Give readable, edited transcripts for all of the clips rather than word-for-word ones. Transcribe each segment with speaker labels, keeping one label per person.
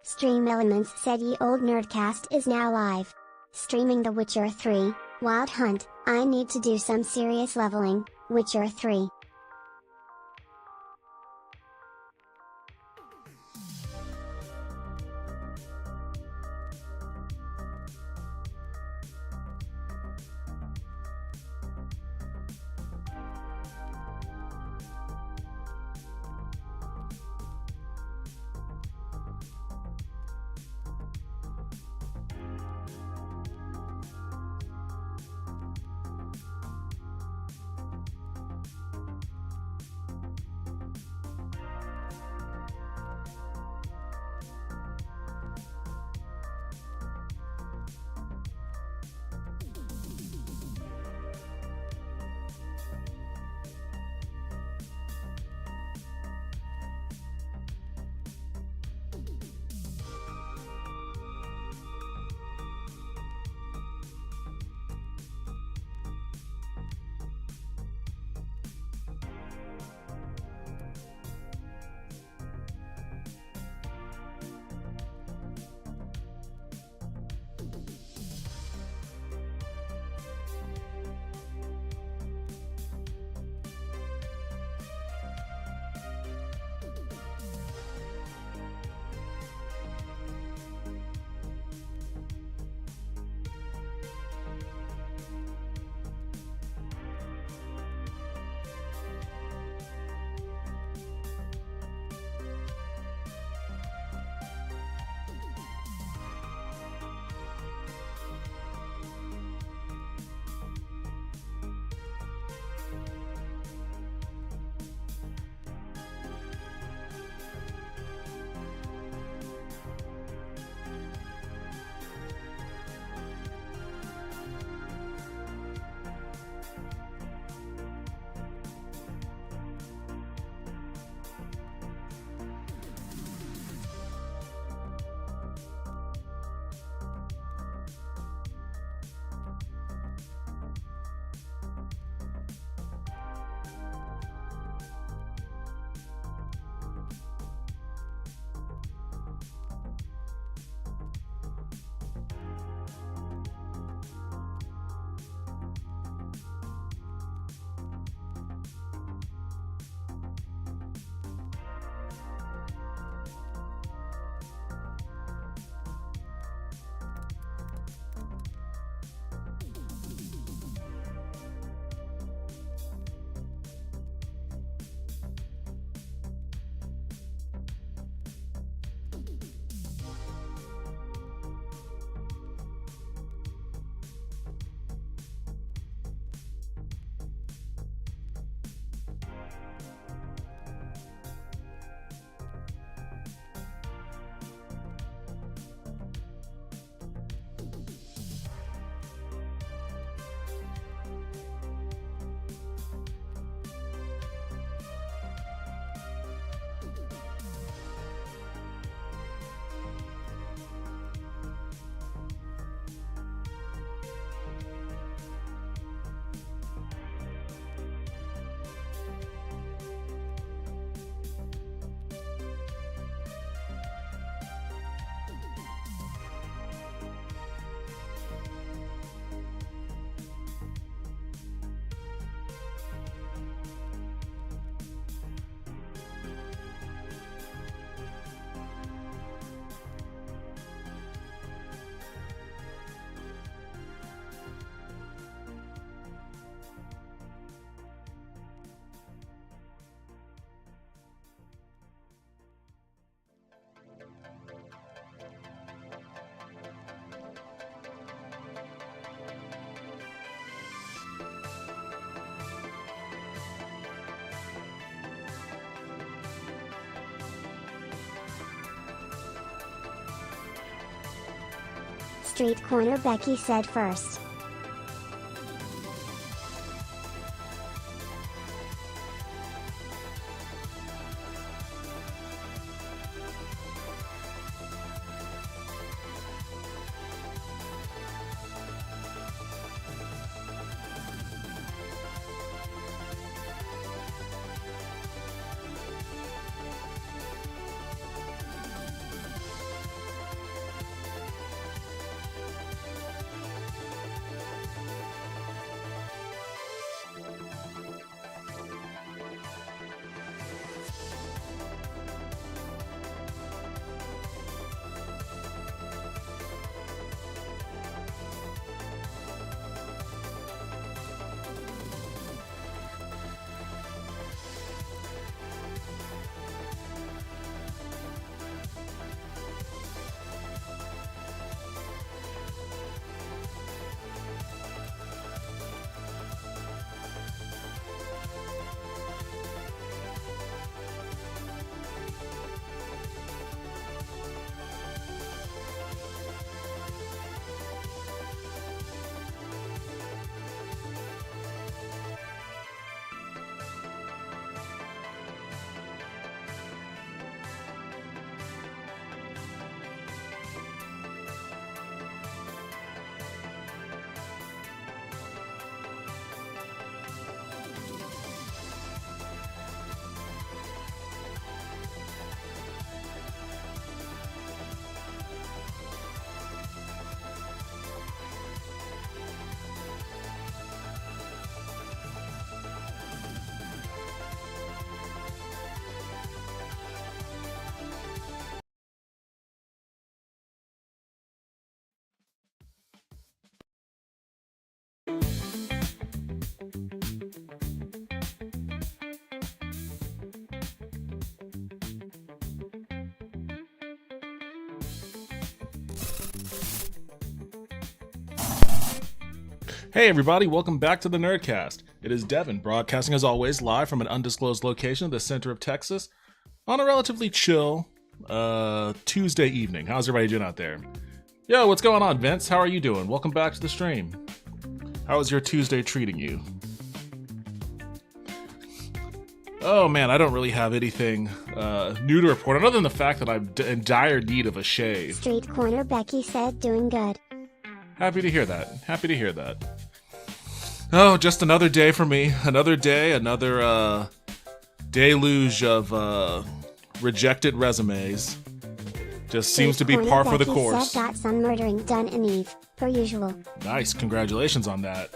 Speaker 1: Stream Elements said Ye Old Nerdcast is now live. Streaming The Witcher 3, Wild Hunt. I need to do some serious leveling, Witcher 3. Street Corner Becky said first.
Speaker 2: Hey everybody, welcome back to the Nerdcast. It is Devin, broadcasting as always live from an undisclosed location in the center of Texas on a relatively chill Tuesday evening. How's everybody doing out there? Yo, what's going on, Vince? How are you doing? Welcome back to the stream. How is your Tuesday treating you? Oh man, I don't really have anything new to report other than the fact that I'm in dire need of a shave.
Speaker 1: Street Corner Becky said doing good.
Speaker 2: Happy to hear that. Happy to hear that. Oh, just another day for me. Another day, another deluge of rejected resumes. Just seems to be par for the course.
Speaker 1: Said got some murdering done in Eve, per usual.
Speaker 2: Nice, congratulations on that.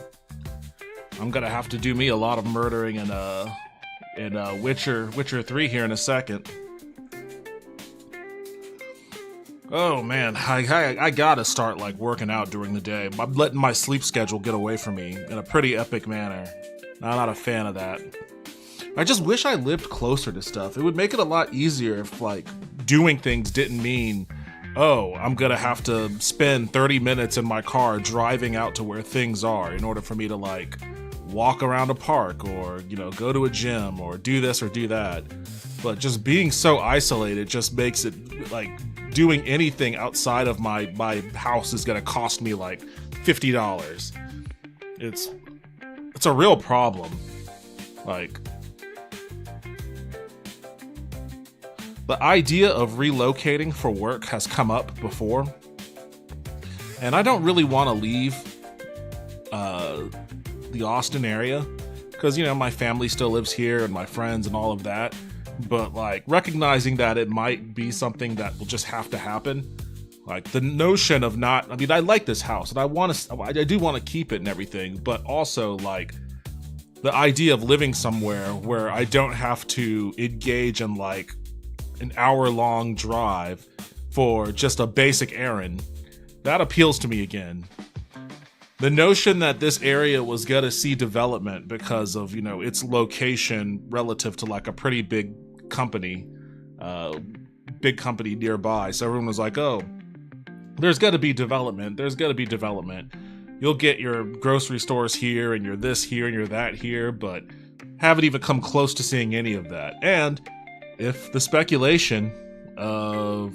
Speaker 2: I'm gonna have to do me a lot of murdering in Witcher 3 here in a second. Oh man, I gotta start like working out during the day. I'm letting my sleep schedule get away from me in a pretty epic manner. I'm not a fan of that. I just wish I lived closer to stuff. It would make it a lot easier if like doing things didn't mean, oh, I'm gonna have to spend 30 minutes in my car driving out to where things are in order for me to like walk around a park or, you know, go to a gym or do this or do that. But just being so isolated just makes it like doing anything outside of my house is gonna cost me like $50. It's a real problem. Like, the idea of relocating for work has come up before, and I don't really want to leave the Austin area because, you know, my family still lives here and my friends and all of that. But like recognizing that it might be something that will just have to happen, like the notion of not, I mean, I like this house and I do want to keep it and everything, but also like the idea of living somewhere where I don't have to engage in like an hour-long drive for just a basic errand, that appeals to me again. The notion that this area was gonna see development because of, you know, its location relative to like a pretty big company nearby. So everyone was like, oh, there's gotta be development. You'll get your grocery stores here and you're this here and you're that here, but haven't even come close to seeing any of that. And if the speculation of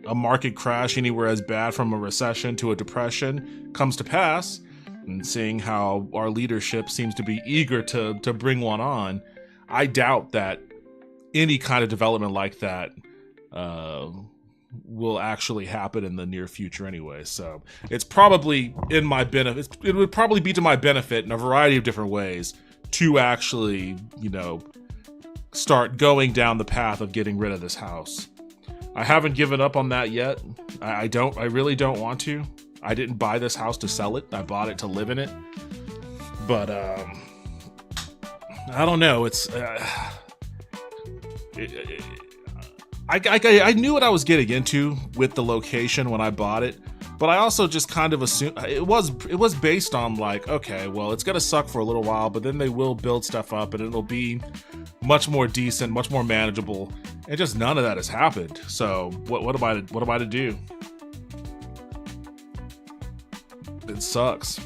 Speaker 2: a market crash anywhere as bad from a recession to a depression comes to pass, and seeing how our leadership seems to be eager to bring one on, I doubt that any kind of development like that will actually happen in the near future anyway. So it's probably in my benefit. It would probably be to my benefit in a variety of different ways to actually, you know, start going down the path of getting rid of this house. I haven't given up on that yet. I really don't want to. I didn't buy this house to sell it. I bought it to live in it. But I don't know. I knew what I was getting into with the location when I bought it, but I also just kind of assumed it was based on like, okay, well, it's gonna suck for a little while, but then they will build stuff up and it'll be much more decent, much more manageable, and just none of that has happened. So what am I to do? It sucks.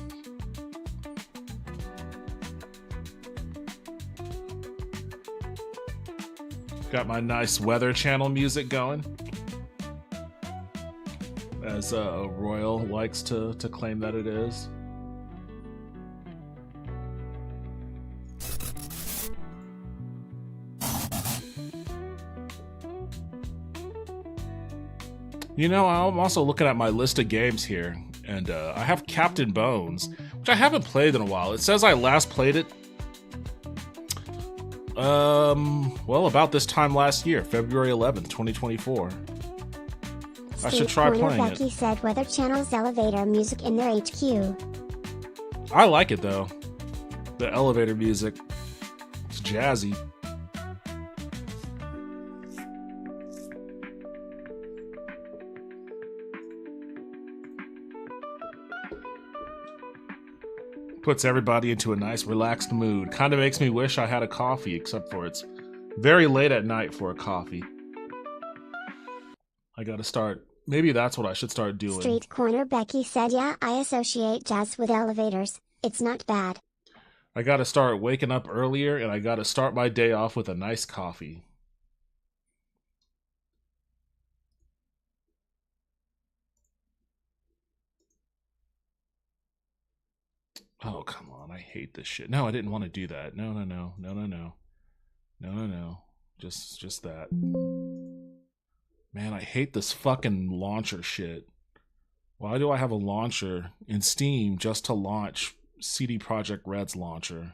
Speaker 2: Got my nice Weather Channel music going, as Royal likes to claim that it is. You know, I'm also looking at my list of games here, and I have Captain Bones, which I haven't played in a while. It says I last played it well, about this time last year, February 11th, 2024. I should try playing it.
Speaker 1: Becky said Weather Channel's elevator music in their HQ.
Speaker 2: I like it though. The elevator music. It's jazzy. Puts everybody into a nice relaxed mood. Kind of makes me wish I had a coffee, except for it's very late at night for a coffee. I gotta start. Maybe that's what I should start doing.
Speaker 1: Street Corner Becky said, yeah, I associate jazz with elevators. It's not bad.
Speaker 2: I gotta start waking up earlier, and I gotta start my day off with a nice coffee. Oh, come on. I hate this shit. No, I didn't want to do that. No, no, no. No, no, no. No, no, no. Just that. Man, I hate this fucking launcher shit. Why do I have a launcher in Steam just to launch CD Projekt Red's launcher?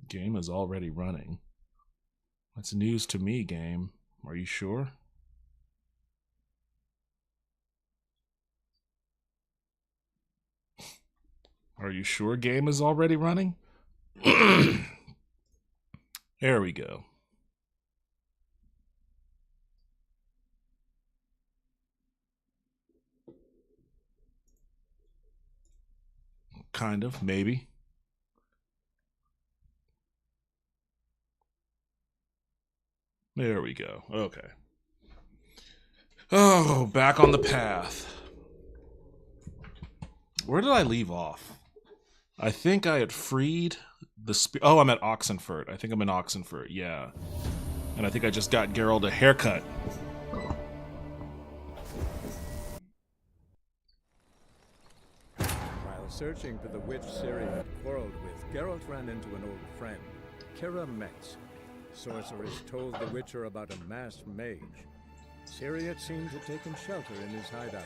Speaker 2: Game is already running. That's news to me, game. Are you sure? Are you sure game is already running? There we go. Kind of, maybe. There we go. Okay. Oh, back on the path. Where did I leave off? I think I had freed the oh, I'm at Oxenfurt. I think I'm in Oxenfurt, yeah. And I think I just got Geralt a haircut.
Speaker 3: While searching for the witch Ciri had quarreled with, Geralt ran into an old friend, Kira Metz. Sorceress told the Witcher about a masked mage. Ciri had seemed to take him shelter in his hideout.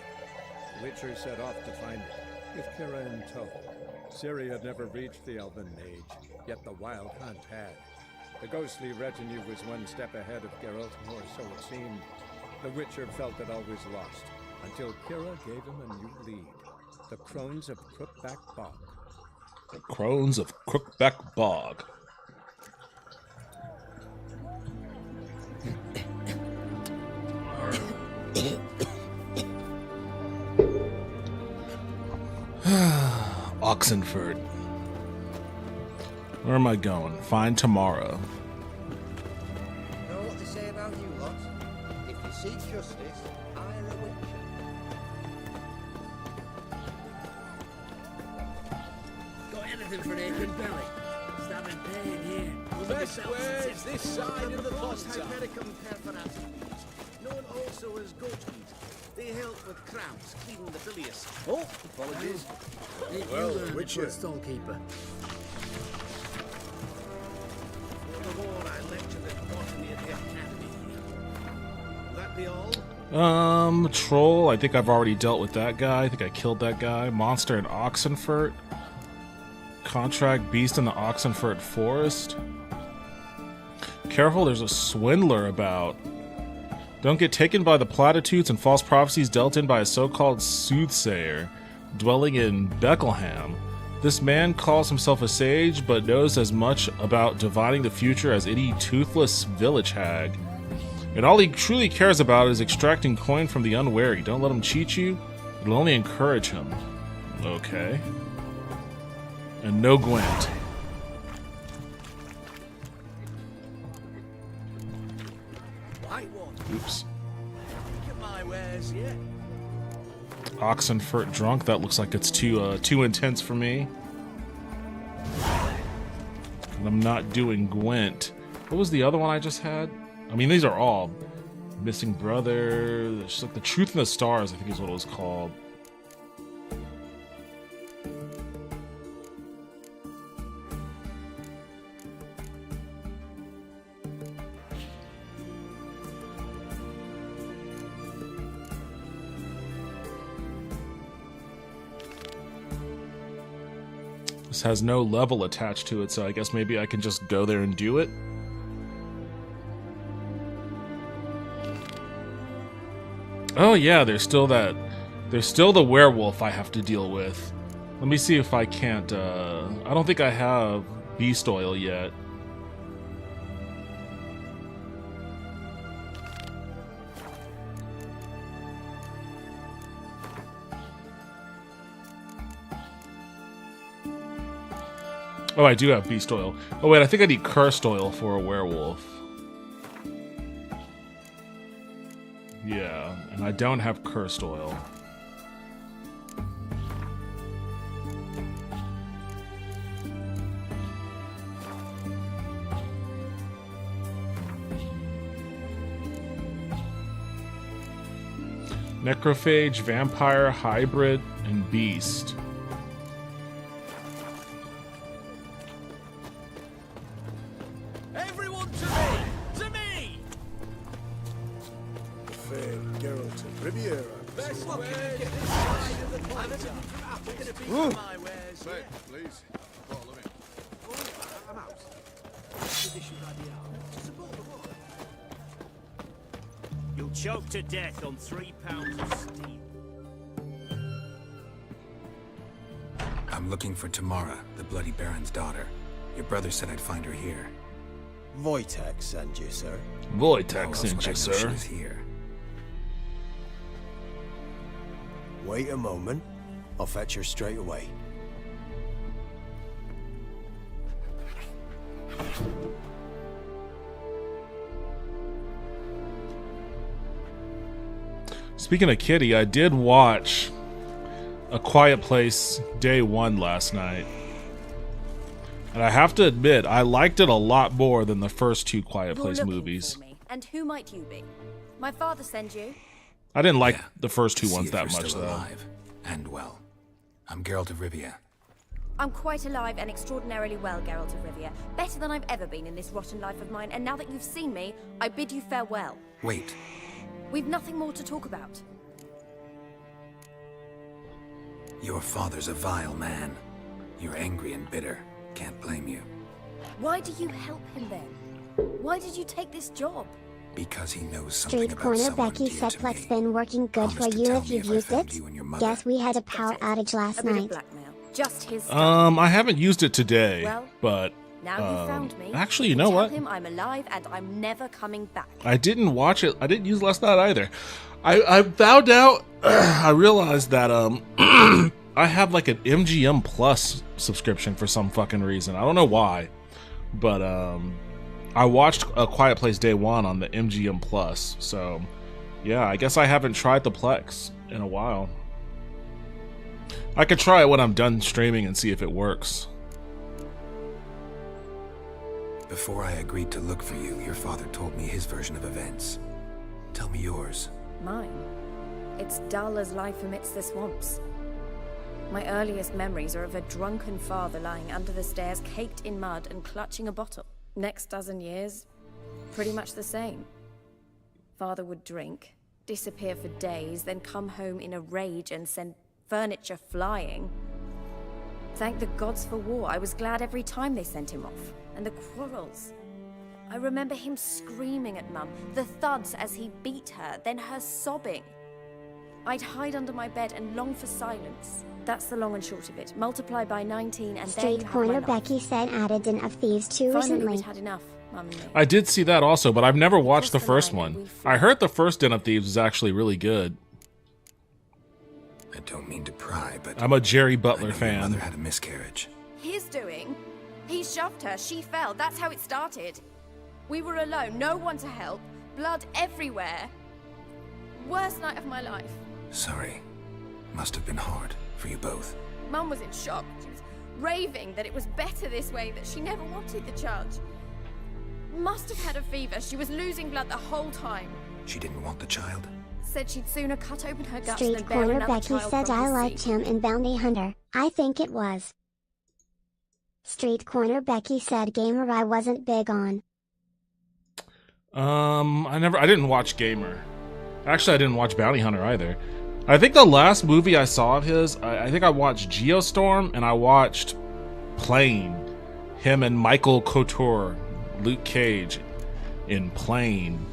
Speaker 3: The Witcher set off to find it, with Kira in tow. Ciri had never reached the elven mage, yet the wild hunt had. The ghostly retinue was one step ahead of Geralt, or so it seemed. The Witcher felt it all was lost, until Kira gave him a new lead. The Crones of Crookback Bog.
Speaker 2: The Crones of Crookback Bog. Oxenfurt. Where am I going? Find tomorrow.
Speaker 4: Know what they say about you lot? If you seek justice, hire a witcher.
Speaker 5: Got anything for an aching belly? Stabbing pain here.
Speaker 4: The best way is this side of the pond. Hypericum perforatum. Known also as goat meat. They help with cramps, clean the bilious. Oh, apologies.
Speaker 5: Well, Witcher. Stonekeeper.
Speaker 4: For the war, I lectured at botany at the academy. Will that be all?
Speaker 2: Troll. I think I've already dealt with that guy. I think I killed that guy. Monster in Oxenfurt. Contract beast in the Oxenfurt forest. Careful, there's a swindler about. Don't get taken by the platitudes and false prophecies dealt in by a so-called soothsayer dwelling in Beckelham. This man calls himself a sage, but knows as much about divining the future as any toothless village hag. And all he truly cares about is extracting coin from the unwary. Don't let him cheat you. It'll only encourage him. Okay. And no Gwent. Oops.
Speaker 4: Get my wares, yeah?
Speaker 2: Oxenfurt drunk. That looks like it's too intense for me. And I'm not doing Gwent. What was the other one I just had? I mean, these are all missing brother. There's like the Truth in the Stars, I think is what it was called. This has no level attached to it, so I guess maybe I can just go there and do it. Oh yeah, there's still the werewolf I have to deal with. Let me see if I can't, I don't think I have beast oil yet. Oh, I do have beast oil. Oh wait, I think I need cursed oil for a werewolf. Yeah, and I don't have cursed oil. Necrophage, vampire, hybrid, and beast.
Speaker 4: Everyone to me! To me!
Speaker 6: Fair Geralt of Riviera.
Speaker 4: Best way to get this side of the point. I'm gonna be my wares.
Speaker 6: Say, please. Follow me.
Speaker 4: I'm out. Tradition idea. To support the war. You'll choke to death on 3 pounds of steel.
Speaker 7: I'm looking for Tamara, the Bloody Baron's daughter. Your brother said I'd find her here.
Speaker 6: Wojtek sent you, sir.
Speaker 7: How
Speaker 2: Wojtek
Speaker 7: else
Speaker 2: sent
Speaker 7: would I
Speaker 2: you,
Speaker 7: know she
Speaker 2: sir.
Speaker 7: was here?
Speaker 6: Wait a moment. I'll fetch her straight away.
Speaker 2: Speaking of Kitty, I did watch A Quiet Place Day 1 last night. And I have to admit, I liked it a lot more than the first 2 Quiet
Speaker 8: You're
Speaker 2: Place
Speaker 8: looking
Speaker 2: movies.
Speaker 8: for me. And who might you be? My father send you?
Speaker 2: I didn't like
Speaker 7: Yeah,
Speaker 2: the first 2
Speaker 7: see
Speaker 2: ones
Speaker 7: if
Speaker 2: that
Speaker 7: you're
Speaker 2: much,
Speaker 7: still
Speaker 2: though.
Speaker 7: alive. And well. I'm Geralt of Rivia.
Speaker 8: I'm quite alive and extraordinarily well, Geralt of Rivia. Better than I've ever been in this rotten life of mine, and now that you've seen me, I bid you farewell.
Speaker 7: Wait,
Speaker 8: We've nothing more to talk about.
Speaker 7: your father's a vile man. You're angry and bitter. Can't blame you.
Speaker 8: Why do you help him then? Why did you take this job?
Speaker 7: Because he knows something
Speaker 1: Street
Speaker 7: about
Speaker 1: Corner
Speaker 7: someone
Speaker 1: Becky
Speaker 7: dear
Speaker 1: said
Speaker 7: to
Speaker 1: Plex
Speaker 7: me.
Speaker 1: been working good
Speaker 7: Promise
Speaker 1: for
Speaker 7: to
Speaker 1: you
Speaker 7: tell
Speaker 1: if
Speaker 7: me
Speaker 1: you've
Speaker 7: I
Speaker 1: used
Speaker 7: found
Speaker 1: it.
Speaker 7: you and your mother.
Speaker 1: Guess we had a power
Speaker 8: That's it.
Speaker 1: outage last
Speaker 8: A bit of
Speaker 1: night.
Speaker 8: blackmail. Just his stuff.
Speaker 2: I haven't used it today,
Speaker 8: Well,
Speaker 2: but
Speaker 8: Now you found me.
Speaker 2: actually, you know
Speaker 8: Tell
Speaker 2: what?
Speaker 8: him I'm alive and I'm never coming back.
Speaker 2: I didn't watch it. I didn't use last night either. I found out. I realized that I have like an MGM Plus subscription for some fucking reason. I don't know why, but I watched A Quiet Place Day 1 on the MGM Plus. So yeah, I guess I haven't tried the Plex in a while. I could try it when I'm done streaming and see if it works.
Speaker 7: Before I agreed to look for you, your father told me his version of events. Tell me yours.
Speaker 8: Mine. It's dull as life amidst the swamps. My earliest memories are of a drunken father lying under the stairs, caked in mud and clutching a bottle. Next dozen years, pretty much the same. Father would drink, disappear for days, then come home in a rage and send furniture flying. Thank the gods for war. I was glad every time they sent him off. And the quarrels. I remember him screaming at Mum, the thuds as he beat her, then her sobbing. I'd hide under my bed and long for silence. That's the long and short of it. Multiply by 19 and there you
Speaker 1: Street
Speaker 8: have
Speaker 1: Corner
Speaker 8: my life.
Speaker 1: Becky said added Den of Thieves 2
Speaker 8: Finally,
Speaker 1: recently.
Speaker 8: we'd had enough, Mum and me.
Speaker 2: I did see that also, but I've never watched the
Speaker 8: Across the
Speaker 2: first
Speaker 8: line,
Speaker 2: one.
Speaker 8: we flew.
Speaker 2: I heard the first Den of Thieves is actually really good.
Speaker 7: I don't mean to pry, but
Speaker 2: I'm a Jerry
Speaker 7: I
Speaker 2: Butler
Speaker 7: know your
Speaker 2: fan.
Speaker 7: mother had a miscarriage.
Speaker 8: His doing. He shoved her, she fell, that's how it started. We were alone, no one to help, blood everywhere. Worst night of my life.
Speaker 7: Sorry. Must have been hard for you both.
Speaker 8: Mum was in shock. She was raving that it was better this way, that she never wanted the charge. Must have had a fever. She was losing blood the whole time.
Speaker 7: She didn't want the child?
Speaker 8: Said she'd sooner cut open her guts
Speaker 1: Street
Speaker 8: than bear
Speaker 1: Corner
Speaker 8: another
Speaker 1: Becky
Speaker 8: child
Speaker 1: said
Speaker 8: from
Speaker 1: I
Speaker 8: his
Speaker 1: liked
Speaker 8: seed.
Speaker 1: him in Bounty Hunter. I think it was. Street Corner Becky said Gamer I wasn't big on.
Speaker 2: I didn't watch Gamer. Actually, I didn't watch Bounty Hunter either. I think the last movie I saw of his, I think I watched Geostorm and I watched Plane. Him and Michael Couture, Luke Cage in Plane.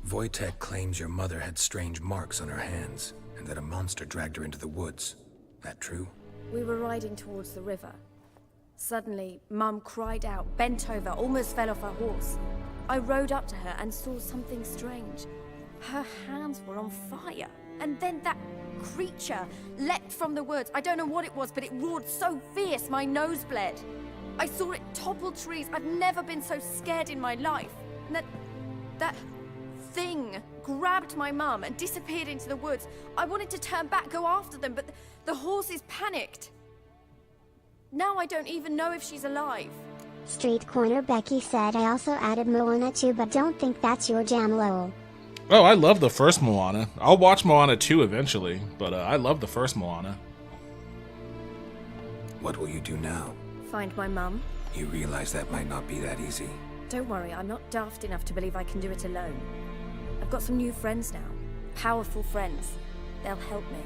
Speaker 7: Wojtek claims your mother had strange marks on her hands, and that a monster dragged her into the woods. That true?
Speaker 8: We were riding towards the river. Suddenly, Mum cried out, bent over, almost fell off her horse. I rode up to her and saw something strange. Her hands were on fire. And then that creature leapt from the woods. I don't know what it was, but it roared so fierce my nose bled. I saw it topple trees. I've never been so scared in my life. And that thing grabbed my mum and disappeared into the woods. I wanted to turn back, go after them, but the horses panicked. Now I don't even know if she's alive.
Speaker 1: Street Corner Becky said I also added Moana 2 but don't think that's your jam, lol.
Speaker 2: Oh, I love the first Moana. I'll watch Moana 2 eventually, but I love the first Moana.
Speaker 7: What will you do now?
Speaker 8: Find my mum.
Speaker 7: You realize that might not be that easy.
Speaker 8: Don't worry, I'm not daft enough to believe I can do it alone. I've got some new friends now. Powerful friends. They'll help me.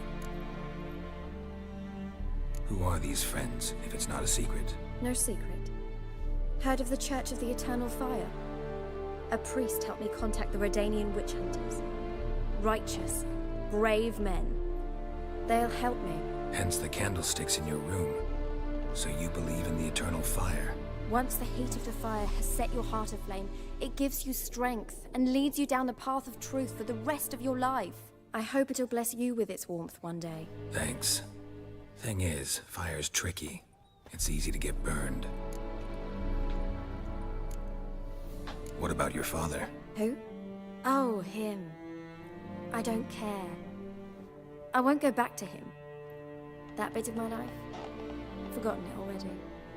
Speaker 7: Who are these friends, if it's not a secret?
Speaker 8: No secret. Heard of the Church of the Eternal Fire? A priest helped me contact the Redanian witch hunters. Righteous, brave men. They'll help me.
Speaker 7: Hence the candlesticks in your room. So you believe in the eternal fire?
Speaker 8: Once the heat of the fire has set your heart aflame, it gives you strength and leads you down the path of truth for the rest of your life. I hope it'll bless you with its warmth one day.
Speaker 7: Thanks. Thing is, fire's tricky. It's easy to get burned. What about your father?
Speaker 8: Who? Oh, him. I don't care. I won't go back to him. That bit of my life? Forgotten it already.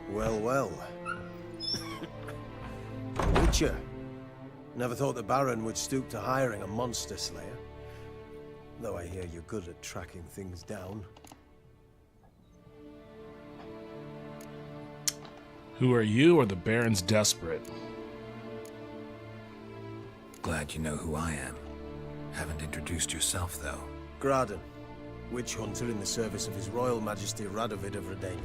Speaker 6: Well, well. Witcher. Never thought the Baron would stoop to hiring a monster slayer. Though I hear you're good at tracking things down.
Speaker 2: Who are you or the Baron's desperate?
Speaker 7: Glad you know who I am. Haven't introduced yourself, though.
Speaker 6: Graden, witch hunter in the service of His Royal Majesty Radovid of Redania.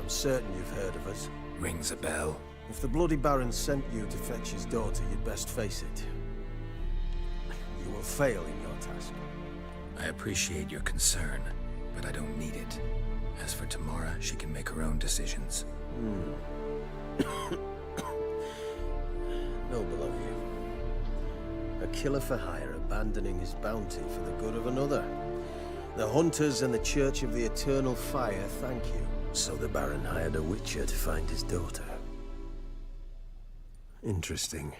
Speaker 6: I'm certain you've heard of us.
Speaker 7: Rings a bell.
Speaker 6: If the Bloody Baron sent you to fetch his daughter, you'd best face it. You will fail in your task.
Speaker 7: I appreciate your concern, but I don't need it. As for Tamara, she can make her own decisions.
Speaker 6: Noble of you. A killer for hire abandoning his bounty for the good of another. The hunters and the Church of the Eternal Fire thank you. So the Baron hired a witcher to find his daughter. Interesting.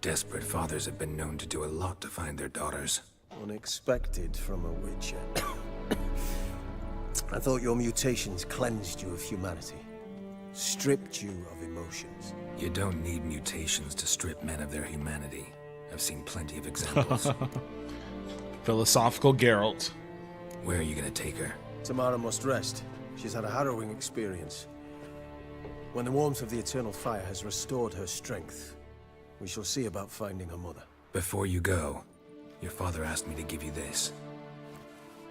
Speaker 7: Desperate fathers have been known to do a lot to find their daughters.
Speaker 6: Unexpected from a witcher. I thought your mutations cleansed you of humanity. Stripped you of emotions.
Speaker 7: You don't need mutations to strip men of their humanity. I've seen plenty of examples.
Speaker 2: Philosophical Geralt.
Speaker 7: Where are you gonna take her?
Speaker 6: Tamara must rest. She's had a harrowing experience. When the warmth of the Eternal Fire has restored her strength, we shall see about finding her mother.
Speaker 7: Before you go, your father asked me to give you this.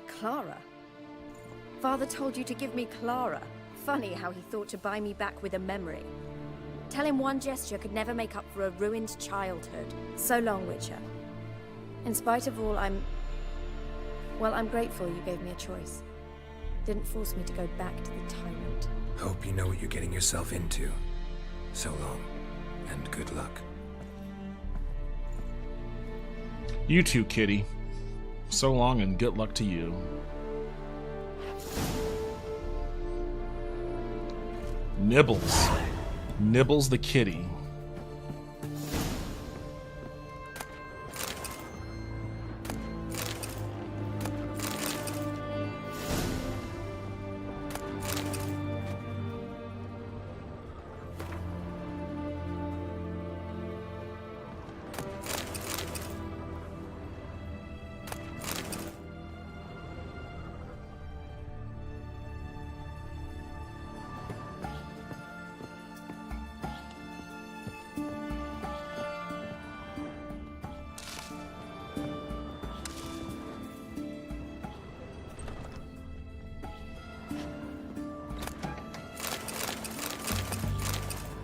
Speaker 8: Clara? Father told you to give me Clara. Funny how he thought to buy me back with a memory. Tell him one gesture could never make up for a ruined childhood. So long, Witcher. In spite of all, I'm grateful you gave me a choice. Didn't force me to go back to the tyrant.
Speaker 7: Hope you know what you're getting yourself into. So long, and good luck.
Speaker 2: You too, kitty. So long and good luck to you. Nibbles. Nibbles the kitty.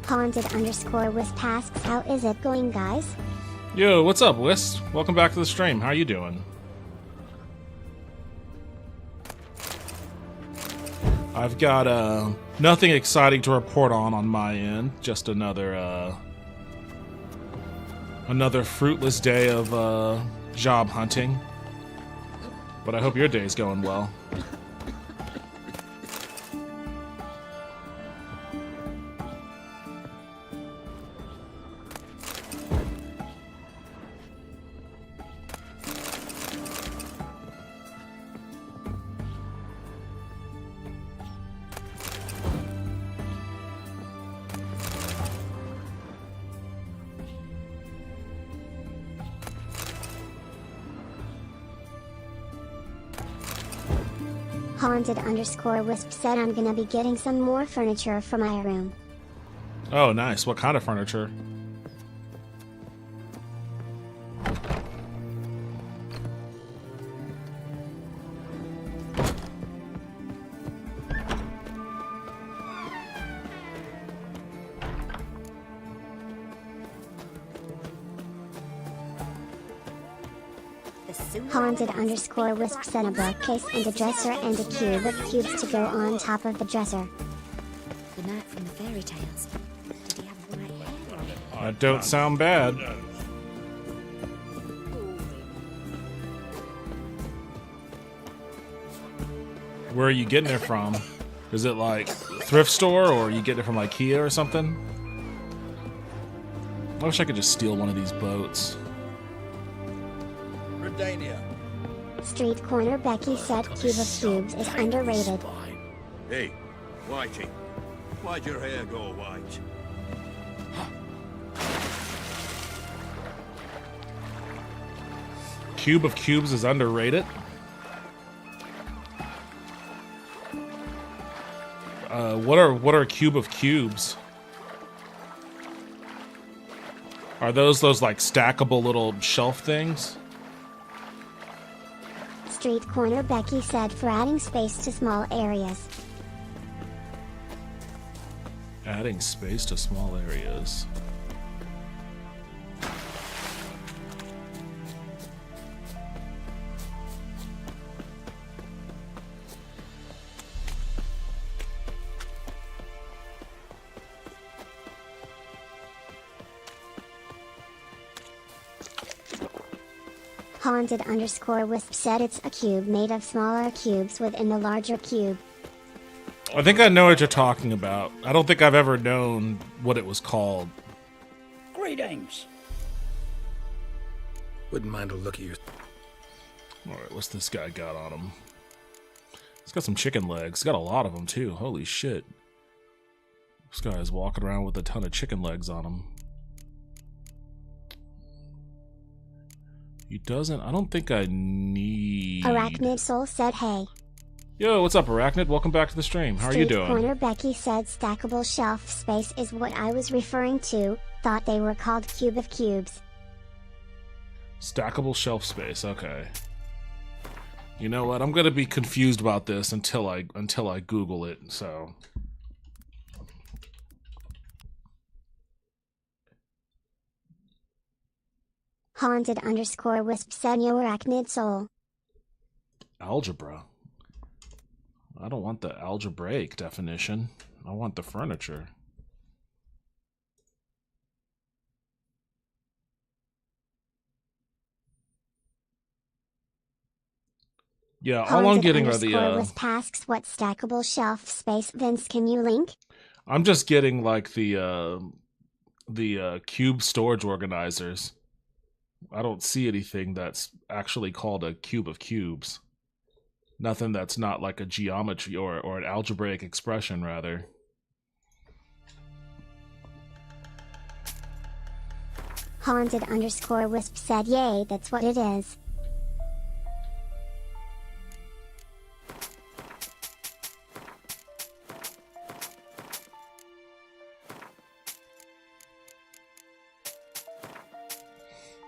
Speaker 1: Haunted_Wisp asks, how is it going, guys?
Speaker 2: Yo, what's up, Wisp? Welcome back to the stream. How you doing? I've got nothing exciting to report on my end. Just another Another fruitless day of job hunting. But I hope your day's going well.
Speaker 1: Haunted_Wisp said I'm gonna be getting some more furniture for my room.
Speaker 2: Oh, nice. What kind of furniture?
Speaker 1: Haunted_Wisp said a bookcase and a dresser and a cube of cubes to go on top of the dresser.
Speaker 9: The knight from the fairy tales. Did he have white hair?
Speaker 2: That don't sound bad. Where are you getting it from? Is it like thrift store, or are you getting it from IKEA or something? I wish I could just steal one of these boats.
Speaker 4: Redania.
Speaker 1: Street Corner Becky said Cube of Cubes is underrated.
Speaker 4: Hey, Whitey. Why'd your hair go white?
Speaker 2: Cube of Cubes is underrated? What are Cube of Cubes? Are those like stackable little shelf things?
Speaker 1: Street Corner Becky said for adding space to small areas.
Speaker 2: Adding space to small areas.
Speaker 1: Haunted_Wisp said it's a cube made of smaller cubes within the larger cube.
Speaker 2: I think I know what you're talking about. I don't think I've ever known what it was called.
Speaker 5: Greetings.
Speaker 7: Wouldn't mind a look at your...
Speaker 2: Alright, what's this guy got on him? He's got some chicken legs. He's got a lot of them, too. Holy shit. This guy is walking around with a ton of chicken legs on him. He doesn't... I don't think I need...
Speaker 1: Arachnid Soul said hey.
Speaker 2: Yo, what's up, Arachnid? Welcome back to the stream. How are you doing?
Speaker 1: Street Corner Becky said stackable shelf space is what I was referring to. Thought they were called Cube of Cubes.
Speaker 2: Stackable shelf space, okay. You know what? I'm gonna be confused about this until I Google it, so...
Speaker 1: Haunted_Wisp said yo Arachnid Soul.
Speaker 2: Algebra. I don't want the algebraic definition. I want the furniture. Yeah, all I'm getting are the
Speaker 1: Wisp asks what stackable shelf space. Vince, can you link?
Speaker 2: I'm just getting like the cube storage organizers. I don't see anything that's actually called a cube of cubes. Nothing that's not like a geometry or an algebraic expression, rather.
Speaker 1: Haunted_Wisp said yay, that's what it is.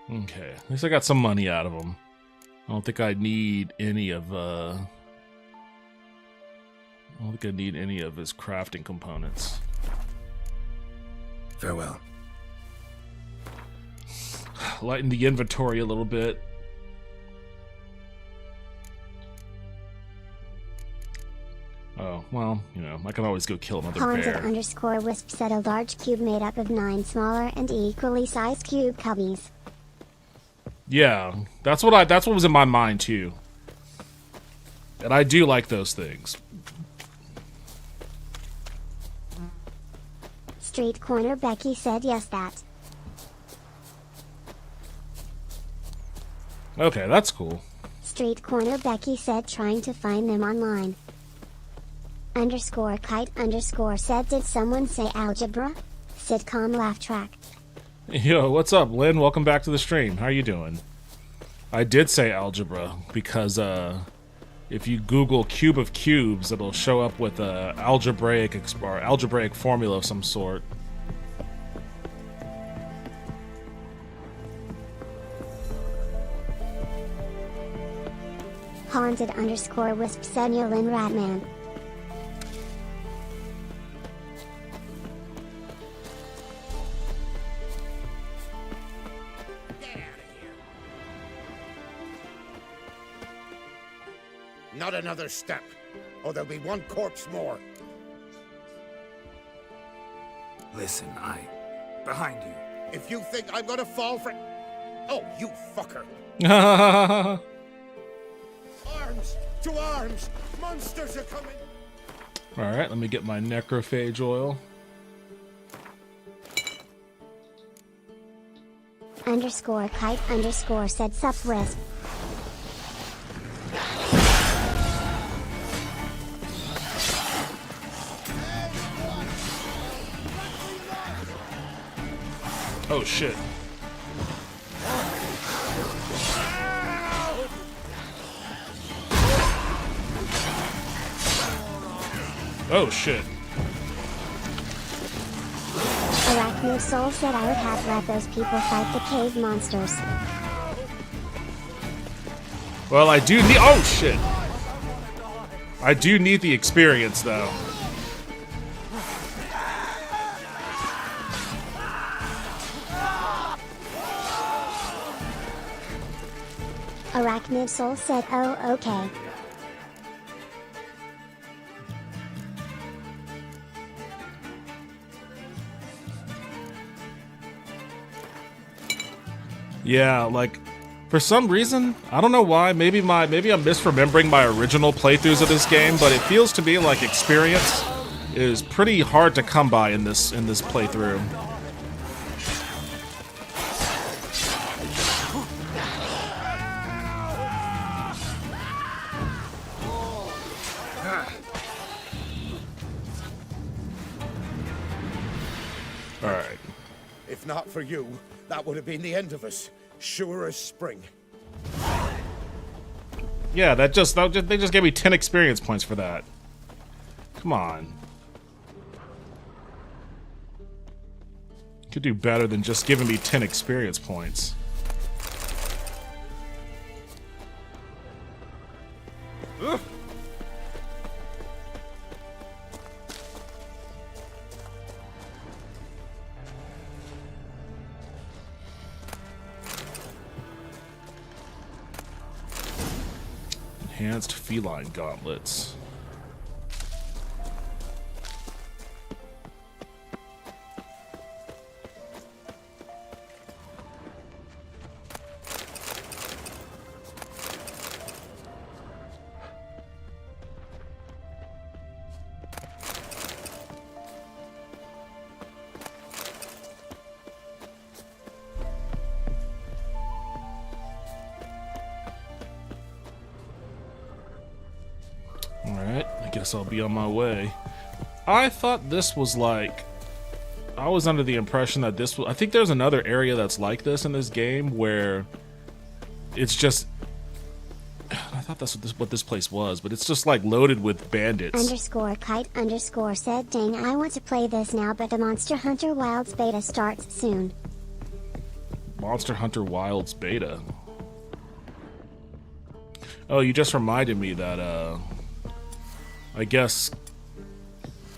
Speaker 2: Okay, at least I got some money out of them. I don't think I need any of I don't think I need any of his crafting components.
Speaker 7: Farewell.
Speaker 2: Lighten the inventory a little bit. Oh, well, you know, I can always go kill another
Speaker 1: Haunted
Speaker 2: bear.
Speaker 1: underscore wisp said a large cube made up of 9 smaller and equally sized cube cubbies.
Speaker 2: Yeah, that's what was in my mind too. And I do like those things.
Speaker 1: Street Corner Becky said yes that.
Speaker 2: Okay, that's cool.
Speaker 1: Street Corner Becky said trying to find them online. Underscore kite underscore said did someone say algebra? Sitcom laugh track.
Speaker 2: Yo, what's up, Lynn? Welcome back to the stream. How you doing? I did say algebra because if you Google cube of cubes, it'll show up with a algebraic formula of some sort.
Speaker 1: Haunted underscore wisp said Yolin Ratman.
Speaker 4: Not another step, or there'll be one corpse more.
Speaker 7: Listen, behind you.
Speaker 4: If you think I'm gonna fall for... Oh, you fucker! Arms! To arms! Monsters are coming!
Speaker 2: Alright, let me get my necrophage oil.
Speaker 1: Underscore kite underscore said sup wisp.
Speaker 2: Oh shit. Oh shit.
Speaker 1: Arachnid Soul said I would have let those people fight the cave monsters.
Speaker 2: Well, I do need. Oh shit. I do need the experience though.
Speaker 1: Arachnid Soul said oh okay.
Speaker 2: Yeah, like for some reason, I don't know why, maybe I'm misremembering my original playthroughs of this game, but it feels to me like experience is pretty hard to come by in this playthrough. Alright.
Speaker 4: If not for you, that would have been the end of us. Sure as spring.
Speaker 2: Yeah, they just gave me 10 experience points for that. Come on. Could do better than just giving me 10 experience points. Ugh. Enhanced feline gauntlets. I'll be on my way. I thought this was like, I was under the impression that this was, I think there's another area that's like this in this game where it's just, I thought that's what this place was, but it's just like loaded with bandits.
Speaker 1: Underscore kite underscore said dang I want to play this now but the Monster Hunter Wilds beta starts soon.
Speaker 2: Monster Hunter Wilds beta. Oh, you just reminded me that I guess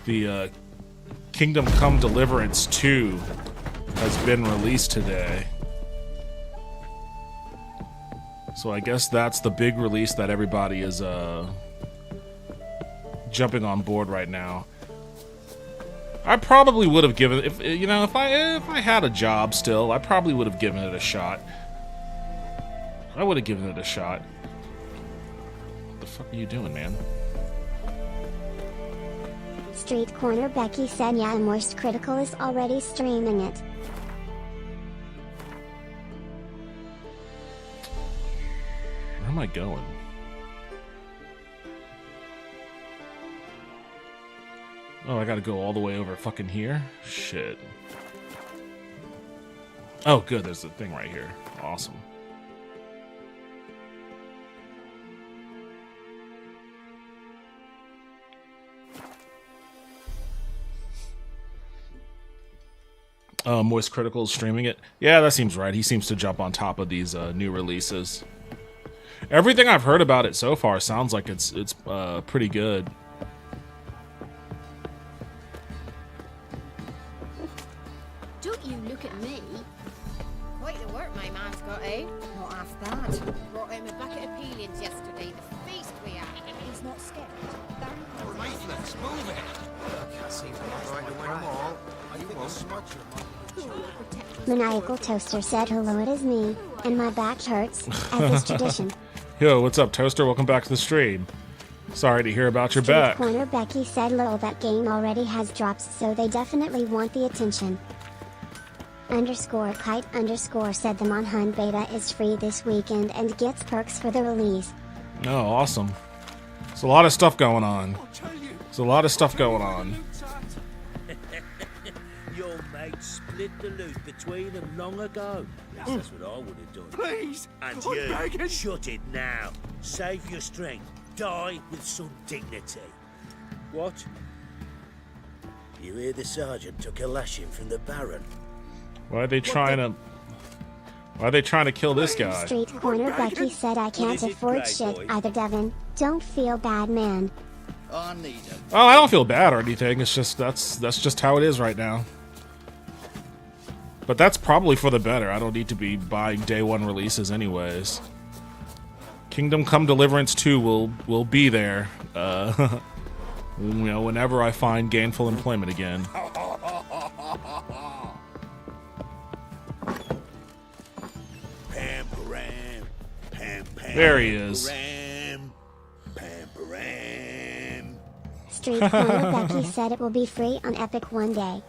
Speaker 2: the Kingdom Come Deliverance 2 has been released today. So I guess that's the big release that everybody is jumping on board right now. I probably would have given, if I had a job still, I probably would have given it a shot. I would have given it a shot. What the fuck are you doing, man?
Speaker 1: Street Corner Becky said yeah, Moist Critical is already streaming it.
Speaker 2: Where am I going? Oh, I gotta go all the way over fucking here? Shit. Oh, good, there's a thing right here. Awesome. Moist Critical is streaming it. Yeah, that seems right. He seems to jump on top of these new releases. Everything I've heard about it so far sounds like it's pretty good.
Speaker 9: Don't you look at me.
Speaker 10: Quite the work my man's got, eh? Not half bad. Brought him a bucket of peelings yesterday. The feast we had.
Speaker 9: He's not scared.
Speaker 4: Let's move it. Can't seem to find to win them all. I think a smudger.
Speaker 1: Maniacal Toaster said hello, it is me, and my back hurts, as is tradition.
Speaker 2: Yo, what's up, Toaster? Welcome back to the stream. Sorry to hear about your back.
Speaker 1: Street Corner Becky said lol, that game already has drops, so they definitely want the attention. _kite_ said the Monhun beta is free this weekend and gets perks for the release.
Speaker 2: Oh, awesome. There's a lot of stuff going on. There's a lot of stuff going on.
Speaker 5: Your mate split the loot between them long ago. That's what I would have done.
Speaker 4: Please!
Speaker 5: And you, shut it now. Save your strength. Die with some dignity. What?
Speaker 4: You hear the sergeant took a lashing from the Baron?
Speaker 2: Why are they trying to kill this guy?
Speaker 1: Street Corner Becky said I can't afford shit either, Devin. Don't feel bad, man.
Speaker 4: I need him.
Speaker 2: Oh, I don't feel bad or anything. It's just that's just how it is right now. But that's probably for the better. I don't need to be buying day one releases anyways. Kingdom Come Deliverance 2 will be there. Whenever I find gainful employment again. There he is.
Speaker 1: Street Corner Becky said it will be free on Epic one day.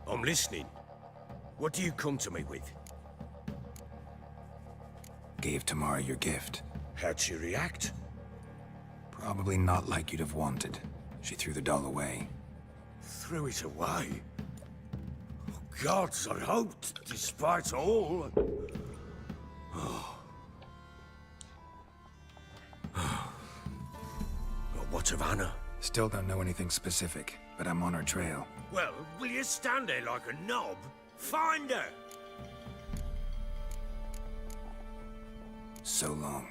Speaker 6: I'm listening. What do you come to me with?
Speaker 7: Gave Tamara your gift.
Speaker 6: How'd she react?
Speaker 7: Probably not like you'd have wanted. She threw the doll away.
Speaker 6: Threw it away? Oh, gods, I hoped, despite all. What of Anna?
Speaker 7: Still don't know anything specific, but I'm on her trail.
Speaker 6: Well, will you stand there like a knob? Find her!
Speaker 7: So long.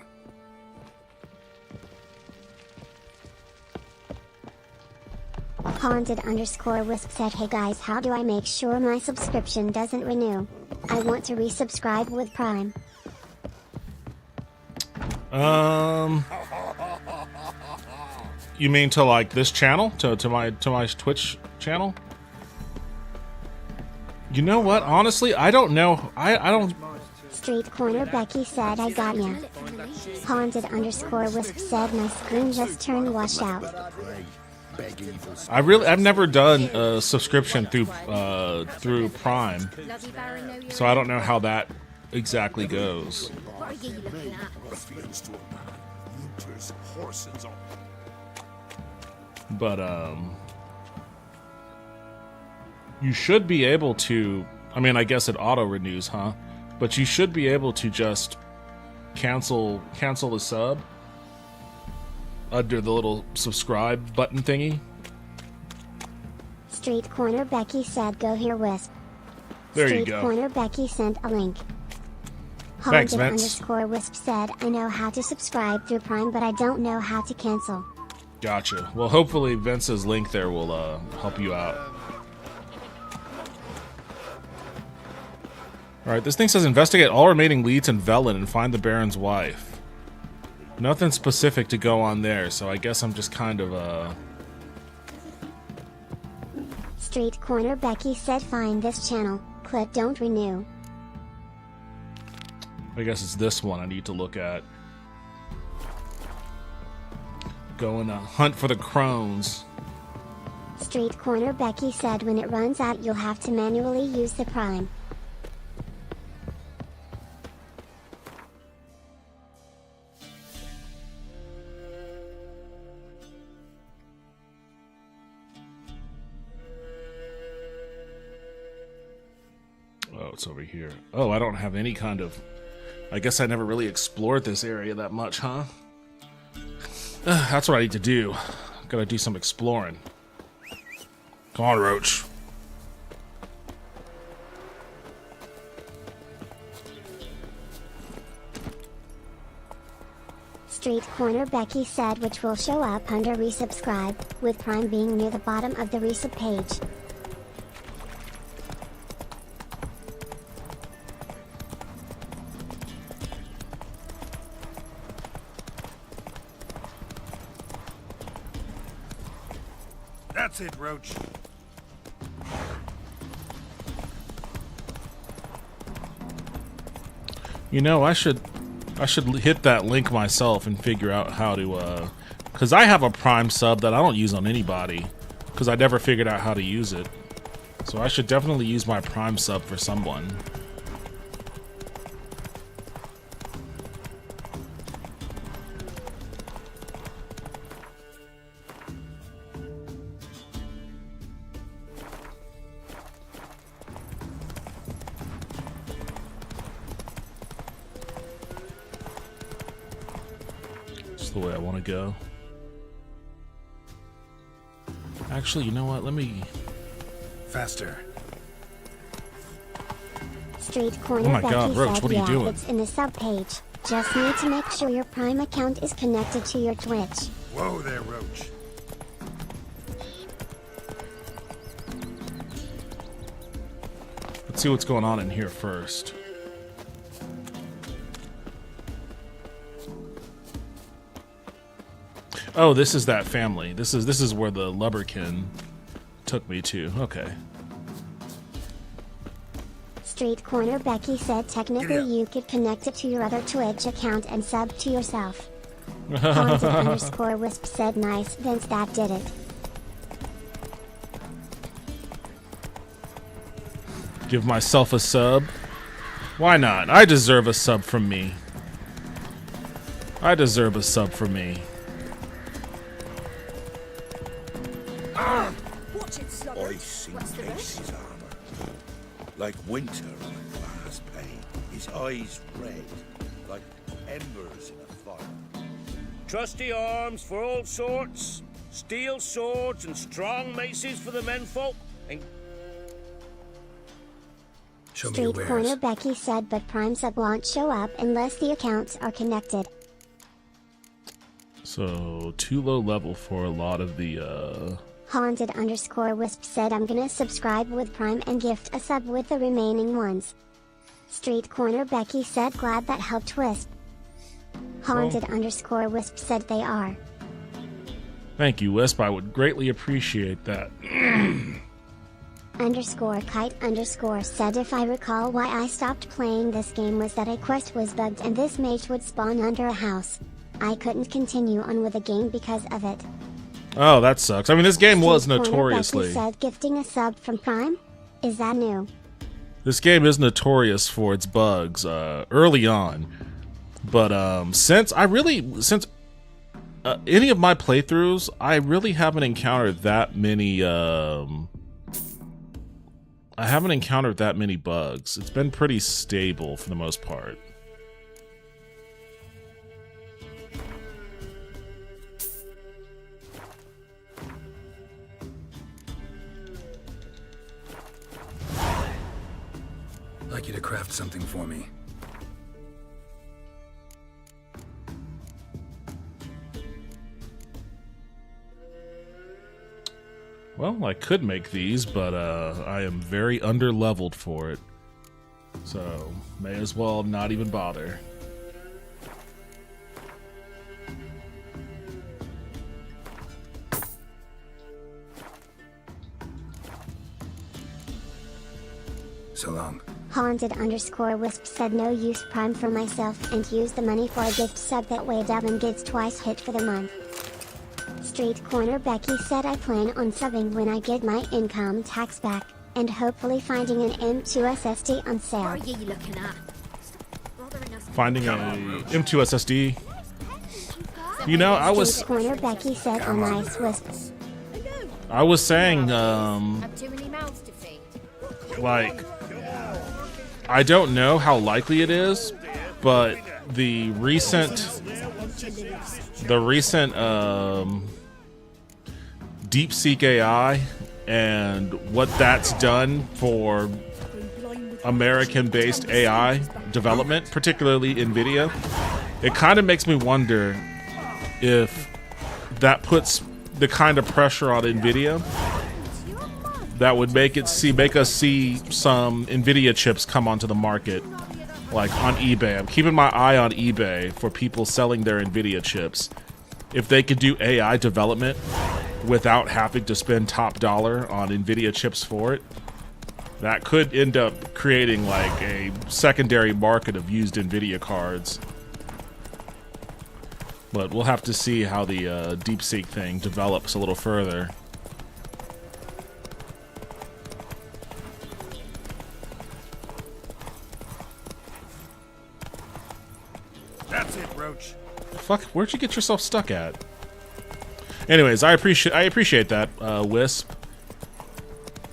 Speaker 1: Haunted_Wisp said, hey guys, how do I make sure my subscription doesn't renew? I want to resubscribe with Prime.
Speaker 2: You mean to like this channel? To my Twitch channel? You know what? Honestly, I don't know. I don't.
Speaker 1: Street Corner Becky said, I got ya. Haunted_Wisp said, my screen just turned washed out.
Speaker 2: I've never done a subscription through Prime, so I don't know how that exactly goes.
Speaker 9: What are you looking at?
Speaker 2: But you should be able to. I mean, I guess it auto renews, huh? But you should be able to just cancel the sub under the little subscribe button thingy.
Speaker 1: Street Corner Becky said, go here, Wisp.
Speaker 2: There you
Speaker 1: Street
Speaker 2: go.
Speaker 1: Corner Becky sent a link.
Speaker 2: Thanks, Vince.
Speaker 1: Haunted_Wisp said, I know how to subscribe through Prime, but I don't know how to cancel.
Speaker 2: Gotcha. Well, hopefully Vince's link there will help you out. Alright, this thing says investigate all remaining leads in Velen and find the Baron's wife. Nothing specific to go on there, so I guess I'm just kind of,
Speaker 1: Street Corner Becky said find this channel, click don't renew.
Speaker 2: I guess it's this one I need to look at. Going to hunt for the crones.
Speaker 1: Street Corner Becky said when it runs out you'll have to manually use the Prime.
Speaker 2: Oh, it's over here. Oh, I don't have any kind of... I guess I never really explored this area that much, huh? That's what I need to do. Gotta do some exploring. Come on, Roach.
Speaker 1: Street Corner Becky said which will show up under resubscribe, with Prime being near the bottom of the resub page.
Speaker 5: That's it, Roach.
Speaker 2: You know, I should hit that link myself and figure out how to, because I have a Prime sub that I don't use on anybody, because I never figured out how to use it. So I should definitely use my Prime sub for someone. The way I want to go. Actually, you know what? Let me...
Speaker 7: Faster.
Speaker 1: Street Corner
Speaker 2: Oh my
Speaker 1: Becky
Speaker 2: God, Roach,
Speaker 1: said
Speaker 2: what are you
Speaker 1: yeah,
Speaker 2: doing?
Speaker 1: it's in the sub page. Just need to make sure your Prime account is connected to your Twitch.
Speaker 5: Whoa there, Roach.
Speaker 2: Let's see what's going on in here first. Oh, this is that family. This is where the Lubberkin took me to. Okay.
Speaker 1: Street Corner Becky said technically you could connect it to your other Twitch account and sub to yourself. Haunted_Wisp said nice, Vince that did it.
Speaker 2: Give myself a sub. Why not? I deserve a sub from me. I deserve a sub from me.
Speaker 5: Icy Casey's armor. Like winter on a glass pane. His eyes red, like embers in a fire. Trusty arms for all sorts. Steel swords and strong maces for the menfolk. And
Speaker 7: Show me your
Speaker 1: Street
Speaker 7: wares.
Speaker 1: Corner Becky said but Prime sub won't show up unless the accounts are connected.
Speaker 2: So, too low level for a lot of the,
Speaker 1: Haunted_Wisp said I'm gonna subscribe with Prime and gift a sub with the remaining ones. Street Corner Becky said glad that helped Wisp. Haunted_Wisp said they are.
Speaker 2: Thank you, Wisp. I would greatly appreciate that.
Speaker 1: _Kite_ said if I recall why I stopped playing this game was that a quest was bugged and this mage would spawn under a house. I couldn't continue on with the game because of it.
Speaker 2: Oh, that sucks. I mean, this game was
Speaker 1: Street Corner
Speaker 2: notoriously...
Speaker 1: Becky said gifting a sub from Prime? Is that new?
Speaker 2: This game is notorious for its bugs early on. But since any of my playthroughs, I really haven't encountered that many bugs. It's been pretty stable for the most part.
Speaker 7: I'd like you to craft something for me.
Speaker 2: Well, I could make these, but I am very under-leveled for it. So, may as well not even bother.
Speaker 7: So long.
Speaker 1: Haunted_Wisp said no use Prime for myself and use the money for a gift sub, that way Devin gets twice hit for the month. Street Corner Becky said I plan on subbing when I get my income tax back, and hopefully finding an M2 SSD on sale.
Speaker 9: What are you looking at? Stop bothering us.
Speaker 2: Finding a M2 SSD. You know, I was
Speaker 1: Street Corner Becky said a nice Wisp.
Speaker 2: I was saying
Speaker 10: Have too many mouths to feed.
Speaker 2: like, I don't know how likely it is, but the recent DeepSeek AI and what that's done for American-based AI development, particularly NVIDIA, it kind of makes me wonder if that puts the kind of pressure on NVIDIA that would make us see some NVIDIA chips come onto the market, like on eBay. I'm keeping my eye on eBay for people selling their NVIDIA chips. If they could do AI development without having to spend top dollar on NVIDIA chips for it, that could end up creating like a secondary market of used NVIDIA cards. But we'll have to see how the DeepSeek thing develops a little further.
Speaker 5: That's it, Roach.
Speaker 2: Fuck, where'd you get yourself stuck at? Anyways, I appreciate that, Wisp.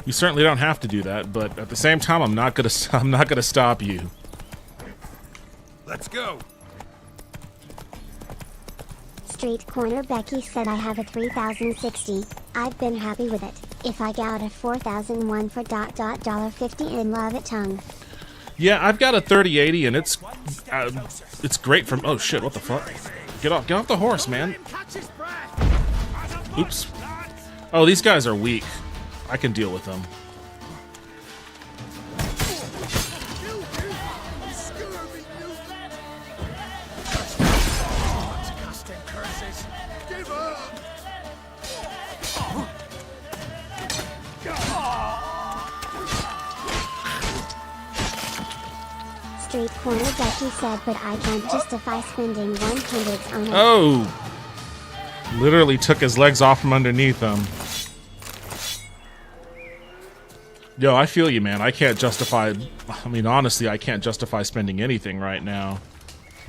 Speaker 2: You certainly don't have to do that, but at the same time, I'm not gonna stop you.
Speaker 5: Let's go.
Speaker 1: Street Corner Becky said I have a 3060. I've been happy with it. If I got a 4001 for $50 and love it tongue.
Speaker 2: Yeah, I've got a 3080 and it's great from. Oh shit! What the fuck? Get off the horse, man. Oops. Oh, these guys are weak. I can deal with them.
Speaker 1: Street Corner Becky said, but I can't justify spending 100s on it.
Speaker 2: Oh! Literally took his legs off from underneath him. Yo, I feel you, man. I can't justify... I mean, honestly, I can't justify spending anything right now.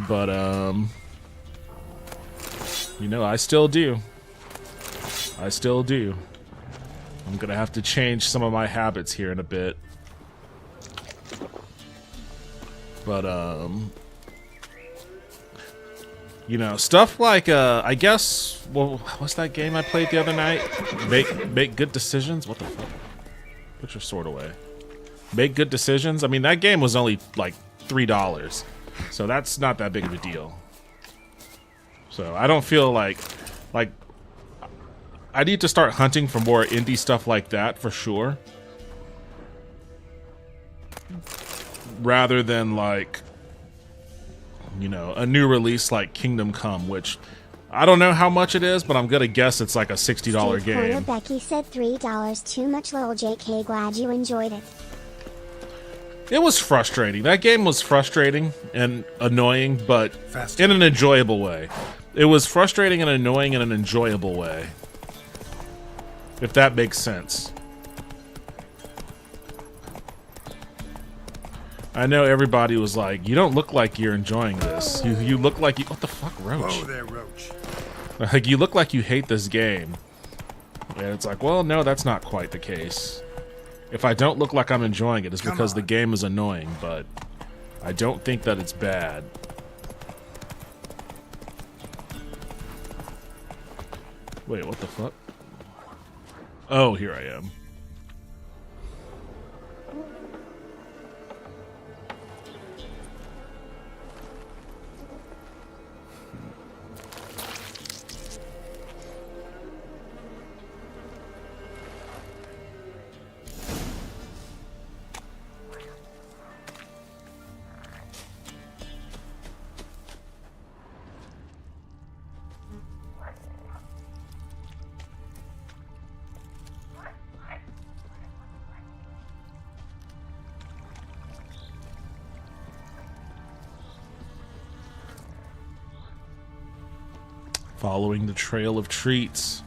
Speaker 2: But, you know, I still do. I still do. I'm gonna have to change some of my habits here in a bit. But, you know, stuff like, I guess, well, what's that game I played the other night? Make Good Decisions? What the fuck? Put your sword away. Make Good Decisions? I mean, that game was only, like, $3. So that's not that big of a deal. So I don't feel like, I need to start hunting for more indie stuff like that, for sure. Rather than, like, you know, a new release like Kingdom Come, which I don't know how much it is, but I'm gonna guess it's like a $60 game.
Speaker 1: Corner Becky said $3 too much. Lil JK, glad you enjoyed it.
Speaker 2: It was frustrating. That game was frustrating and annoying, but in an enjoyable way. It was frustrating and annoying in an enjoyable way. If that makes sense. I know everybody was like, you don't look like you're enjoying this. You look like you... What the fuck, Roach?
Speaker 5: Whoa there, Roach.
Speaker 2: Like, you look like you hate this game. And it's like, well, no, that's not quite the case. If I don't look like I'm enjoying it, it's because the game is annoying, but I don't think that it's bad. Wait, what the fuck? Oh, here I am. Following the trail of treats.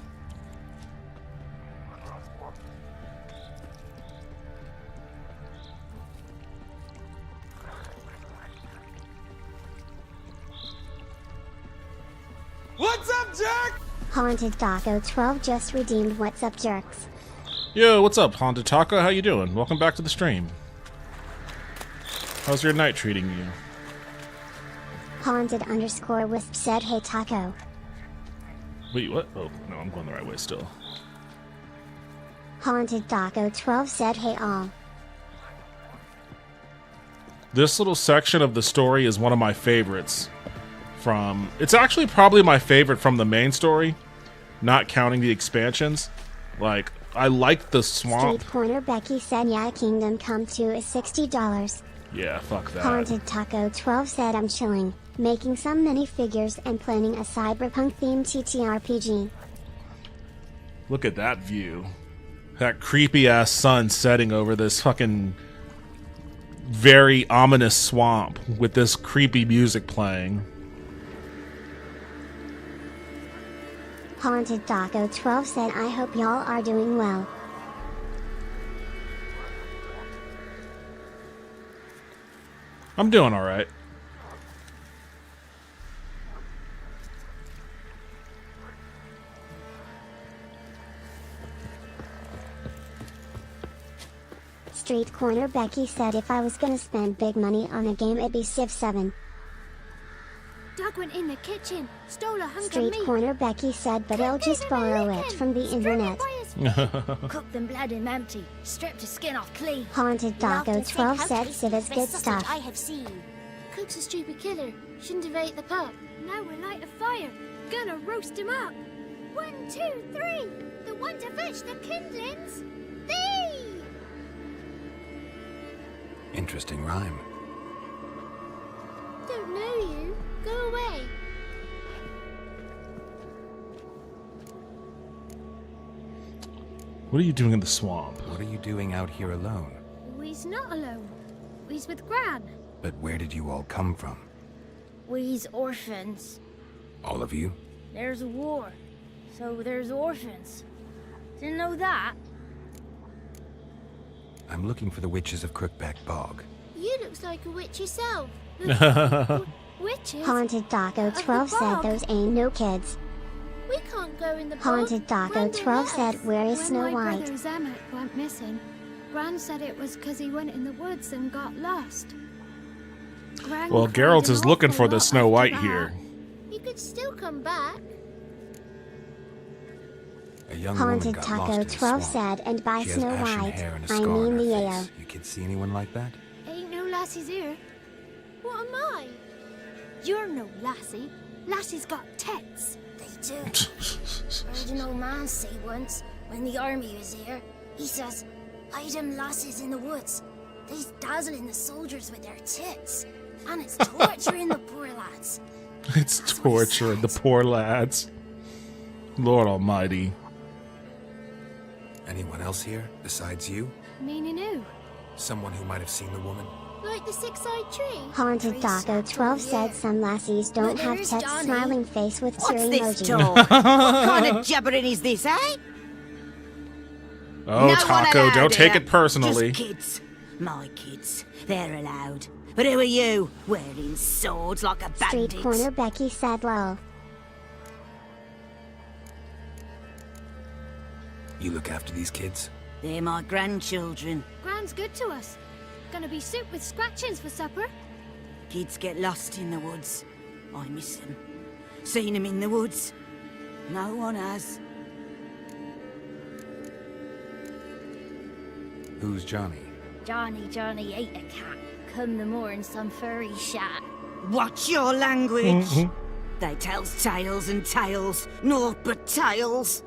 Speaker 4: What's up, Jack?
Speaker 1: Haunted Taco 12 just redeemed What's Up Jerks.
Speaker 2: Yo, what's up, Haunted Taco? How you doing? Welcome back to the stream. How's your night treating you?
Speaker 1: Haunted_Wisp said hey Taco.
Speaker 2: Wait, what? Oh, no, I'm going the right way still.
Speaker 1: Haunted Taco 12 said hey all.
Speaker 2: This little section of the story is one of my favorites. It's actually probably my favorite from the main story, not counting the expansions. Like, I like the swamp.
Speaker 1: Street Corner Becky said yeah, Kingdom Come 2 is $60.
Speaker 2: Yeah, fuck that.
Speaker 1: Haunted Taco 12 said I'm chilling, making some minifigures and planning a cyberpunk themed TTRPG.
Speaker 2: Look at that view. That creepy ass sun setting over this fucking very ominous swamp with this creepy music playing.
Speaker 1: Haunted Taco 12 said I hope y'all are doing well.
Speaker 2: I'm doing alright.
Speaker 1: Street Corner Becky said if I was gonna spend big money on a game it'd be Civ 7.
Speaker 9: Doug went in the kitchen, stole a hunk
Speaker 1: Street
Speaker 9: of meat.
Speaker 1: Corner Becky said but I'll just borrow it from the internet.
Speaker 9: Cooked them blood him empty, stripped his skin off clean.
Speaker 1: Haunted Taco 12 said Civ is good stuff.
Speaker 9: I have seen. Cook's a stupid killer. Shouldn't have ate the pup. Now we'll light a fire. Gonna roast him up. 1, 2, 3. The one to fetch the kindlings. Thee!
Speaker 7: Interesting rhyme.
Speaker 9: Don't know you. Go away.
Speaker 2: What are you doing in the swamp?
Speaker 7: What are you doing out here alone?
Speaker 9: We's not alone. We's with Gran.
Speaker 7: But where did you all come from?
Speaker 9: We's orphans.
Speaker 7: All of you?
Speaker 9: There's a war, so there's orphans. Didn't know that?
Speaker 7: I'm looking for the witches of Crookback Bog.
Speaker 9: You looks like a witch yourself. Witches?
Speaker 1: Haunted Taco 12 said those ain't no kids.
Speaker 9: We can't go in the bog.
Speaker 1: Haunted Taco 12 said where is Snow
Speaker 11: When my
Speaker 1: White?
Speaker 11: brother Zemek went missing, Gran said it was because he went in the woods and got lost. Gran
Speaker 2: Well,
Speaker 11: cried
Speaker 2: Geralt
Speaker 11: an
Speaker 2: is looking
Speaker 11: awful
Speaker 2: for the
Speaker 11: lot
Speaker 2: Snow
Speaker 11: after
Speaker 2: White
Speaker 11: that.
Speaker 2: here.
Speaker 9: You could still come back.
Speaker 7: A young
Speaker 1: Haunted
Speaker 7: woman got
Speaker 1: Taco
Speaker 7: lost in the
Speaker 1: 12
Speaker 7: swamp.
Speaker 1: said and by
Speaker 7: She has
Speaker 1: Snow
Speaker 7: ashen
Speaker 1: White,
Speaker 7: hair and a
Speaker 1: I
Speaker 7: scar on
Speaker 1: mean
Speaker 7: her
Speaker 1: the
Speaker 7: face. You kids see anyone like that?
Speaker 11: Ain't no lassies here.
Speaker 9: What am I?
Speaker 11: You're no lassie. Lassies got tits.
Speaker 9: They do. Heard an old man say once, when the army was here, he says, hide them lasses in the woods. They's dazzling the soldiers with their tits. And it's torturing the poor lads.
Speaker 2: It's torturing the poor lads. Lord almighty.
Speaker 7: Anyone else here besides you?
Speaker 11: Meaning who?
Speaker 7: Someone who might have seen the woman?
Speaker 9: Like the six-eyed tree.
Speaker 1: Haunted Taco 12 said some lassies don't
Speaker 9: But
Speaker 1: have
Speaker 9: there's
Speaker 1: text
Speaker 9: Johnny.
Speaker 1: smiling face with
Speaker 12: What's
Speaker 1: teary
Speaker 12: this
Speaker 1: emoji.
Speaker 12: talk? What kind of jabbering is this, eh?
Speaker 2: Oh,
Speaker 12: No one
Speaker 2: Taco,
Speaker 12: allowed
Speaker 2: don't take
Speaker 12: here.
Speaker 2: it personally.
Speaker 12: Just kids. My kids. They're allowed. But who are you? Wearing swords like a bandit.
Speaker 1: Street Corner Becky said lol.
Speaker 7: You look after these kids?
Speaker 12: They're my grandchildren.
Speaker 11: Gran's good to us. Gonna be soup with scratchings for supper.
Speaker 12: Kids get lost in the woods. I miss them. Seen them in the woods. No one has.
Speaker 7: Who's Johnny?
Speaker 9: Johnny ate a cat. Come the morn some furry shat.
Speaker 12: Watch your language. They tells tales and tales. Naught but tales.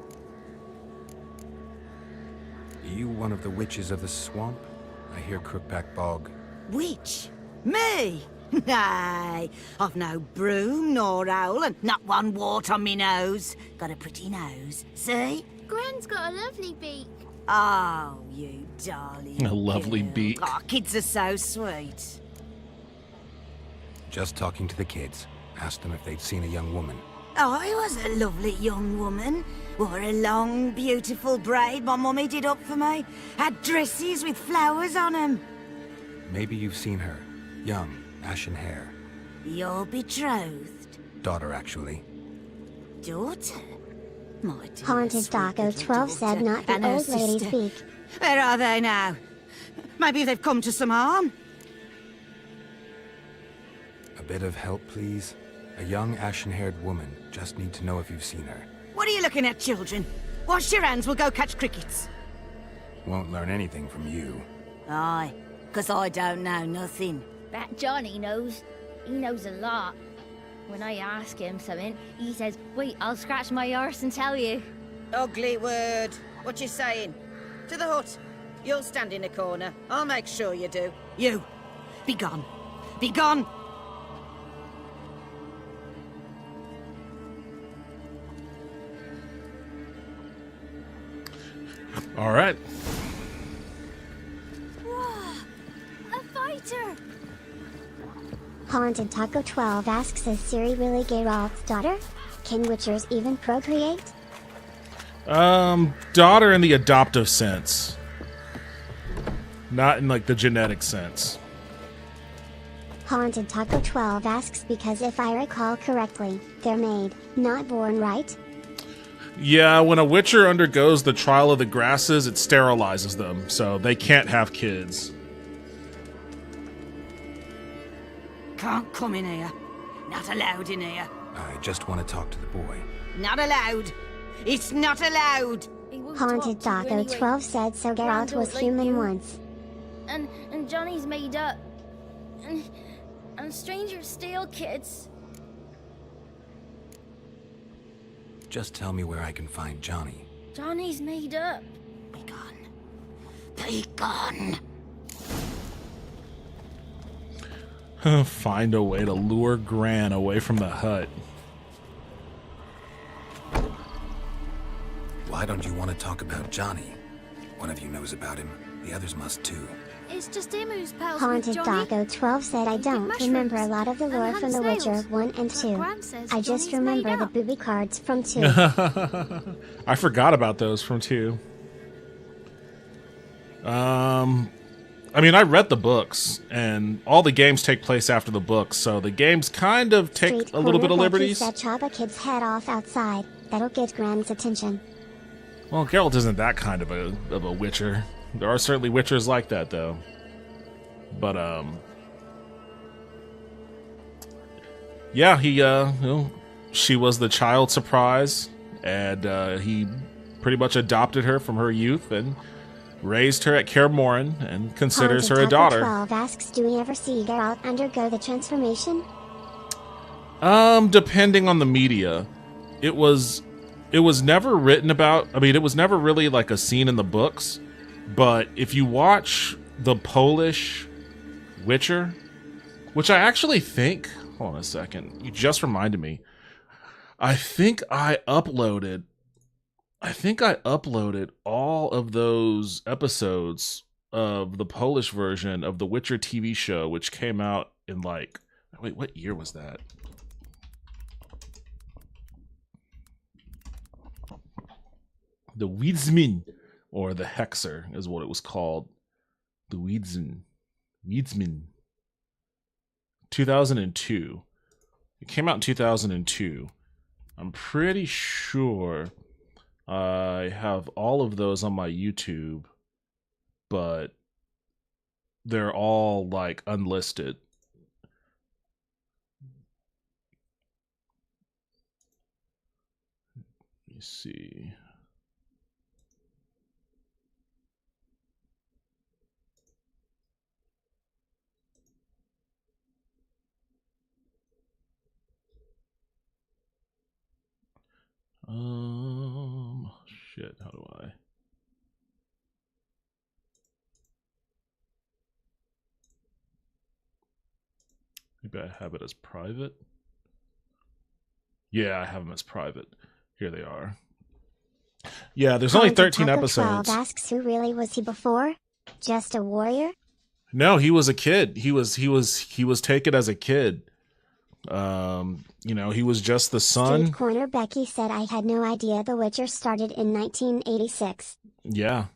Speaker 7: Are you one of the witches of the swamp? I hear Crookback Bog.
Speaker 12: Witch? Me? Nay, I've no broom nor owl and not one wart on me nose. Got a pretty nose, see?
Speaker 9: Gran's got a lovely beak.
Speaker 12: Oh, you darling.
Speaker 2: A lovely
Speaker 12: girl.
Speaker 2: beak.
Speaker 12: Oh, kids are so sweet.
Speaker 7: Just talking to the kids. Asked them if they'd seen a young woman.
Speaker 12: I was a lovely young woman. Wore a long, beautiful braid my mummy did up for me. Had dresses with flowers on 'em.
Speaker 7: Maybe you've seen her. Young, ashen hair.
Speaker 12: Your betrothed?
Speaker 7: Daughter, actually.
Speaker 12: Daughter? My dear
Speaker 1: Haunted
Speaker 12: sweet
Speaker 1: Taco
Speaker 12: little
Speaker 1: 12 said
Speaker 12: daughter
Speaker 1: not the
Speaker 12: and her
Speaker 1: old lady
Speaker 12: sister.
Speaker 1: speak.
Speaker 12: Where are they now? Maybe they've come to some harm.
Speaker 7: A bit of help, please? A young, ashen-haired woman. Just need to know if you've seen her.
Speaker 12: What are you looking at, children? Wash your hands, we'll go catch crickets.
Speaker 7: Won't learn anything from you.
Speaker 12: Aye, 'cause I don't know nothing.
Speaker 13: That Johnny knows. He knows a lot. When I ask him something, he says, wait, I'll scratch my arse and tell you.
Speaker 12: Ugly word. What you saying? To the hut. You'll stand in a corner. I'll make sure you do. You, be gone. Be gone!
Speaker 2: All right.
Speaker 11: A fighter!
Speaker 1: Haunted Taco 12 asks, is Ciri really Geralt's daughter? Can Witchers even procreate?
Speaker 2: Daughter in the adoptive sense. Not in, like, the genetic sense.
Speaker 1: Haunted Taco 12 asks, because if I recall correctly, they're made, not born, right?
Speaker 2: Yeah, when a Witcher undergoes the trial of the grasses, it sterilizes them, so they can't have kids.
Speaker 12: Can't come in here. Not allowed in here.
Speaker 7: I just want to talk to the boy.
Speaker 12: Not allowed. It's not allowed.
Speaker 1: Haunted Taco 12 said so Geralt was human once.
Speaker 13: And Johnny's made up. And strangers steal kids.
Speaker 7: Just tell me where I can find Johnny.
Speaker 13: Johnny's made up.
Speaker 12: Be gone. Be gone.
Speaker 2: Find a way to lure Gran away from the hut.
Speaker 7: Why don't you want to talk about Johnny? One of you knows about him. The others must too.
Speaker 11: It's just him who's pals
Speaker 1: Haunted
Speaker 11: with Johnny.
Speaker 1: Taco 12 said I don't remember a lot of the lore from The Witcher 1 and 2. I just remember the booby cards from 2.
Speaker 2: I forgot about those from 2. I mean, I read the books, and all the games take place after the books, so the games kind of take
Speaker 1: Street
Speaker 2: a little bit of
Speaker 1: corner
Speaker 2: liberties.
Speaker 1: Becky said chop a kid's head off outside. That'll get Gran's attention.
Speaker 2: Well, Geralt isn't that kind of a Witcher. There are certainly Witchers like that, though. But, yeah, he, she was the child surprise, and, he pretty much adopted her from her youth and raised her at Kaer Morhen and considers her a
Speaker 1: Haunted
Speaker 2: daughter.
Speaker 1: Taco 12 asks, do we ever see Geralt undergo the transformation?
Speaker 2: Depending on the media. It was never written about. I mean, it was never really like a scene in the books. But if you watch the Polish Witcher, which I actually think, hold on a second, you just reminded me. I think I uploaded all of those episodes of the Polish version of the Witcher TV show, which came out in like, wait, what year was that? The Wiedźmin, or the Hexer is what it was called. The Wiedźmin. 2002. It came out in 2002. I'm pretty sure I have all of those on my YouTube, but they're all like unlisted. Let me see. Shit, how do I? Maybe I have it as private. Yeah, I have them as private. Here they are. Yeah, there's only 13
Speaker 1: Taco
Speaker 2: episodes.
Speaker 1: 12 asks, who really was he before? Just a warrior?
Speaker 2: No, he was a kid. He was taken as a kid. You know, he was just the son.
Speaker 1: Street Corner Becky said I had no idea The Witcher started in 1986.
Speaker 2: Yeah.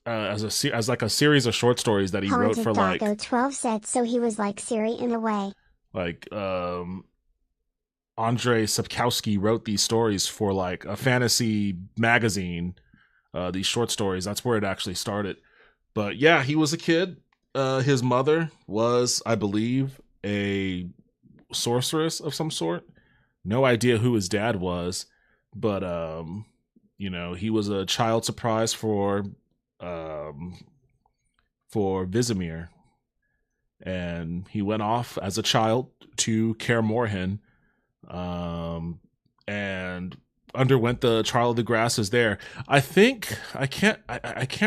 Speaker 2: As like a series of short stories that he wrote for like
Speaker 1: Haunted Doggo 12 said so he was like Siri in a way.
Speaker 2: Like Andrei Sapkowski wrote these stories for like a fantasy magazine. These short stories, that's where it actually started. But yeah, he was a kid. His mother was, I believe, a sorceress of some sort. No idea who his dad was, but you know, he was a child surprise for Vizimir, and he went off as a child to Kaer Morhen, and underwent the trial of the grasses there. I think I can't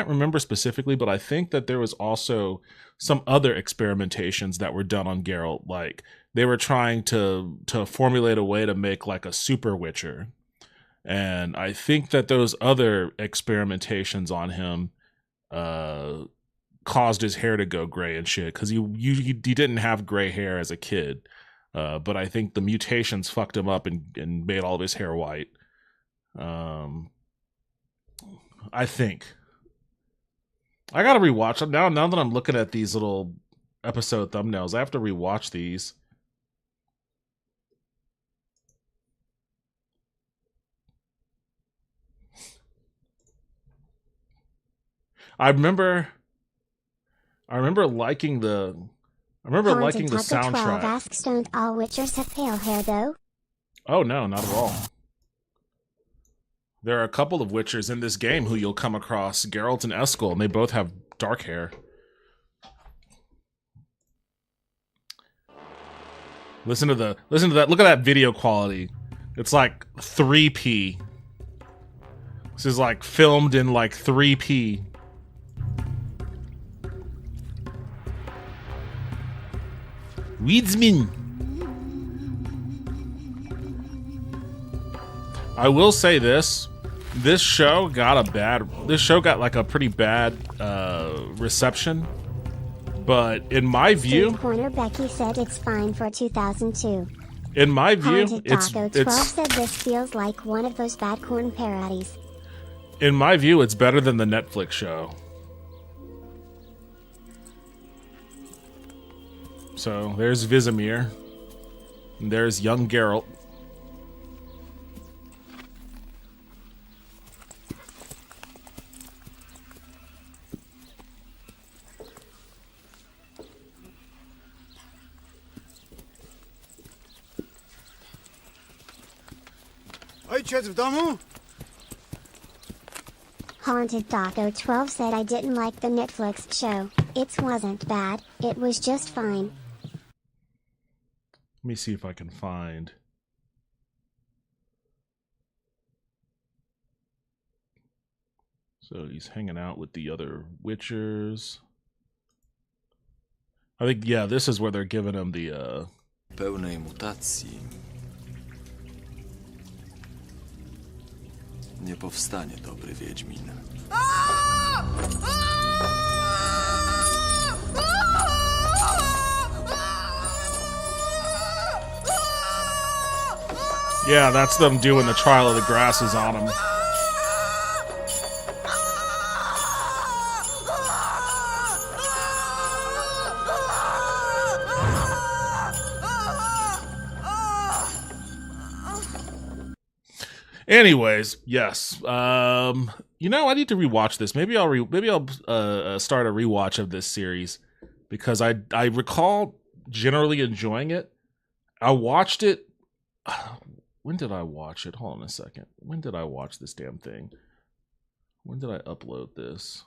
Speaker 2: remember specifically, but I think that there was also some other experimentations that were done on Geralt. Like they were trying to formulate a way to make like a super Witcher. And I think that those other experimentations on him caused his hair to go gray and shit, because he didn't have gray hair as a kid. But I think the mutations fucked him up and made all of his hair white. I think. I gotta rewatch them now that I'm looking at these little episode thumbnails. I have to rewatch these. I remember liking the
Speaker 1: Taco 12
Speaker 2: soundtrack.
Speaker 1: asks, don't all Witchers have pale hair though?
Speaker 2: Oh no, not at all. There are a couple of Witchers in this game who you'll come across, Geralt and Eskel, and they both have dark hair. Listen to that. Look at that video quality. It's like 3p. This is like filmed in like 3p. Weedsman. I will say this show got like a pretty bad reception, but in my view,
Speaker 1: Street Corner Becky said it's fine for 2002.
Speaker 2: In my view,
Speaker 1: Haunted
Speaker 2: it's
Speaker 1: Doggo 12 said this feels like one of those bad corn parodies.
Speaker 2: In my view, it's better than the Netflix show. So there's Vizimir, and there's young Geralt.
Speaker 14: Ojciec w domu?
Speaker 1: Haunted Doggo 12 said I didn't like the Netflix show. It wasn't bad, it was just fine.
Speaker 2: Let me see if I can find. So he's hanging out with the other Witchers. I think, yeah, this is where they're giving him the
Speaker 15: Pełnej mutacji nie powstanie dobry Wiedźmin.
Speaker 2: Yeah, that's them doing the trial of the grasses on him. Anyways, yes. You know, I need to rewatch this. Maybe I'll start a rewatch of this series, because I recall generally enjoying it. I watched it. When did I watch it? Hold on a second. When did I watch this damn thing? When did I upload this?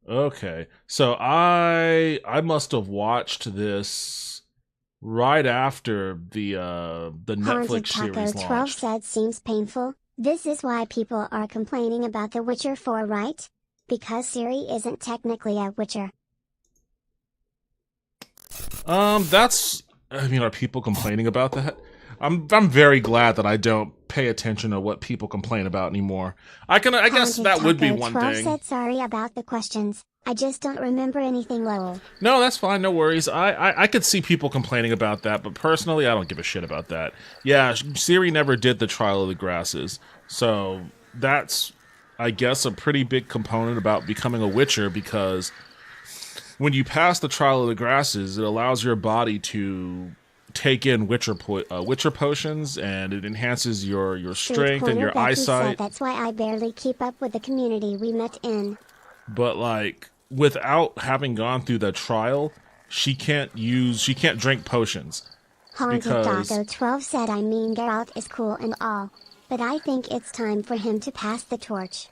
Speaker 2: Okay, so I must have watched this right after the Netflix series
Speaker 1: Haunted Taco 12
Speaker 2: launched.
Speaker 1: said seems painful. This is why people are complaining about The Witcher 4, right? Because Ciri isn't technically a Witcher.
Speaker 2: Are people complaining about that? I'm very glad that I don't pay attention to what people complain about anymore. I guess
Speaker 1: Haunted
Speaker 2: that would be
Speaker 1: Taco
Speaker 2: one
Speaker 1: 12
Speaker 2: thing.
Speaker 1: said sorry about the questions. I just don't remember anything, lol.
Speaker 2: No, that's fine. No worries. I could see people complaining about that, but personally, I don't give a shit about that. Yeah, Ciri never did the Trial of the Grasses, so that's, I guess, a pretty big component about becoming a Witcher, because when you pass the Trial of the Grasses, it allows your body to take in Witcher potions, and it enhances your
Speaker 1: Street
Speaker 2: strength and
Speaker 1: Corner
Speaker 2: your
Speaker 1: Becky
Speaker 2: eyesight.
Speaker 1: said that's why I barely keep up with the community we met in.
Speaker 2: But like, without having gone through the trial, she can't drink potions.
Speaker 1: Haunted
Speaker 2: Because-
Speaker 1: Doggo 12 said I mean Geralt is cool and all, but I think it's time for him to pass the torch.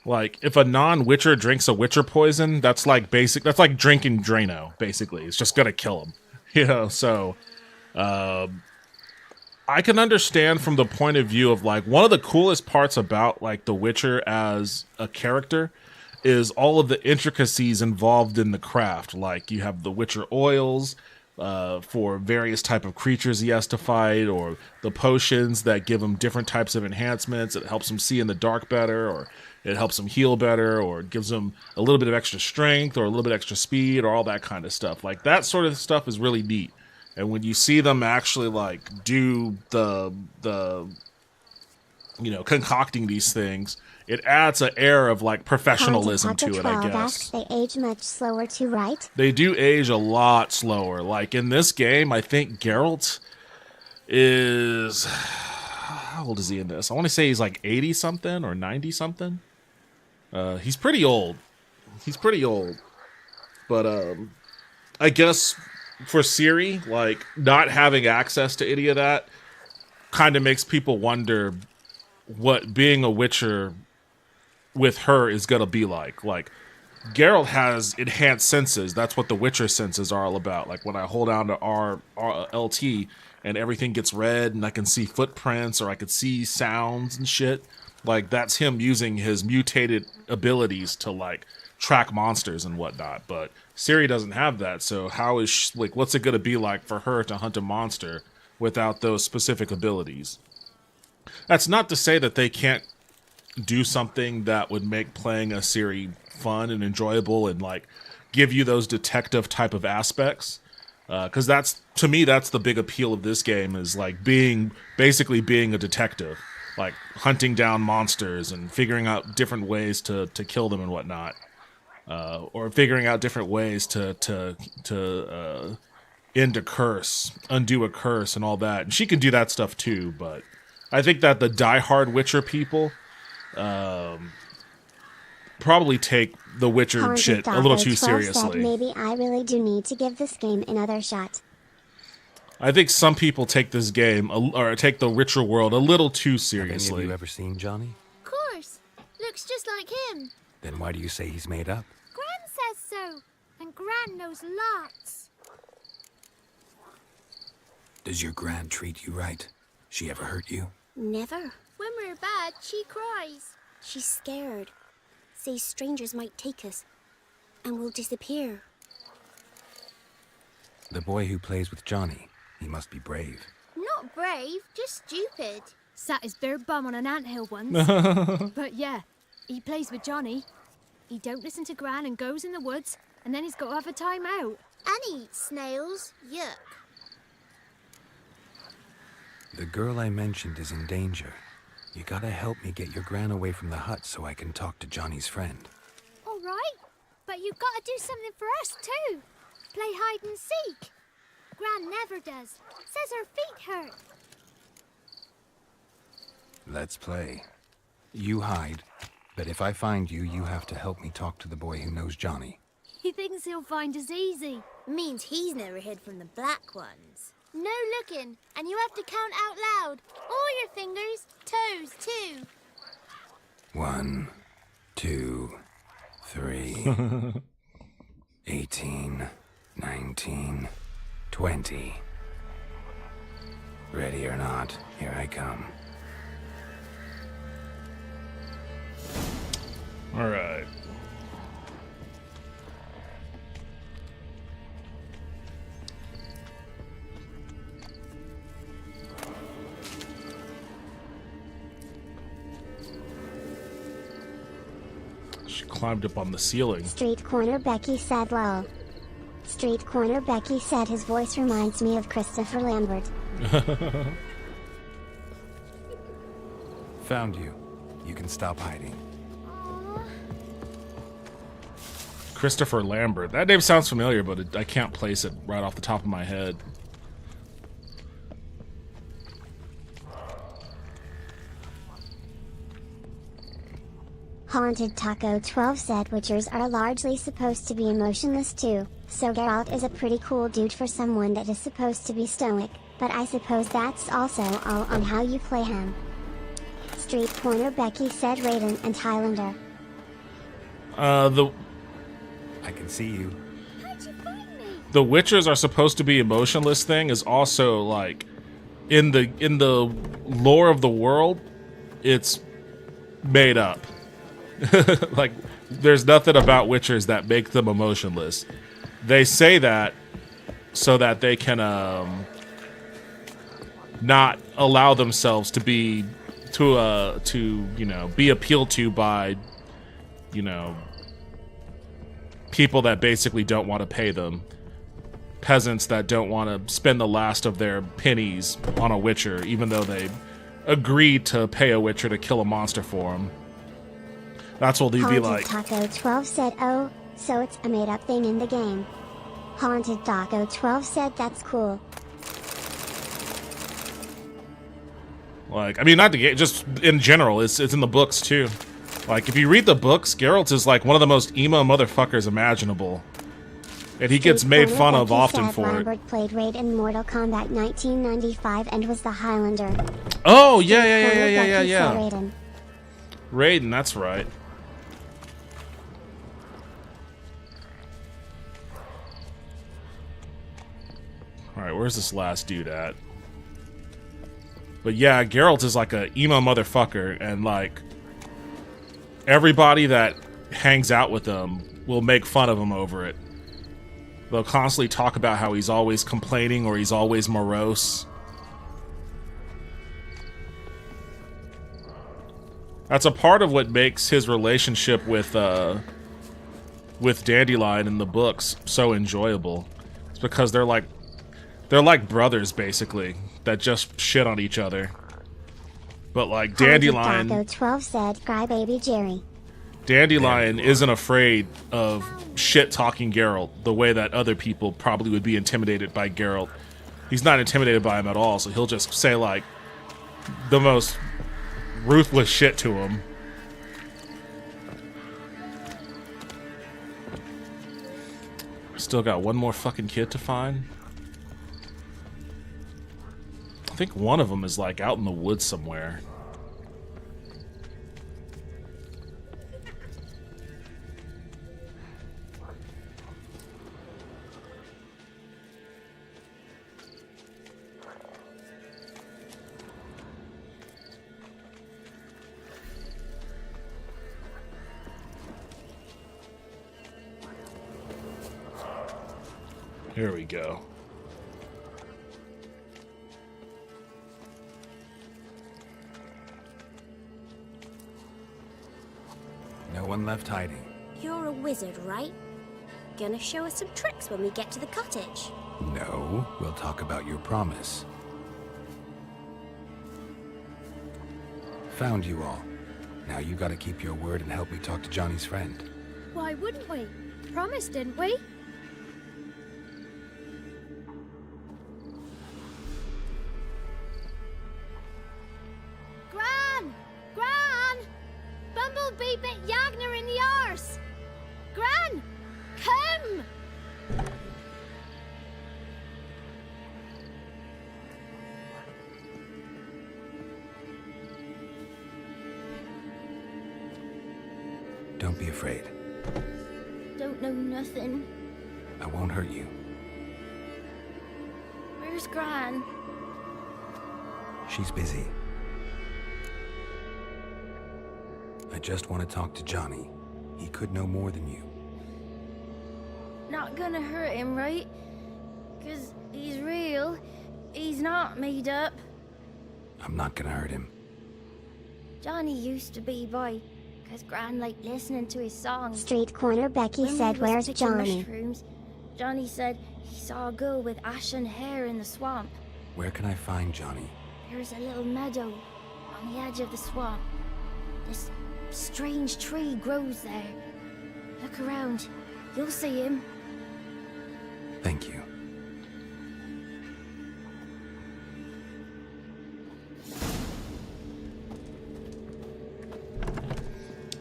Speaker 2: Like, if a non-Witcher drinks a Witcher poison, that's like drinking Drano, basically. It's just gonna kill him. You know, so I can understand from the point of view of, like, one of the coolest parts about, like, The Witcher as a character is all of the intricacies involved in the craft. Like, you have the Witcher oils for various type of creatures he has to fight, or the potions that give him different types of enhancements. It helps him see in the dark better, or it helps him heal better, or it gives him a little bit of extra strength, or a little bit extra speed, or all that kind of stuff. Like, that sort of stuff is really neat. And when you see them actually, like, do the you know, concocting these things, it adds an air of, like, professionalism to
Speaker 1: Haunted
Speaker 2: it,
Speaker 1: Taco
Speaker 2: I
Speaker 1: 12
Speaker 2: guess.
Speaker 1: asks they age much slower too, right?
Speaker 2: They do age a lot slower. Like, in this game, I think Geralt is... How old is he in this? I want to say he's like 80-something or 90-something. He's pretty old. He's pretty old. But I guess for Ciri, like, not having access to any of that kind of makes people wonder what being a Witcher with her is going to be like. Like, Geralt has enhanced senses. That's what the Witcher senses are all about. Like, when I hold down to R LT and everything gets red and I can see footprints or I could see sounds and shit, like, that's him using his mutated abilities to, like, track monsters and whatnot. But Ciri doesn't have that, so how is she, like, what's it going to be like for her to hunt a monster without those specific abilities? That's not to say that they can't do something that would make playing a Ciri fun and enjoyable and, like, give you those detective type of aspects. Because that's, to me, that's the big appeal of this game, is, like, basically being a detective. Like, hunting down monsters and figuring out different ways to kill them and whatnot. Or figuring out different ways to end a curse, undo a curse and all that. And she can do that stuff too, but I think that the diehard Witcher people probably take the Witcher
Speaker 1: Haunted
Speaker 2: shit a
Speaker 1: Doggo
Speaker 2: little too
Speaker 1: 12 said
Speaker 2: seriously.
Speaker 1: maybe I really do need to give this game another shot.
Speaker 2: I think some people take this game, or take the Witcher world, a little too
Speaker 7: Have any
Speaker 2: seriously.
Speaker 7: of you ever seen Johnny?
Speaker 11: Of course. Looks just like him.
Speaker 7: Then why do you say he's made up?
Speaker 11: Gran says so. And Gran knows lots.
Speaker 7: Does your Gran treat you right? She ever hurt you?
Speaker 9: Never.
Speaker 11: When we're bad, she cries.
Speaker 9: She's scared. Says strangers might take us. And we'll disappear.
Speaker 7: The boy who plays with Johnny, he must be brave.
Speaker 11: Not brave, just stupid.
Speaker 16: Sat his bare bum on an anthill once. But yeah, he plays with Johnny. He don't listen to Gran and goes in the woods, and then he's got to have a time out.
Speaker 11: And eats snails. Yuck.
Speaker 7: The girl I mentioned is in danger. You gotta help me get your Gran away from the hut so I can talk to Johnny's friend.
Speaker 11: All right, but you've got to do something for us too. Play hide and seek. Gran never does. Says her feet hurt.
Speaker 7: Let's play. You hide, but if I find you, you have to help me talk to the boy who knows Johnny.
Speaker 16: He thinks he'll find us easy.
Speaker 9: Means he's never hid from the black ones.
Speaker 11: No looking, and you have to count out loud. All your fingers, toes too.
Speaker 7: 1, 2, 3, 18, 19, 20. Ready or not, here I come.
Speaker 2: All right. climbed up on the ceiling.
Speaker 1: Street corner Becky said lol. Street corner Becky said his voice reminds me of Christopher Lambert.
Speaker 7: Found you. You can stop hiding.
Speaker 2: Christopher Lambert. That name sounds familiar, but I can't place it right off the top of my head.
Speaker 1: Haunted Taco 12 said Witchers are largely supposed to be emotionless too, so Geralt is a pretty cool dude for someone that is supposed to be stoic, but I suppose that's also all on how you play him. Street corner Becky said Raiden and Highlander.
Speaker 7: I can see you.
Speaker 2: The Witchers are supposed to be emotionless thing is also like in the lore of the world, it's made up. Like there's nothing about Witchers that make them emotionless. They say that so that they can not allow themselves to be be appealed to by people that basically don't want to pay them. Peasants that don't want to spend the last of their pennies on a Witcher, even though they agreed to pay a Witcher to kill a monster for them. That's what they'd be like.
Speaker 1: Haunted Taco 12 said, oh, so it's a made-up thing in the game. Haunted Taco 12 said that's cool.
Speaker 2: Like, I mean, not the game, just in general, it's in the books too. Like, if you read the books, Geralt is like one of the most emo motherfuckers imaginable. And he gets made fun of often for it.
Speaker 1: Lambert played Raid in Mortal Kombat 1995 and was the Highlander.
Speaker 2: Oh, yeah. Raiden, that's right. Alright, where's this last dude at? But yeah, Geralt is like a emo motherfucker, and like everybody that hangs out with him will make fun of him over it. They'll constantly talk about how he's always complaining or he's always morose. That's a part of what makes his relationship with Dandelion in the books so enjoyable. It's because they're like brothers basically that just shit on each other. But like Dandelion,
Speaker 1: Taco 12 said, "Crybaby Jerry."
Speaker 2: Dandelion isn't afraid of shit-talking Geralt the way that other people probably would be intimidated by Geralt. He's not intimidated by him at all, so he'll just say, like, the most ruthless shit to him. Still got one more fucking kid to find. I think one of them is, like, out in the woods somewhere. Here we go.
Speaker 7: No one left hiding.
Speaker 9: You're a wizard, right? Gonna show us some tricks when we get to the cottage.
Speaker 7: No, we'll talk about your promise. Found you all. Now you gotta keep your word and help me talk to Johnny's friend.
Speaker 16: Why wouldn't we? Promised, didn't we? Gran! Bumblebee bit Yagner in the arse! Gran! Come!
Speaker 7: Don't be afraid.
Speaker 13: Don't know nothing.
Speaker 7: I won't hurt you.
Speaker 13: Where's Gran?
Speaker 7: She's busy. I just want to talk to Johnny. He could know more than you.
Speaker 13: Not gonna hurt him, right? 'Cause he's real. He's not made up.
Speaker 7: I'm not gonna hurt him.
Speaker 13: Johnny used to be by Because Gran liked listening to his songs.
Speaker 1: Street corner Becky
Speaker 13: When we
Speaker 1: said,
Speaker 13: was
Speaker 1: "Where's
Speaker 13: picking
Speaker 1: Johnny?"
Speaker 13: mushrooms, Johnny said he saw a girl with ashen hair in the swamp.
Speaker 7: Where can I find Johnny?
Speaker 13: There's a little meadow on the edge of the swamp. This strange tree grows there. Look around. You'll see him.
Speaker 7: Thank you.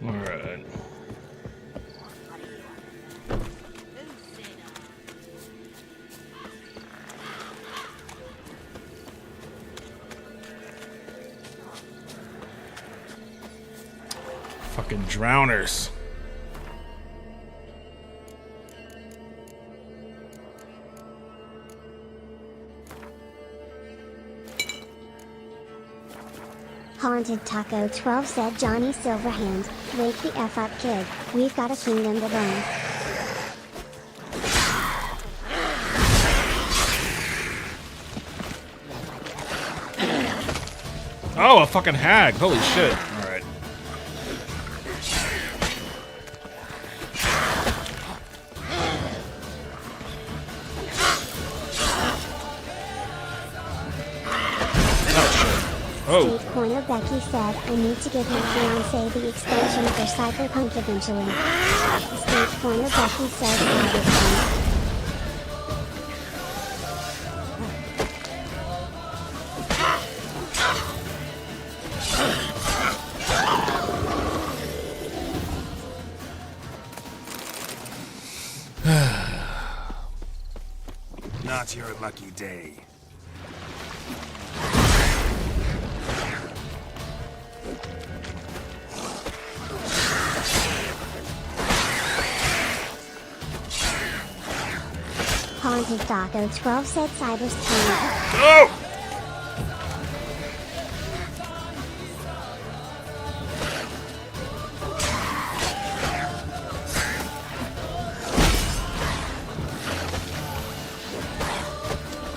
Speaker 2: All right. Fucking drowners.
Speaker 1: Haunted Taco 12 said, "Johnny Silverhand, wake the F up, kid. We've got a kingdom to burn."
Speaker 2: Oh, a fucking hag. Holy shit. All right. Oh.
Speaker 1: Street corner Becky said, "I need to give my fiancé the expansion for Cyberpunk eventually." Street corner Becky said, "Cyberpunk."
Speaker 7: Not your lucky day.
Speaker 1: Haunted Taco 12 said, "Cyberpunk."
Speaker 2: Oh!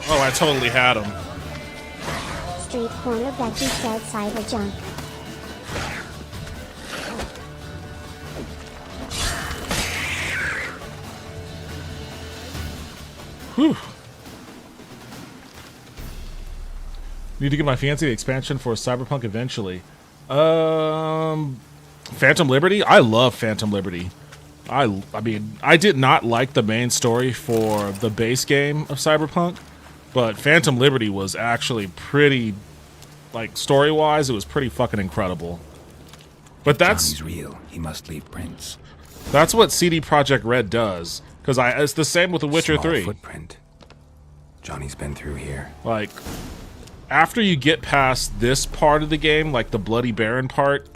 Speaker 2: Oh, I totally had him.
Speaker 1: Street corner Becky said, "Cyberjunk."
Speaker 2: Whew. Need to get my fancy expansion for Cyberpunk eventually. Phantom Liberty? I love Phantom Liberty. I mean, I did not like the main story for the base game of Cyberpunk, but Phantom Liberty was actually pretty, like, story-wise, it was pretty fucking incredible. But that's
Speaker 7: Johnny's real. He must leave prints.
Speaker 2: That's what CD Projekt Red does. Because it's the same with The Witcher
Speaker 7: Small
Speaker 2: 3.
Speaker 7: Footprint. Johnny's been through here.
Speaker 2: Like, after you get past this part of the game, like the Bloody Baron part,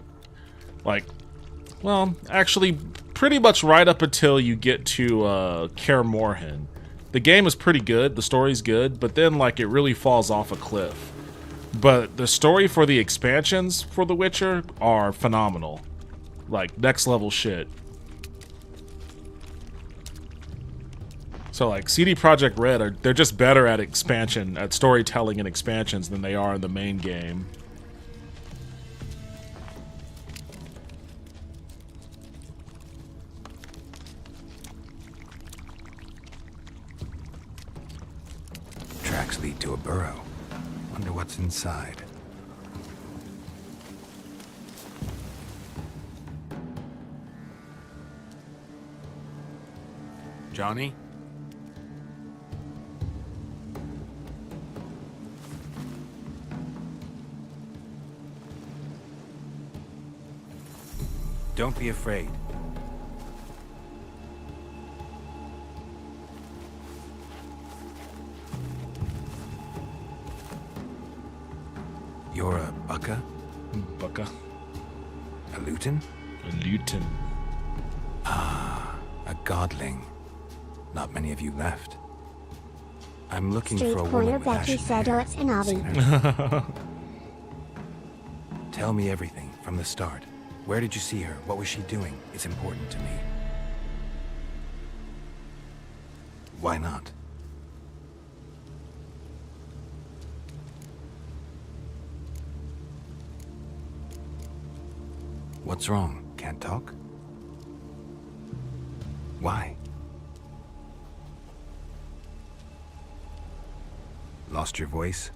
Speaker 2: like, well, actually, pretty much right up until you get to Kaer Morhen, the game is pretty good, the story's good, but then, like, it really falls off a cliff. But the story for the expansions for The Witcher are phenomenal. Like, next level shit. So, like, CD Projekt Red, they're just better at expansion, at storytelling and expansions than they are in the main game.
Speaker 7: Tracks lead to a burrow. Wonder what's inside. Johnny? Don't be afraid. You're a Bucka?
Speaker 2: Bucka.
Speaker 7: A Luton?
Speaker 2: A Luton.
Speaker 7: Ah, a godling. Not many of you left. I'm looking
Speaker 1: Street
Speaker 7: for a
Speaker 1: corner
Speaker 7: woman with
Speaker 1: Becky
Speaker 7: ashen
Speaker 1: said,
Speaker 7: hair.
Speaker 1: "Oh, it's an
Speaker 7: Seen
Speaker 1: obby."
Speaker 7: her? Tell me everything from the start. Where did you see her? What was she doing? It's important to me. Why not? What's wrong, Cat? can't talk? Why? Lost your voice?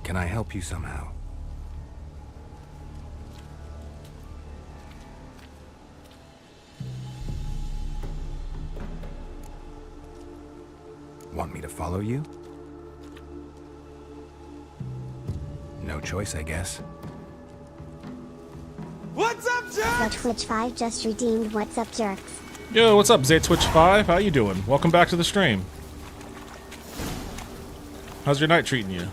Speaker 7: Can I help you somehow? Want me to follow you? No choice, I guess.
Speaker 2: What's up, Jerks?
Speaker 1: Twitch5 just redeemed What's Up, Jerks.
Speaker 2: Yo, what's up, Twitch5? How you doing? Welcome back to the stream. How's your night treating you?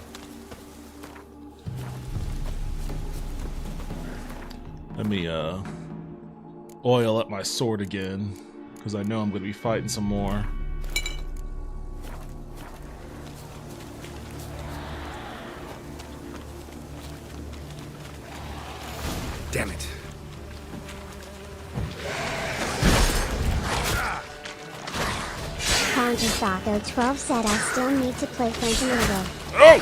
Speaker 2: Let me oil up my sword again, because I know I'm going to be fighting some more.
Speaker 7: Damn it.
Speaker 1: Conjure12 said I still need to play Phantom Liberty.
Speaker 2: Oh!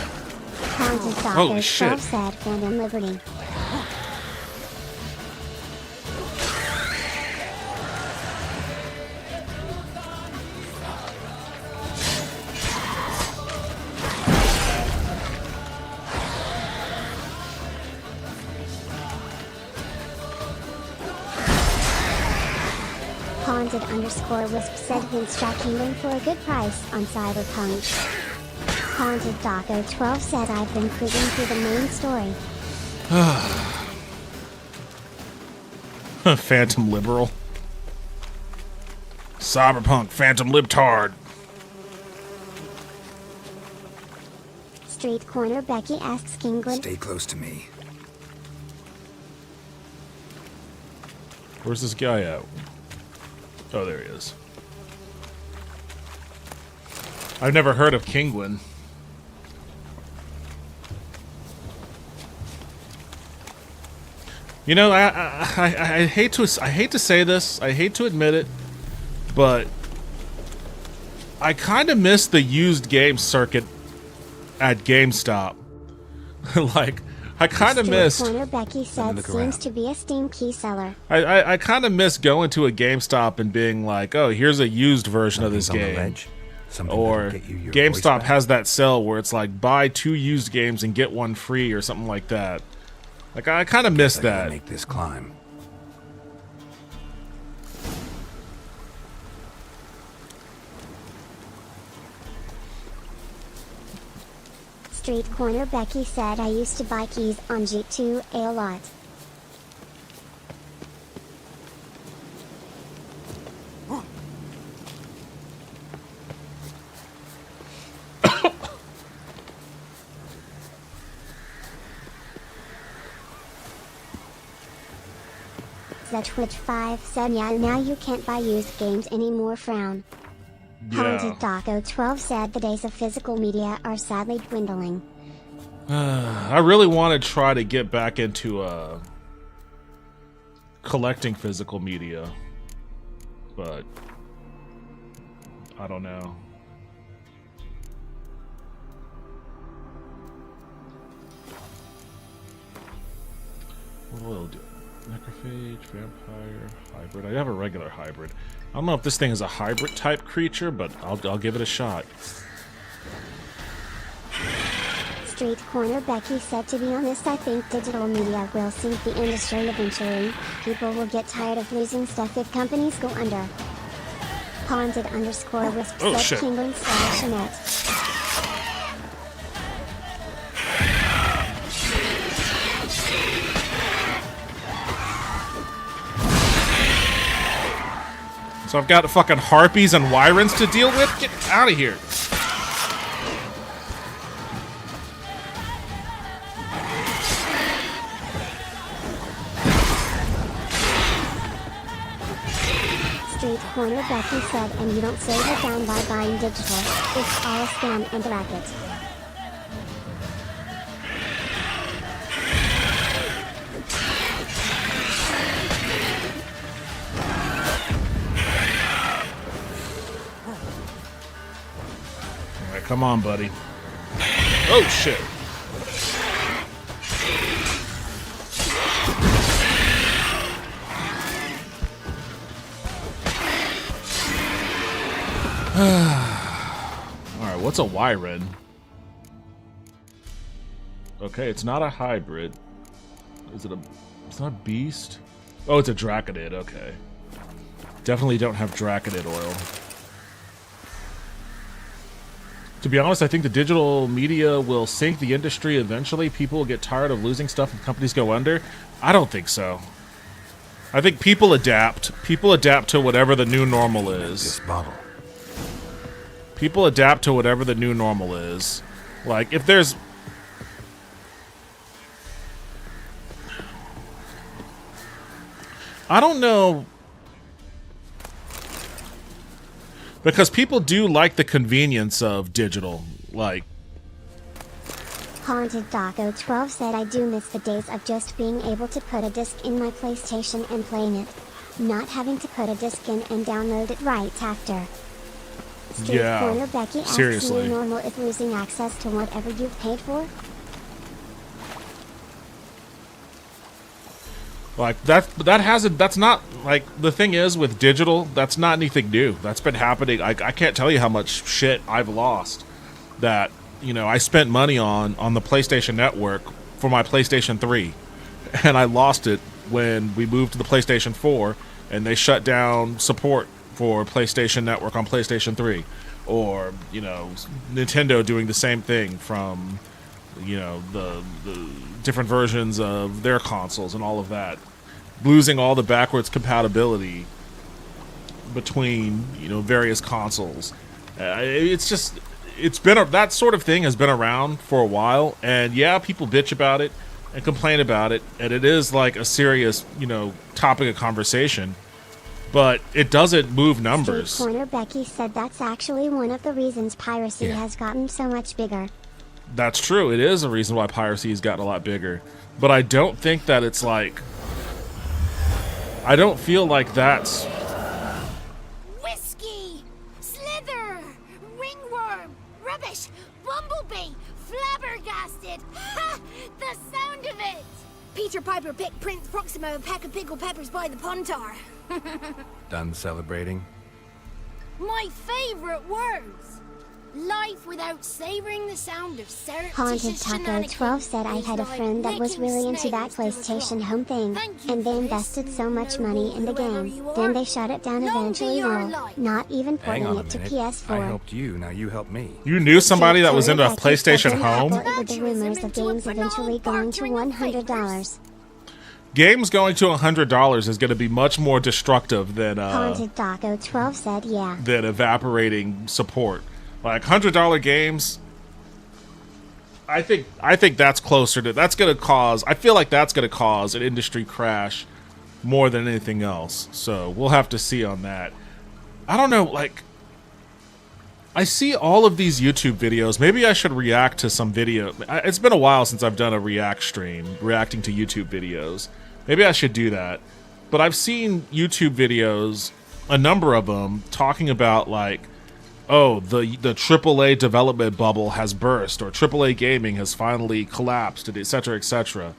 Speaker 1: Conjure12 said Phantom Liberty. Haunted_Wisp said Vince Jack England for a good price on Cyberpunk. Haunted Daco 12 said I've been cruising through the main story.
Speaker 2: Phantom Liberal. Cyberpunk Phantom Libtard.
Speaker 1: Street Corner Becky asks Kingland.
Speaker 7: Stay close to me.
Speaker 2: Where's this guy at? Oh, there he is. I've never heard of Kingwin. You know, I hate to say this. I hate to admit it, but I kind of miss the used game circuit at GameStop. Like, I kind of missed.
Speaker 1: Corner Becky said seems to be a Steam key seller.
Speaker 2: I kind of miss going to a GameStop and being like, oh, here's a used version of this game. Or GameStop has that sale where it's like, buy 2 used games and get 1 free or something like that. Like, I kind of miss that.
Speaker 7: Make this climb.
Speaker 1: Street Corner Becky said I used to buy keys on G2A a lot. Twitch5 said yeah, now you can't buy used games anymore, frown.
Speaker 2: Yeah.
Speaker 1: Haunted Daco 12 said the days of physical media are sadly dwindling.
Speaker 2: I really want to try to get back into collecting physical media, but I don't know. What will it do? Necrophage, vampire, hybrid. I have a regular hybrid. I don't know if this thing is a hybrid type creature, but I'll give it a shot.
Speaker 1: Street Corner Becky said, to be honest, I think digital media will sink the industry eventually. People will get tired of losing stuff if companies go under. Haunted_Wisp said Kingland / Jeanette.
Speaker 2: So I've got fucking harpies and wyrens to deal with? Get out of here.
Speaker 1: Street Corner Becky said, and you don't save it down by buying digital. It's all a scam and racket.
Speaker 2: Come on, buddy. Oh, shit. Alright, what's a Wyron? Okay, it's not a hybrid. Is it a... It's not a beast? Oh, it's a Draconid, okay. Definitely don't have Draconid oil. To be honest, I think the digital media will sink the industry eventually. People will get tired of losing stuff and companies go under. I don't think so. I think people adapt. People adapt to whatever the new normal is.
Speaker 7: This bottle.
Speaker 2: People adapt to whatever the new normal is. Like, if there's... I don't know... Because people do like the convenience of digital. Like...
Speaker 1: Haunted Daco 12 said I do miss the days of just being able to put a disc in my PlayStation and playing it. Not having to put a disc in and download it right after. Street
Speaker 2: Yeah,
Speaker 1: Corner Becky asks
Speaker 2: seriously.
Speaker 1: new normal if losing access to whatever you've paid for?
Speaker 2: Like, that's not, like, the thing is with digital, that's not anything new. That's been happening. I can't tell you how much shit I've lost that, you know, I spent money on the PlayStation Network for my PlayStation 3. And I lost it when we moved to the PlayStation 4 and they shut down support for PlayStation Network on PlayStation 3. Or, you know, Nintendo doing the same thing from... you know, the different versions of their consoles and all of that, losing all the backwards compatibility between, you know, various consoles. It's just, that sort of thing has been around for a while, and yeah, people bitch about it and complain about it, and it is like a serious, you know, topic of conversation, but it doesn't move numbers.
Speaker 1: Street Corner Becky said that's actually one of the reasons piracy has gotten so much bigger.
Speaker 2: That's true. It is a reason why piracy has gotten a lot bigger. But I don't think that it's like... I don't feel like that's...
Speaker 9: Whiskey! Slither! Ringworm! Rubbish! Bumblebee! Flabbergasted! Ha! The sound of it!
Speaker 13: Peter Piper picked Prince Proximo a pack of pickled peppers by the Pontar.
Speaker 7: Done celebrating?
Speaker 9: My favorite words! Life without savoring the sound of
Speaker 1: Haunted
Speaker 9: surreptitious
Speaker 1: Taco 12 said I had a friend that was really into that PlayStation Home thing, and they invested so much money in the game. Then they shut it down eventually, not even
Speaker 7: Hang
Speaker 1: porting
Speaker 7: on a
Speaker 1: it to
Speaker 7: minute.
Speaker 1: PS4.
Speaker 7: I helped you, now you help me.
Speaker 2: You knew somebody that was into a PlayStation Home?
Speaker 1: With the rumors of games eventually going to $100.
Speaker 2: Games going to $100 is going to be much more destructive than
Speaker 1: Haunted Daco 12 said yeah.
Speaker 2: than evaporating support. Like $100 games, I think that's closer to, that's going to cause, I feel like that's going to cause an industry crash more than anything else. So we'll have to see on that. I don't know, like, I see all of these YouTube videos. Maybe I should react to some video. It's been a while since I've done a react stream, reacting to YouTube videos. Maybe I should do that. But I've seen YouTube videos, a number of them, talking about, like, oh, the AAA development bubble has burst, or AAA gaming has finally collapsed, and etc., etc.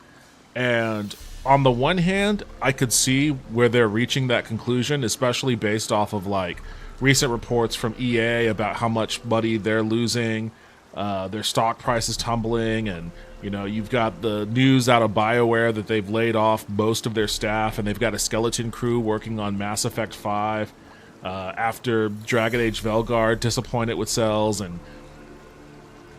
Speaker 2: And on the one hand, I could see where they're reaching that conclusion, especially based off of, like, recent reports from EA about how much money they're losing, their stock price is tumbling, and, you know, you've got the news out of BioWare that they've laid off most of their staff, and they've got a skeleton crew working on Mass Effect 5. After Dragon Age Velguard disappointed with sales, and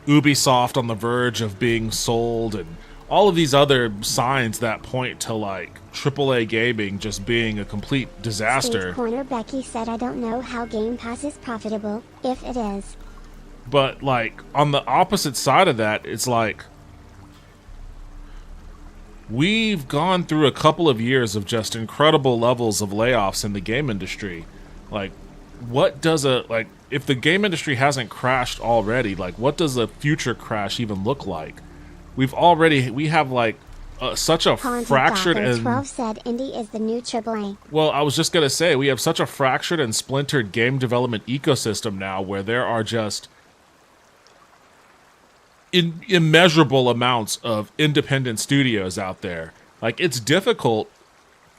Speaker 2: Ubisoft on the verge of being sold, and all of these other signs that point to, like, AAA gaming just being a complete disaster.
Speaker 1: Street Corner Becky said I don't know how Game Pass is profitable, if it is.
Speaker 2: But, like, on the opposite side of that, it's like, we've gone through a couple of years of just incredible levels of layoffs in the game industry. Like, what does if the game industry hasn't crashed already, like, what does a future crash even look like? We have, like, such a fractured and...
Speaker 1: 12 said indie is the new AAA.
Speaker 2: Well, I was just going to say, we have such a fractured and splintered game development ecosystem now where there are just immeasurable amounts of independent studios out there. Like, it's difficult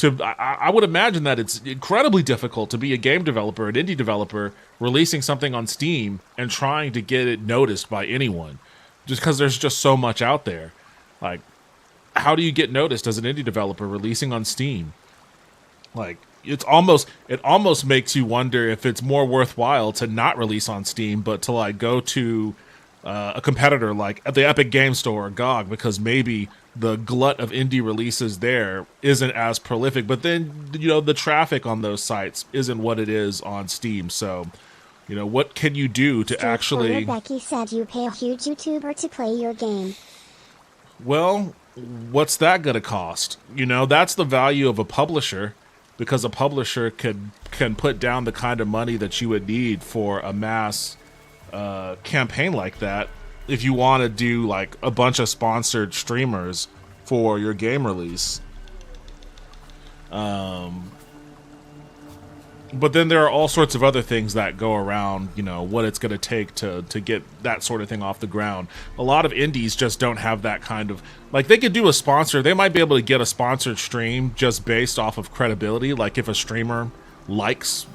Speaker 2: I would imagine that it's incredibly difficult to be a game developer, an indie developer, releasing something on Steam and trying to get it noticed by anyone, just because there's just so much out there. Like, how do you get noticed as an indie developer releasing on Steam? Like, it almost makes you wonder if it's more worthwhile to not release on Steam, but to like go to a competitor like at the Epic Game Store or GOG, because maybe the glut of indie releases there isn't as prolific. But then, you know, the traffic on those sites isn't what it is on Steam. So, you know, what can you do to actually...
Speaker 1: Becky said you pay a huge YouTuber to play your game.
Speaker 2: Well, what's that going to cost? You know, that's the value of a publisher, because a publisher can put down the kind of money that you would need for a mass campaign like that if you want to do like a bunch of sponsored streamers for your game release. But then there are all sorts of other things that go around, you know, what it's going to take to get that sort of thing off the ground. A lot of indies just don't have that kind of, like, they could do a sponsor. They might be able to get a sponsored stream just based off of credibility. Like if a streamer likes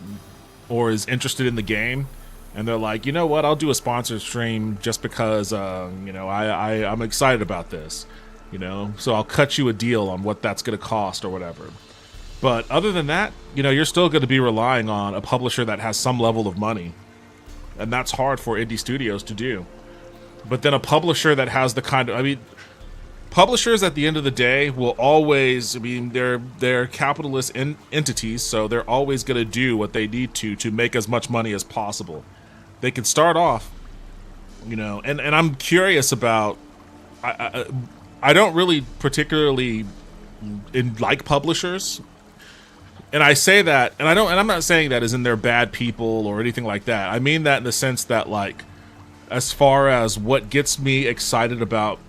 Speaker 2: or is interested in the game and they're like, you know what, I'll do a sponsored stream just because, you know, I'm excited about this, you know, so I'll cut you a deal on what that's going to cost or whatever. But other than that, you know, you're still going to be relying on a publisher that has some level of money. And that's hard for indie studios to do. But then a publisher that has the kind of, I mean, publishers at the end of the day will always, I mean, they're capitalist entities, so they're always going to do what they need to make as much money as possible. They can start off, you know, and I'm curious about, I don't really particularly like publishers. And I say that, and I'm not saying that as in they're bad people or anything like that. I mean that in the sense that, like, as far as what gets me excited about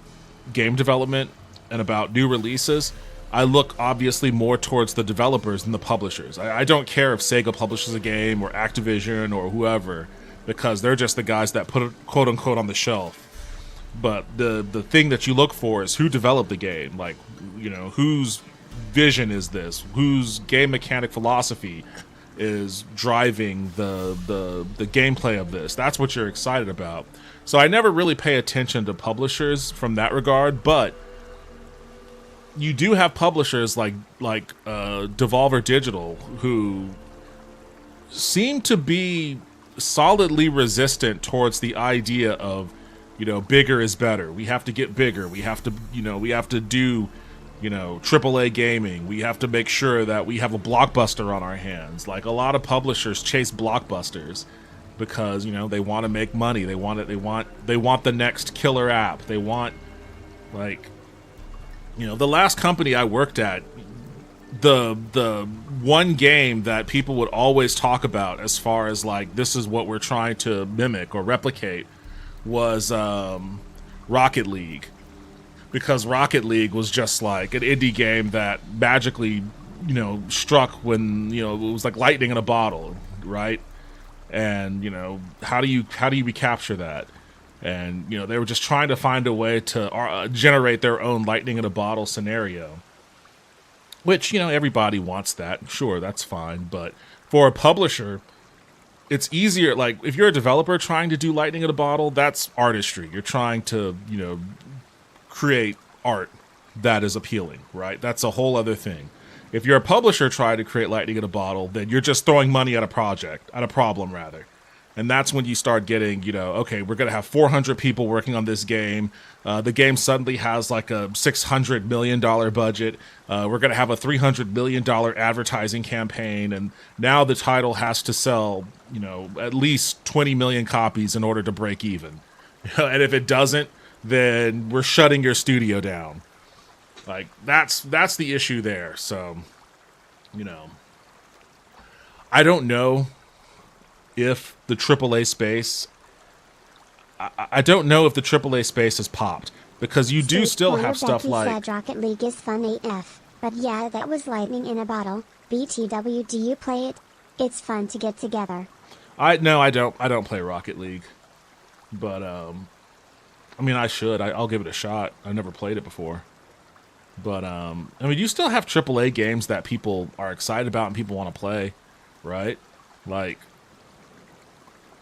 Speaker 2: game development and about new releases, I look obviously more towards the developers than the publishers. I don't care if Sega publishes a game or Activision or whoever, because they're just the guys that put it, quote unquote, on the shelf. But the thing that you look for is who developed the game, like, you know, whose vision is this, whose game mechanic philosophy is driving the gameplay of this. That's what you're excited about. So I never really pay attention to publishers from that regard, but you do have publishers like Devolver Digital who seem to be solidly resistant towards the idea of, you know, bigger is better. We have to get bigger. We have to, you know, we have to do, you know, AAA gaming. We have to make sure that we have a blockbuster on our hands. Like, a lot of publishers chase blockbusters because, you know, they want to make money. They want it. They want the next killer app. They want, like, you know, the last company I worked at, the one game that people would always talk about as far as like, this is what we're trying to mimic or replicate, was Rocket League. Because Rocket League was just like an indie game that magically, you know, struck when, you know, it was like lightning in a bottle, right? And, you know, how do you recapture that? And, you know, they were just trying to find a way to generate their own lightning in a bottle scenario. Which, you know, everybody wants that. Sure, that's fine. But for a publisher, it's easier. Like, if you're a developer trying to do lightning in a bottle, that's artistry. You're trying to, you know, create art that is appealing, right? That's a whole other thing. If you're a publisher trying to create lightning in a bottle, then you're just throwing money at a project, at a problem rather. And that's when you start getting, you know, okay, we're going to have 400 people working on this game. The game suddenly has like a $600 million budget. We're going to have a $300 million advertising campaign. And now the title has to sell, you know, at least 20 million copies in order to break even. And if it doesn't, then we're shutting your studio down. Like, that's the issue there. So, you know, I don't know if the AAA space, I don't know if the AAA space has popped, because you do still have stuff like...
Speaker 1: said Rocket League is fun AF, but yeah, that was lightning in a bottle. BTW, do you play it? It's fun to get together.
Speaker 2: No, I don't play Rocket League, but I mean, I should. I'll give it a shot. I've never played it before. But I mean, you still have AAA games that people are excited about and people want to play, right? Like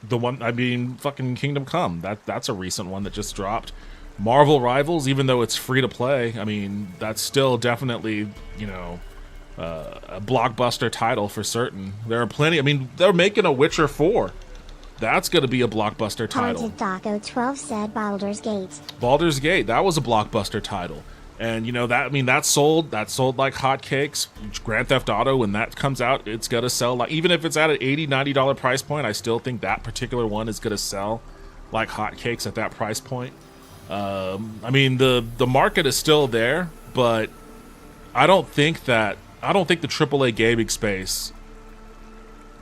Speaker 2: the one, I mean, fucking Kingdom Come. That's a recent one that just dropped. Marvel Rivals, even though it's free to play, I mean, that's still definitely, you know, a blockbuster title for certain. There are plenty. I mean, they're making a Witcher 4. That's going to be a blockbuster title.
Speaker 1: Haunted Taco 12 said Baldur's Gate.
Speaker 2: Baldur's Gate, that was a blockbuster title. And you know that, I mean, that sold like hotcakes. Grand Theft Auto, when that comes out, it's gonna sell like, even if it's at an $80-$90 price point, I still think that particular one is gonna sell like hotcakes at that price point. I mean, the market is still there, but I don't think the AAA gaming space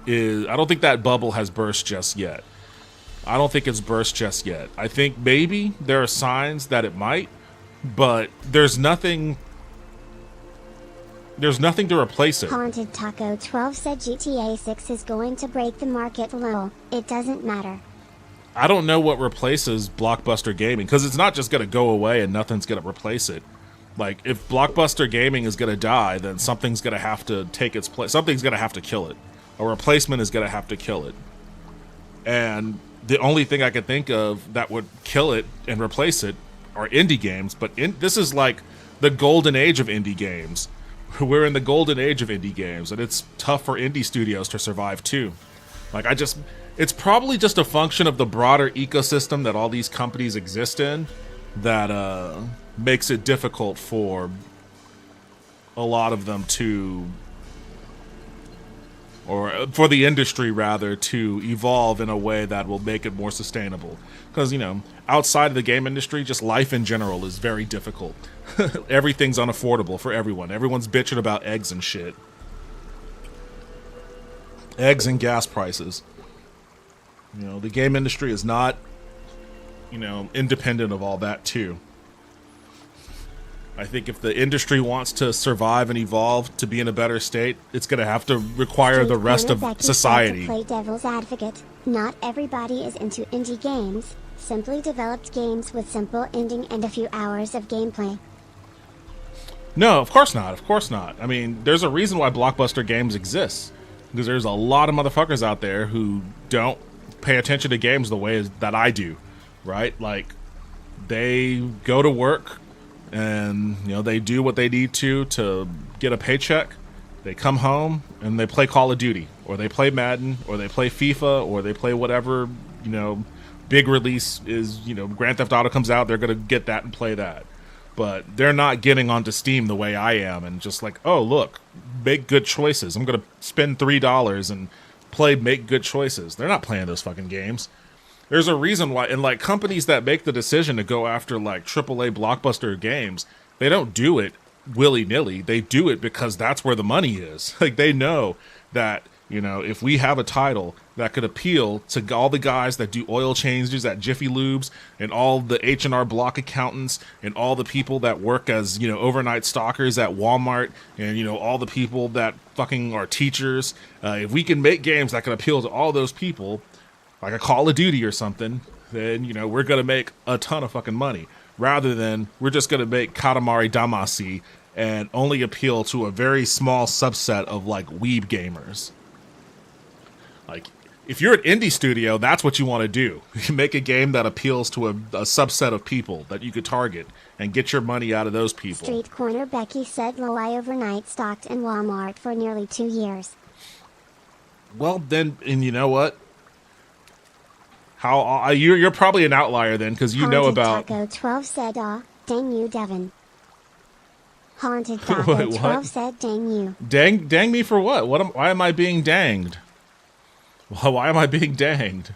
Speaker 2: is, I don't think that bubble has burst just yet. I don't think it's burst just yet. I think maybe there are signs that it might, but there's nothing to replace it.
Speaker 1: Haunted Taco 12 said GTA 6 is going to break the market. Lol. It doesn't matter.
Speaker 2: I don't know what replaces Blockbuster Gaming, because it's not just going to go away and nothing's going to replace it. Like, if Blockbuster Gaming is going to die, then something's going to have to take its place. Something's going to have to kill it. A replacement is going to have to kill it. And the only thing I could think of that would kill it and replace it are indie games. But this is like the golden age of indie games. We're in the golden age of indie games, and it's tough for indie studios to survive too. Like, it's probably just a function of the broader ecosystem that all these companies exist in that makes it difficult for a lot of them to, or for the industry rather, to evolve in a way that will make it more sustainable. Because, you know, outside of the game industry, just life in general is very difficult. Everything's unaffordable for everyone. Everyone's bitching about eggs and shit. Eggs and gas prices. You know, the game industry is not, you know, independent of all that too. I think if the industry wants to survive and evolve to be in a better state, it's going to have to require the rest of society.
Speaker 1: To play devil's advocate, not everybody is into indie games, simply developed games with simple ending and a few hours of gameplay.
Speaker 2: No, of course not. Of course not. I mean, there's a reason why Blockbuster Games exists. Because there's a lot of motherfuckers out there who don't pay attention to games the way that I do, right? Like, they go to work and, you know, they do what they need to get a paycheck. They come home and they play Call of Duty, or they play Madden, or they play FIFA, or they play whatever, you know, big release is. You know, Grand Theft Auto comes out, they're going to get that and play that. But they're not getting onto Steam the way I am and just like, oh, look, make good choices. I'm going to spend $3 and play Make Good Choices. They're not playing those fucking games. There's a reason why, and like companies that make the decision to go after like AAA blockbuster games, they don't do it willy-nilly. They do it because that's where the money is. Like, they know that, you know, if we have a title that could appeal to all the guys that do oil changes at Jiffy Lubes, and all the H&R Block accountants, and all the people that work as, you know, overnight stalkers at Walmart, and, you know, all the people that fucking are teachers, if we can make games that can appeal to all those people, like a Call of Duty or something, then, you know, we're going to make a ton of fucking money. Rather than we're just going to make Katamari Damacy and only appeal to a very small subset of, like, weeb gamers. Like, if you're an indie studio, that's what you want to do. You can make a game that appeals to a subset of people that you could target and get your money out of those people.
Speaker 1: Street Corner Becky said I overnight stocked in Walmart for nearly 2 years.
Speaker 2: Well, then, and you know what? How you're probably an outlier then, because you know about.
Speaker 1: Taco 12 said, dang you, Devin. Haunted Taco
Speaker 2: Wait,
Speaker 1: 12 said, dang you.
Speaker 2: Dang me for what? Why am I being danged? Why am I being danged?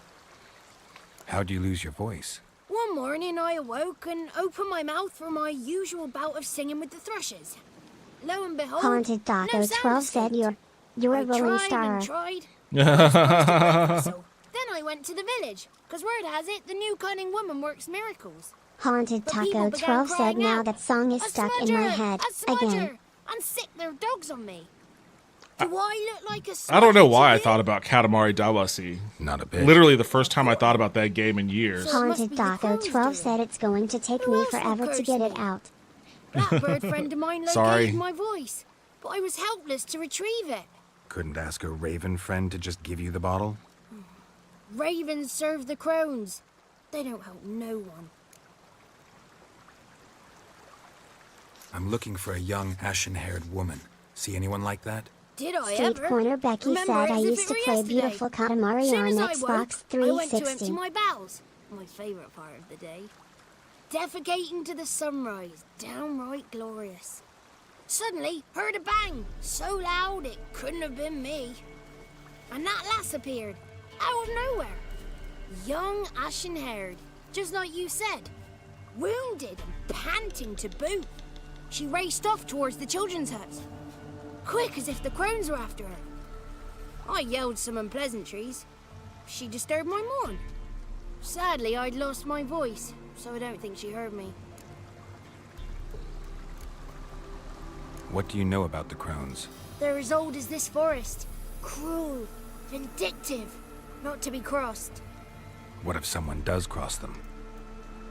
Speaker 7: How'd you lose your voice?
Speaker 9: One morning I awoke and opened my mouth for my usual bout of singing with the thrushes. Lo and behold,
Speaker 1: Haunted Taco
Speaker 9: no
Speaker 1: 12 said, you're a rolling star.
Speaker 9: Tried. Then I went to the village, because word has it the new cunning woman works miracles.
Speaker 1: Haunted
Speaker 9: But
Speaker 1: Taco
Speaker 9: people began
Speaker 1: 12 said,
Speaker 9: crying
Speaker 1: now
Speaker 9: out,
Speaker 1: that song is
Speaker 9: "A
Speaker 1: stuck in my
Speaker 9: smudger!
Speaker 1: head
Speaker 9: A smudger!"
Speaker 1: again.
Speaker 9: And sick their dogs on me. Do I look like a
Speaker 2: I don't know
Speaker 9: smudger
Speaker 2: why
Speaker 9: to
Speaker 2: I
Speaker 9: you?
Speaker 2: thought about Katamari Damacy.
Speaker 7: Not a bit.
Speaker 2: Literally the first time I thought about that game in years.
Speaker 1: Haunted Taco 12 said it's going to take me forever to get it out.
Speaker 9: That bird friend of mine
Speaker 2: Sorry.
Speaker 9: located my voice, but I was helpless to retrieve it.
Speaker 7: Couldn't ask a raven friend to just give you the bottle?
Speaker 9: Ravens serve the crones. They don't help no one.
Speaker 7: I'm looking for a young, ashen-haired woman. See anyone like that?
Speaker 9: Did I
Speaker 1: Street
Speaker 9: ever?
Speaker 1: Corner Becky
Speaker 9: Remember
Speaker 1: said
Speaker 9: it
Speaker 1: I
Speaker 9: as if
Speaker 1: used
Speaker 9: it
Speaker 1: to
Speaker 9: were
Speaker 1: play
Speaker 9: yesterday.
Speaker 1: Beautiful Katamari
Speaker 9: Soon
Speaker 1: on
Speaker 9: as I
Speaker 1: Xbox
Speaker 9: woke, I went to
Speaker 1: 360.
Speaker 9: empty my bowels. My favourite part of the day. Defecating to the sunrise. Downright glorious. Suddenly, heard a bang. So loud it couldn't have been me. And that lass appeared. Out of nowhere. Young, ashen-haired. Just like you said. Wounded and panting to boot. She raced off towards the children's huts. Quick as if the crones were after her. I yelled some unpleasantries. She disturbed my morn. Sadly, I'd lost my voice, so I don't think she heard me.
Speaker 7: What do you know about the crones?
Speaker 9: They're as old as this forest. Cruel, vindictive, not to be crossed.
Speaker 7: What if someone does cross them?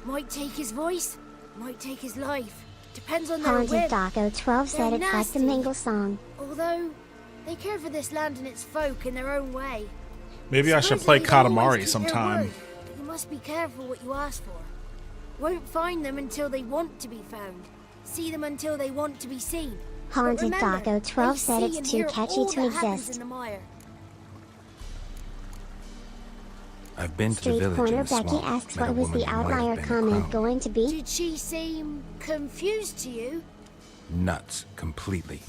Speaker 9: Might take his voice, might take his life. Depends on their
Speaker 1: Haunted
Speaker 9: whim.
Speaker 1: Daco 12 said
Speaker 9: They're
Speaker 1: it's like the
Speaker 9: nasty.
Speaker 1: Mingle song.
Speaker 9: Although, they care for this land and its folk in their own way.
Speaker 2: Maybe I should play
Speaker 9: Supposedly they always
Speaker 2: Katamari
Speaker 9: keep their
Speaker 2: sometime.
Speaker 9: word, but you must be careful what you ask for. Won't find them until they want to be found. See them until they want to be seen. But
Speaker 1: Haunted
Speaker 9: remember,
Speaker 1: Daco 12
Speaker 9: they
Speaker 1: said
Speaker 9: see
Speaker 1: it's
Speaker 9: and
Speaker 1: too
Speaker 9: hear
Speaker 1: catchy
Speaker 9: all
Speaker 1: to
Speaker 9: that happens
Speaker 1: exist.
Speaker 9: in the mire.
Speaker 7: I've been to the
Speaker 1: Street
Speaker 7: village
Speaker 1: Corner
Speaker 7: in the
Speaker 1: Becky
Speaker 7: swamp.
Speaker 1: asks
Speaker 7: Met a
Speaker 1: what was
Speaker 7: woman
Speaker 1: the
Speaker 7: who might have
Speaker 1: outlier
Speaker 7: been a
Speaker 1: comment
Speaker 7: crone.
Speaker 1: going to be?
Speaker 9: Did she seem confused to you?
Speaker 7: Nuts, completely.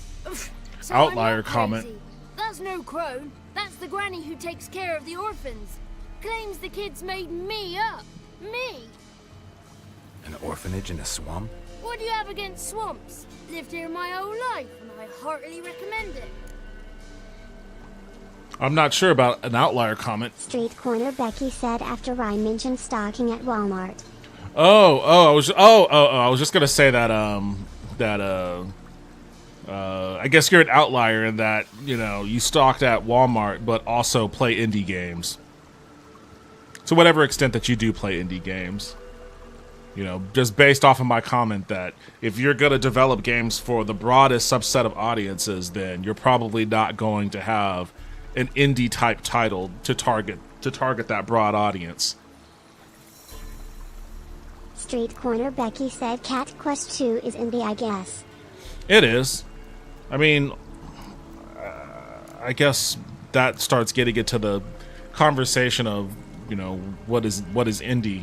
Speaker 9: So I'm
Speaker 2: Outlier
Speaker 9: not
Speaker 2: comment.
Speaker 9: crazy. That's no crone. That's the granny who takes care of the orphans. Claims the kids made me up. Me.
Speaker 7: An orphanage in a swamp?
Speaker 9: What do you have against swamps? Lived here my whole life, and I heartily recommend it.
Speaker 2: I'm not sure about an outlier comment.
Speaker 1: Street Corner Becky said after Ryan mentioned stocking at Walmart.
Speaker 2: I was just gonna say that I guess you're an outlier in that, you know, you stocked at Walmart but also play indie games. To whatever extent that you do play indie games. You know, just based off of my comment that if you're gonna develop games for the broadest subset of audiences, then you're probably not going to have an indie type title to target that broad audience.
Speaker 1: Street Corner Becky said Cat Quest 2 is indie, I guess.
Speaker 2: It is. I mean, I guess that starts getting into the conversation of, you know, what is indie.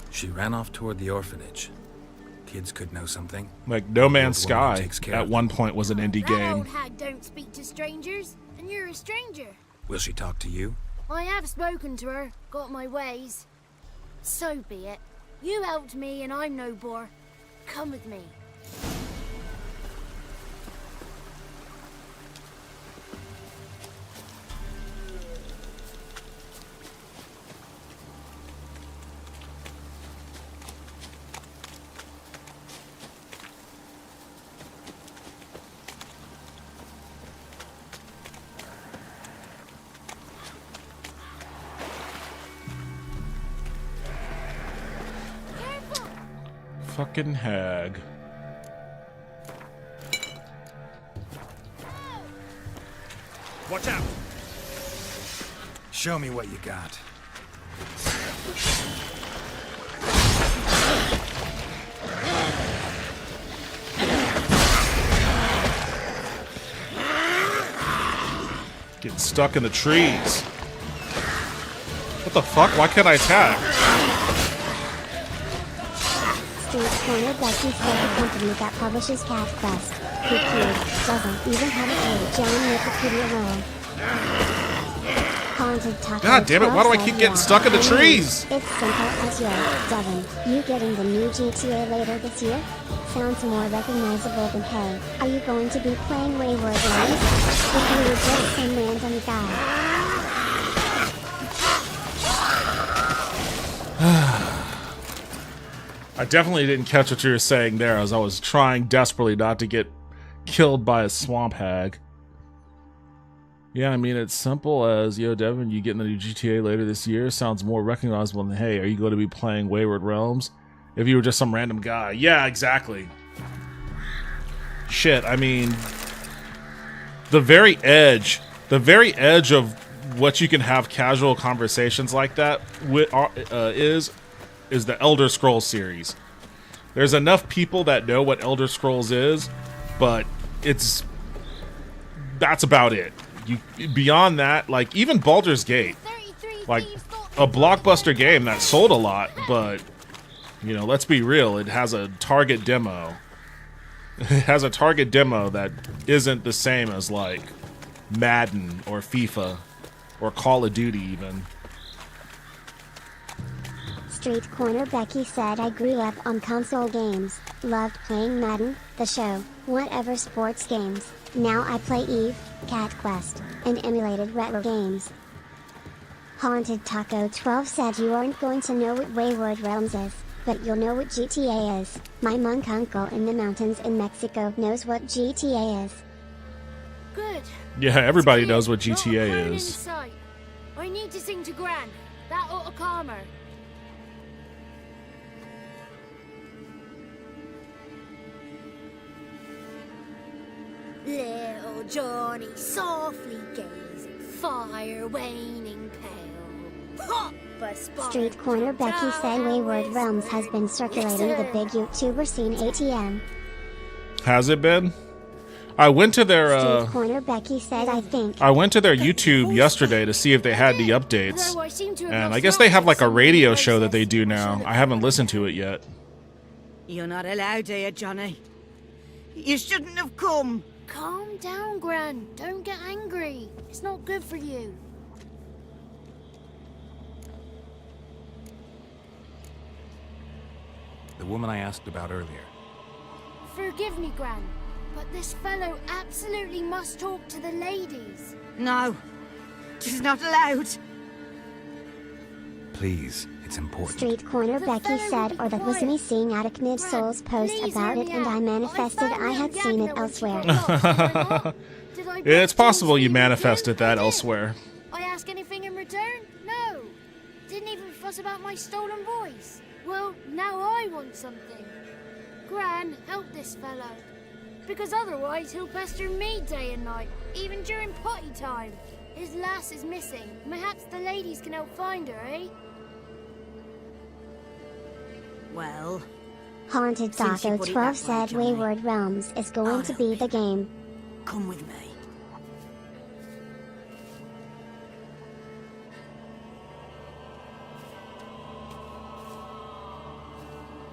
Speaker 7: She ran off toward the orphanage. Kids could know something.
Speaker 2: Like No Man's
Speaker 7: The old woman who
Speaker 2: Sky
Speaker 7: takes care
Speaker 2: at
Speaker 7: of
Speaker 2: one point was an indie
Speaker 9: That
Speaker 2: game.
Speaker 9: old hag don't speak to strangers, and you're a stranger.
Speaker 7: Will she talk to you?
Speaker 9: I have spoken to her, got my ways. So be it. You helped me, and I'm no bore. Come with me.
Speaker 2: Fucking hag.
Speaker 5: Watch out!
Speaker 7: Show me what you got.
Speaker 2: Getting stuck in the trees. What the fuck? Why can't I attack?
Speaker 1: Street Corner Becky said the company that publishes Cat Quest, PQ, doesn't even have a page on Wikipedia alone. Haunted Taco
Speaker 2: God damn it, why do I
Speaker 1: 12
Speaker 2: keep
Speaker 1: said,
Speaker 2: getting stuck in the
Speaker 1: I mean,
Speaker 2: trees?
Speaker 1: It's simple as yo, Devin. You getting the new GTA later this year? Sounds more recognizable than hey. Are you going to be playing Wayward Lands? If you were just some random guy.
Speaker 2: I definitely didn't catch what you were saying there, as I was trying desperately not to get killed by a swamp hag. Yeah, I mean, it's simple as, yo, Devin, you getting the new GTA later this year? Sounds more recognizable than, hey, are you going to be playing Wayward Realms? if you were just some random guy. Yeah, exactly. Shit, I mean, the very edge of what you can have casual conversations like that with is the Elder Scrolls series. There's enough people that know what Elder Scrolls is, but that's about it. Beyond that, like even Baldur's Gate, like a blockbuster game that sold a lot, but you know, let's be real, it has a target demo. It has a target demo that isn't the same as like Madden or FIFA or Call of Duty even.
Speaker 1: Street Corner Becky said I grew up on console games, loved playing Madden, the show, whatever sports games. Now I play EVE, Cat Quest, and emulated retro games. Haunted Taco 12 said you aren't going to know what Wayward Realms is, but you'll know what GTA is. My monk uncle in the mountains in Mexico knows what GTA is.
Speaker 16: Good.
Speaker 2: Yeah, everybody knows what GTA is.
Speaker 16: Inside. I need to sing to Gran. That ought to calm her.
Speaker 11: Little Johnny softly gazing, fire waning pale. Hop!
Speaker 1: Street Corner Becky said Wayward Realms has been circulating the big YouTuber scene ATM.
Speaker 2: Has it been? I went to their
Speaker 1: Street Corner Becky said I think.
Speaker 2: I went to their YouTube yesterday to see if they had the updates. And I guess they have like a radio show that they do now. I haven't listened to it yet.
Speaker 12: You're not allowed here, Johnny. You shouldn't have come.
Speaker 16: Calm down, Gran. Don't get angry. It's not good for you.
Speaker 7: The woman I asked about earlier.
Speaker 16: Forgive me, Gran, but this fellow absolutely must talk to the ladies.
Speaker 12: No, she's not allowed.
Speaker 7: Please, it's important.
Speaker 1: Street Corner Becky said, or that was me seeing Attic Soul's post about it and I manifested I had seen it elsewhere.
Speaker 2: It's possible you manifested that elsewhere.
Speaker 16: I ask anything in return? No. Didn't even fuss about my stolen voice. Well, now I want something. Gran, help this fellow. Because otherwise he'll pester me day and night, even during potty time. His lass is missing. Perhaps the ladies can help find her, eh?
Speaker 12: Well,
Speaker 1: Haunted Taco 12 said Wayward Realms is going to be the game.
Speaker 12: Come with me.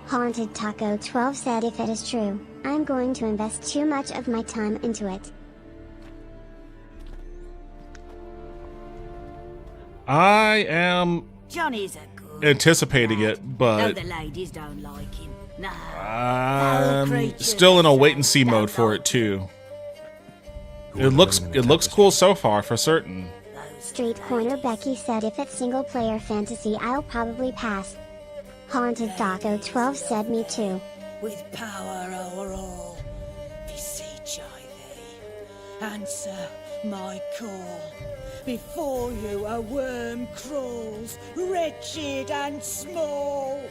Speaker 1: Haunted Taco 12 said if it is true, I'm going to invest too much of my time into it.
Speaker 2: I am
Speaker 12: Johnny's a good
Speaker 2: anticipating it,
Speaker 12: no,
Speaker 2: but
Speaker 12: the ladies don't like him. No.
Speaker 2: I'm still in a wait and see mode for it too. It looks cool so far for certain.
Speaker 1: Street Corner Becky said if it's single player fantasy I'll probably pass. Haunted Taco 12 said me too.
Speaker 12: With power over all, beseech I thee, answer my call. Before you a worm crawls, wretched and small.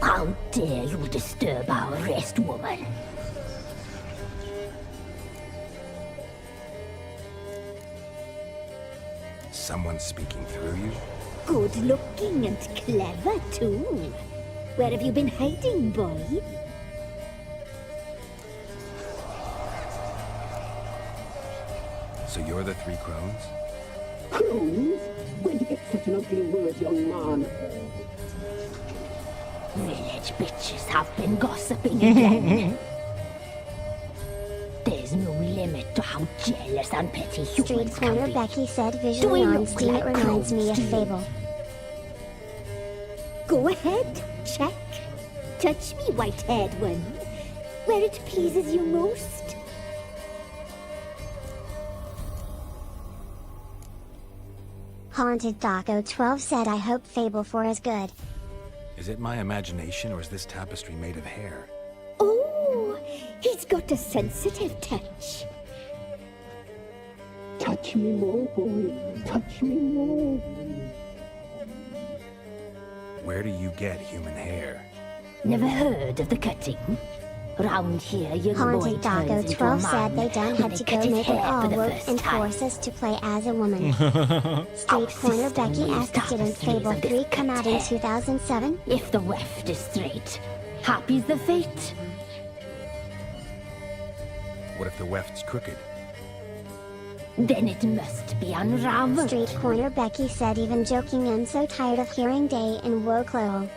Speaker 17: How dare you disturb our rest, woman?
Speaker 7: Someone speaking through you?
Speaker 17: Good looking and clever, too. Where have you been hiding, boy?
Speaker 7: So you're the Three Crones?
Speaker 17: Crones? Where'd you get such an ugly word, young man? Village bitches have been gossiping again. There's no limit to how jealous and petty humans
Speaker 1: Street Corner
Speaker 17: can be.
Speaker 1: Becky said visually on Steam it reminds me of Fable.
Speaker 17: Go ahead, check. Touch me, white-haired one. Where it pleases you most.
Speaker 1: Haunted Taco 12 said I hope Fable 4 is good.
Speaker 7: Is it my imagination, or is this tapestry made of hair?
Speaker 17: Oh, he's got a sensitive touch. Touch me more, boy. Touch me more.
Speaker 7: Where do you get human hair?
Speaker 17: Never heard of the cutting? Round here, your
Speaker 1: Haunted Doggo 12 said they done had to go make an all work and force us to play as a woman. Street Corner Becky asked, didn't Fable 3 come out in 2007?
Speaker 17: If the weft is straight, happy's the fate.
Speaker 7: What if the weft's crooked?
Speaker 17: Then it must be unraveled.
Speaker 1: Street Corner Becky said, even joking, I'm so tired of hearing day in Woklo.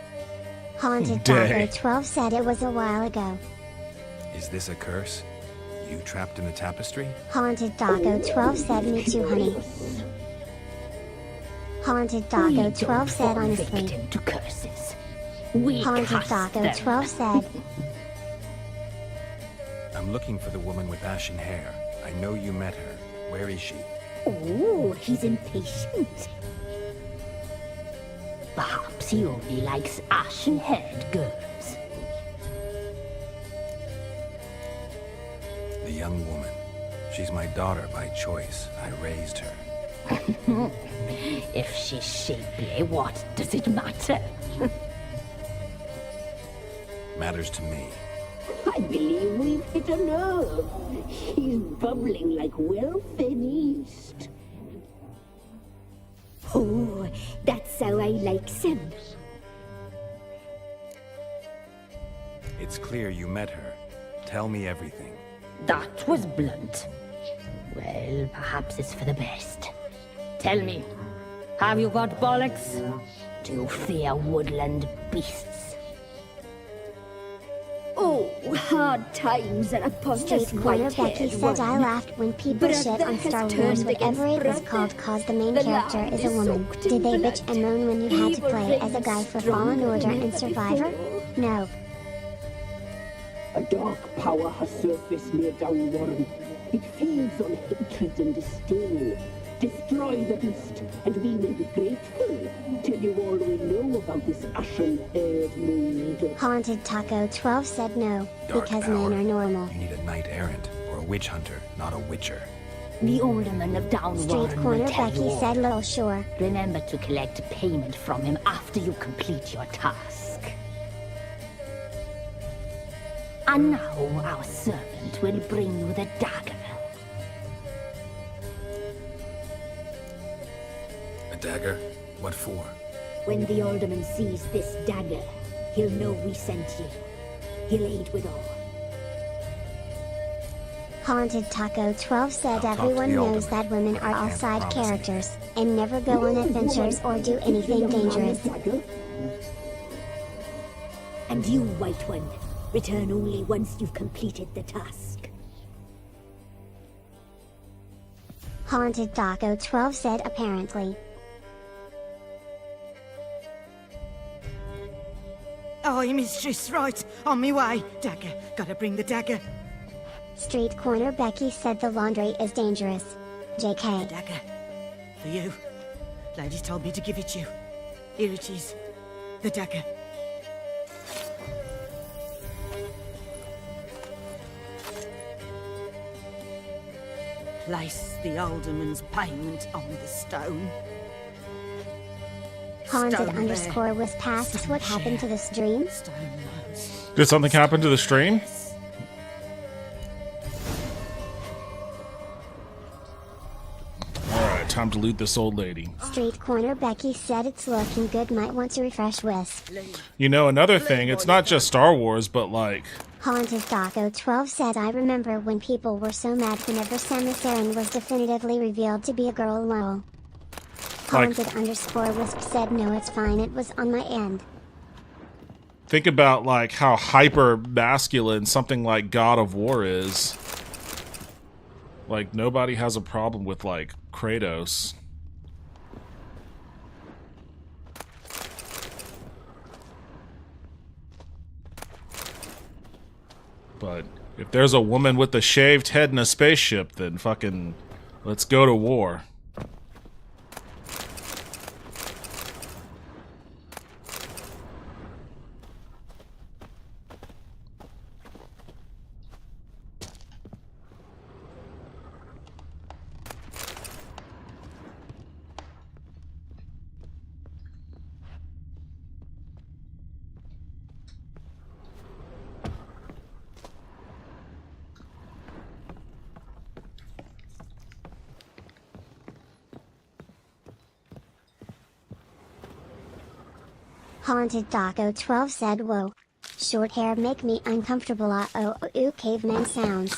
Speaker 1: Haunted Doggo 12 said it was a while ago.
Speaker 7: Is this a curse? You trapped in the tapestry?
Speaker 1: Haunted Doggo 12 said, me too, honey. Haunted Doggo 12 said, honestly.
Speaker 17: To curses.
Speaker 1: Haunted Doggo 12 said,
Speaker 7: I'm looking for the woman with ashen hair. I know you met her. Where is she?
Speaker 17: Oh, he's impatient. Perhaps he only likes ashen-haired girls.
Speaker 7: The young woman. She's my daughter by choice. I raised her.
Speaker 17: If she's shapely, what does it matter?
Speaker 7: Matters to me.
Speaker 17: I believe we've hit a nerve. He's bubbling like well-fed yeast. Oh, that's how I likes him.
Speaker 7: It's clear you met her. Tell me everything.
Speaker 17: That was blunt. Well, perhaps it's for the best. Tell me, have you got bollocks? Do you fear woodland beasts? Oh, hard times are upon
Speaker 1: Street Corner Becky said, I laughed when people shit on Star Wars, whatever it was called, cause the main character is a woman. Did they bitch and moan when you had to play as a guy for Fallen Order and Survivor? No.
Speaker 18: A dark power has surfaced near Downwarren. It feeds on hatred and disdain. Destroy the beast, and we will be grateful. Tell you all we know about this ashen-haired maid.
Speaker 1: Haunted Taco 12 said no,
Speaker 7: Dark
Speaker 1: because
Speaker 7: power.
Speaker 1: men are normal.
Speaker 7: You need a knight errant or a witch hunter, not a witcher.
Speaker 17: The alderman of Downwarren
Speaker 1: Street Corner
Speaker 17: will tell you
Speaker 1: Becky
Speaker 17: all.
Speaker 1: said, little sure.
Speaker 17: Remember to collect payment from him after you complete your task. And now our servant will bring you the dagger.
Speaker 7: A dagger? What for?
Speaker 17: When the alderman sees this dagger, he'll know we sent you. He'll aid with all.
Speaker 1: Haunted Taco 12 said, everyone knows that women are all side characters, and never go on adventures or do anything dangerous.
Speaker 17: And you, White One, return only once you've completed the task.
Speaker 1: Haunted Taco 12 said, apparently.
Speaker 12: Aye, mistress, right. On me way. Dagger. Gotta bring the dagger.
Speaker 1: Street Corner Becky said the laundry is dangerous. JK.
Speaker 12: The dagger. For you. Ladies told me to give it you. Here it is. The dagger. Place the alderman's payment on the stone.
Speaker 1: Haunted
Speaker 12: Stone
Speaker 1: underscore
Speaker 12: there.
Speaker 1: was past. What happened to the stream?
Speaker 2: Did something happen to the stream? Alright, time to loot this old lady.
Speaker 1: Street Corner Becky said it's looking good, might want to refresh Wisp.
Speaker 2: You know, another thing, it's not just Star Wars, but like...
Speaker 1: Haunted Taco 12 said, I remember when people were so mad whenever Samus Aran was definitively revealed to be a girl. Lol. Haunted underscore Wisp said, no, it's fine, it was on my end.
Speaker 2: Think about like how hyper masculine something like God of War is. Like nobody has a problem with like Kratos. But if there's a woman with a shaved head in a spaceship, then fucking let's go to war.
Speaker 1: Haunted Taco 12 said, whoa. Short hair make me uncomfortable. Caveman sounds.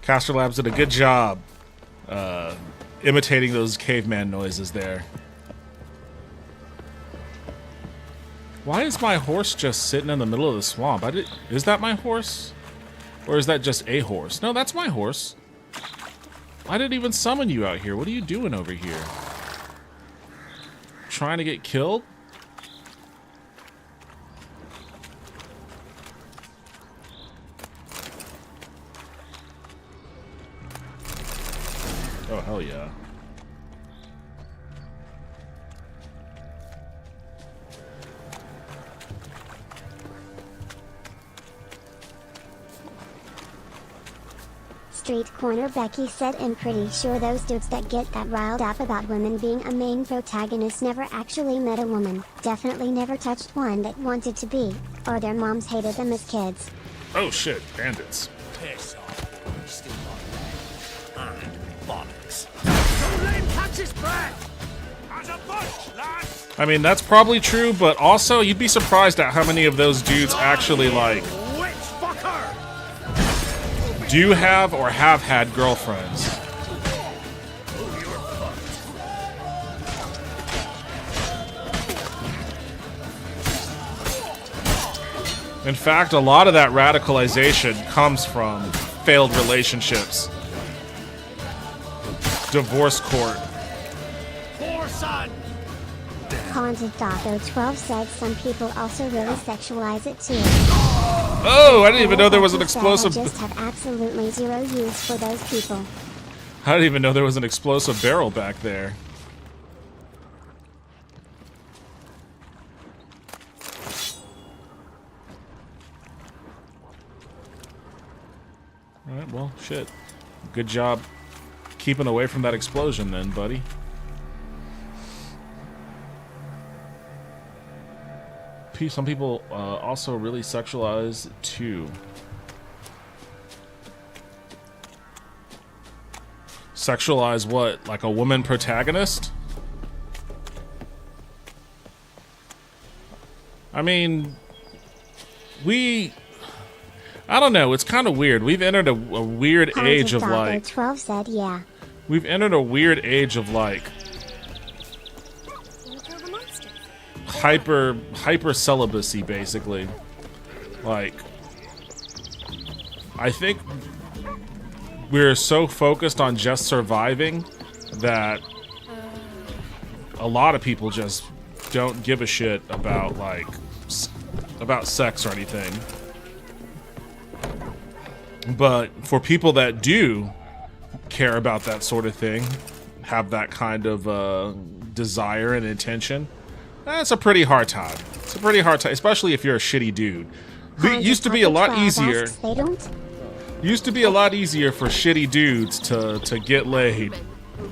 Speaker 2: Caster Labs did a good job imitating those caveman noises there. Why is my horse just sitting in the middle of the swamp? Is that my horse? Or is that just a horse? No, that's my horse. I didn't even summon you out here. What are you doing over here? Trying to get killed? Oh, hell yeah.
Speaker 1: Street Corner Becky said, I'm pretty sure those dudes that get that riled up about women being a main protagonist never actually met a woman, definitely never touched one that wanted to be, or their moms hated them as kids.
Speaker 2: Oh shit, bandits.
Speaker 4: Piss off. Still not there. And bollocks. Don't let him catch his breath! As a bunch, lads!
Speaker 2: I mean, that's probably true, but also you'd be surprised at how many of those dudes actually, like,
Speaker 4: Witch fucker!
Speaker 2: do have or have had girlfriends. In fact, a lot of that radicalization comes from failed relationships. Divorce court.
Speaker 4: Poor son!
Speaker 1: Haunted Taco 12 said some people also really sexualize it too.
Speaker 2: Oh, I didn't even know there was an explosive.
Speaker 1: I just have absolutely zero use for those people.
Speaker 2: I didn't even know there was an explosive barrel back there. Alright, well, shit. Good job keeping away from that explosion then, buddy. Some people also really sexualize too. Sexualize what? Like a woman protagonist? I mean, I don't know. It's kind of weird. We've entered a weird age of like.
Speaker 1: 12 said, yeah.
Speaker 2: We've entered a weird age of like. Hyper celibacy, basically. Like, I think we're so focused on just surviving that a lot of people just don't give a shit about like about sex or anything. But for people that do care about that sort of thing, have that kind of desire and intention, that's a pretty hard time. It's a pretty hard time, especially if you're a shitty dude. It used to be a lot easier. Used to be a lot easier for shitty dudes to get laid.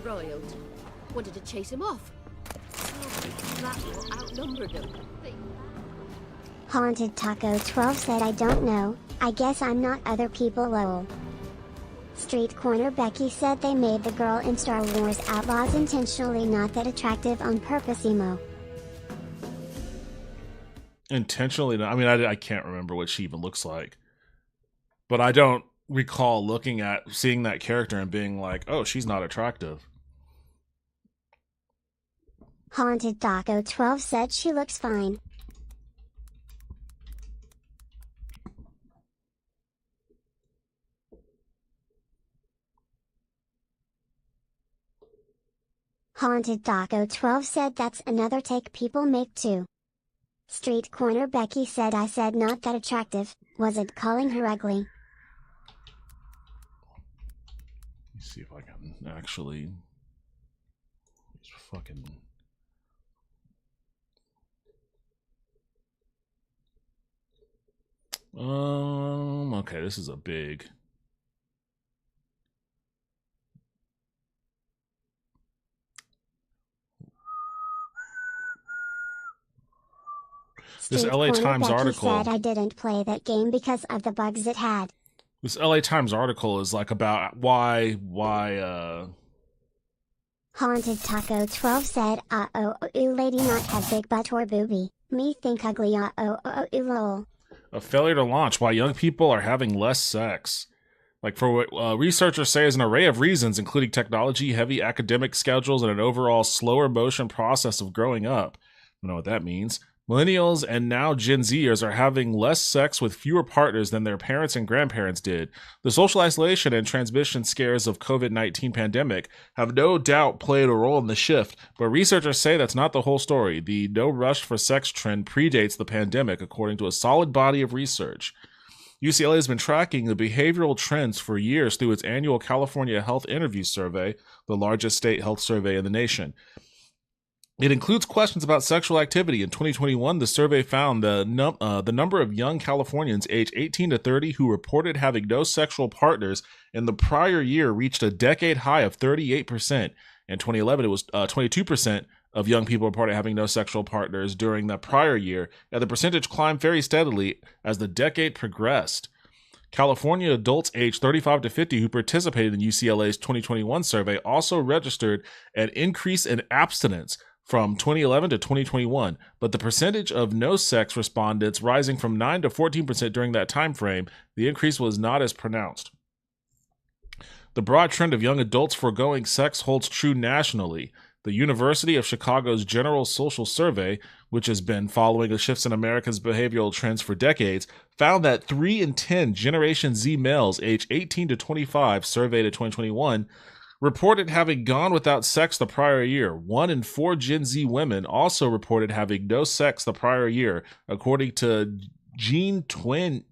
Speaker 19: Roiled. Wanted to chase him off. That outnumbered him.
Speaker 1: Haunted Taco 12 said, I don't know. I guess I'm not other people, lol. Street Corner Becky said they made the girl in Star Wars Outlaws intentionally not that attractive on purpose, emo.
Speaker 2: Intentionally not. I mean, I can't remember what she even looks like. But I don't recall seeing that character and being like, oh, she's not attractive.
Speaker 1: Haunted Taco 12 said she looks fine. Haunted Taco 12 said that's another take people make too. Street Corner Becky said, I said not that attractive, wasn't calling her ugly.
Speaker 2: Let's see if I can actually just fucking okay, this is a big this LA Times article
Speaker 1: said I didn't play that game because of the bugs it had.
Speaker 2: This LA Times article is like about why
Speaker 1: Haunted Taco 12 said, lady not have big butt or booby. Me think ugly, lol.
Speaker 2: A failure to launch why young people are having less sex. Like for what researchers say is an array of reasons, including technology, heavy academic schedules, and an overall slower motion process of growing up. I don't know what that means. Millennials and now Gen Zers are having less sex with fewer partners than their parents and grandparents did. The social isolation and transmission scares of COVID-19 pandemic have no doubt played a role in the shift, but researchers say that's not the whole story. The no rush for sex trend predates the pandemic, according to a solid body of research. UCLA has been tracking the behavioral trends for years through its annual California Health Interview Survey, the largest state health survey in the nation. It includes questions about sexual activity. In 2021, the survey found the number of young Californians aged 18 to 30 who reported having no sexual partners in the prior year reached a decade high of 38%. In 2011, it was 22% of young people reported having no sexual partners during the prior year, and the percentage climbed very steadily as the decade progressed. California adults aged 35 to 50 who participated in UCLA's 2021 survey also registered an increase in abstinence from 2011 to 2021, but the percentage of no-sex respondents rising from 9 to 14% during that time frame, the increase was not as pronounced. The broad trend of young adults foregoing sex holds true nationally. The University of Chicago's General Social Survey, which has been following the shifts in Americans' behavioral trends for decades, found that 3 in 10 Generation Z males aged 18 to 25 surveyed in 2021 reported having gone without sex the prior year. 1 in 4 Gen Z women also reported having no sex the prior year, according to Jean Twenge,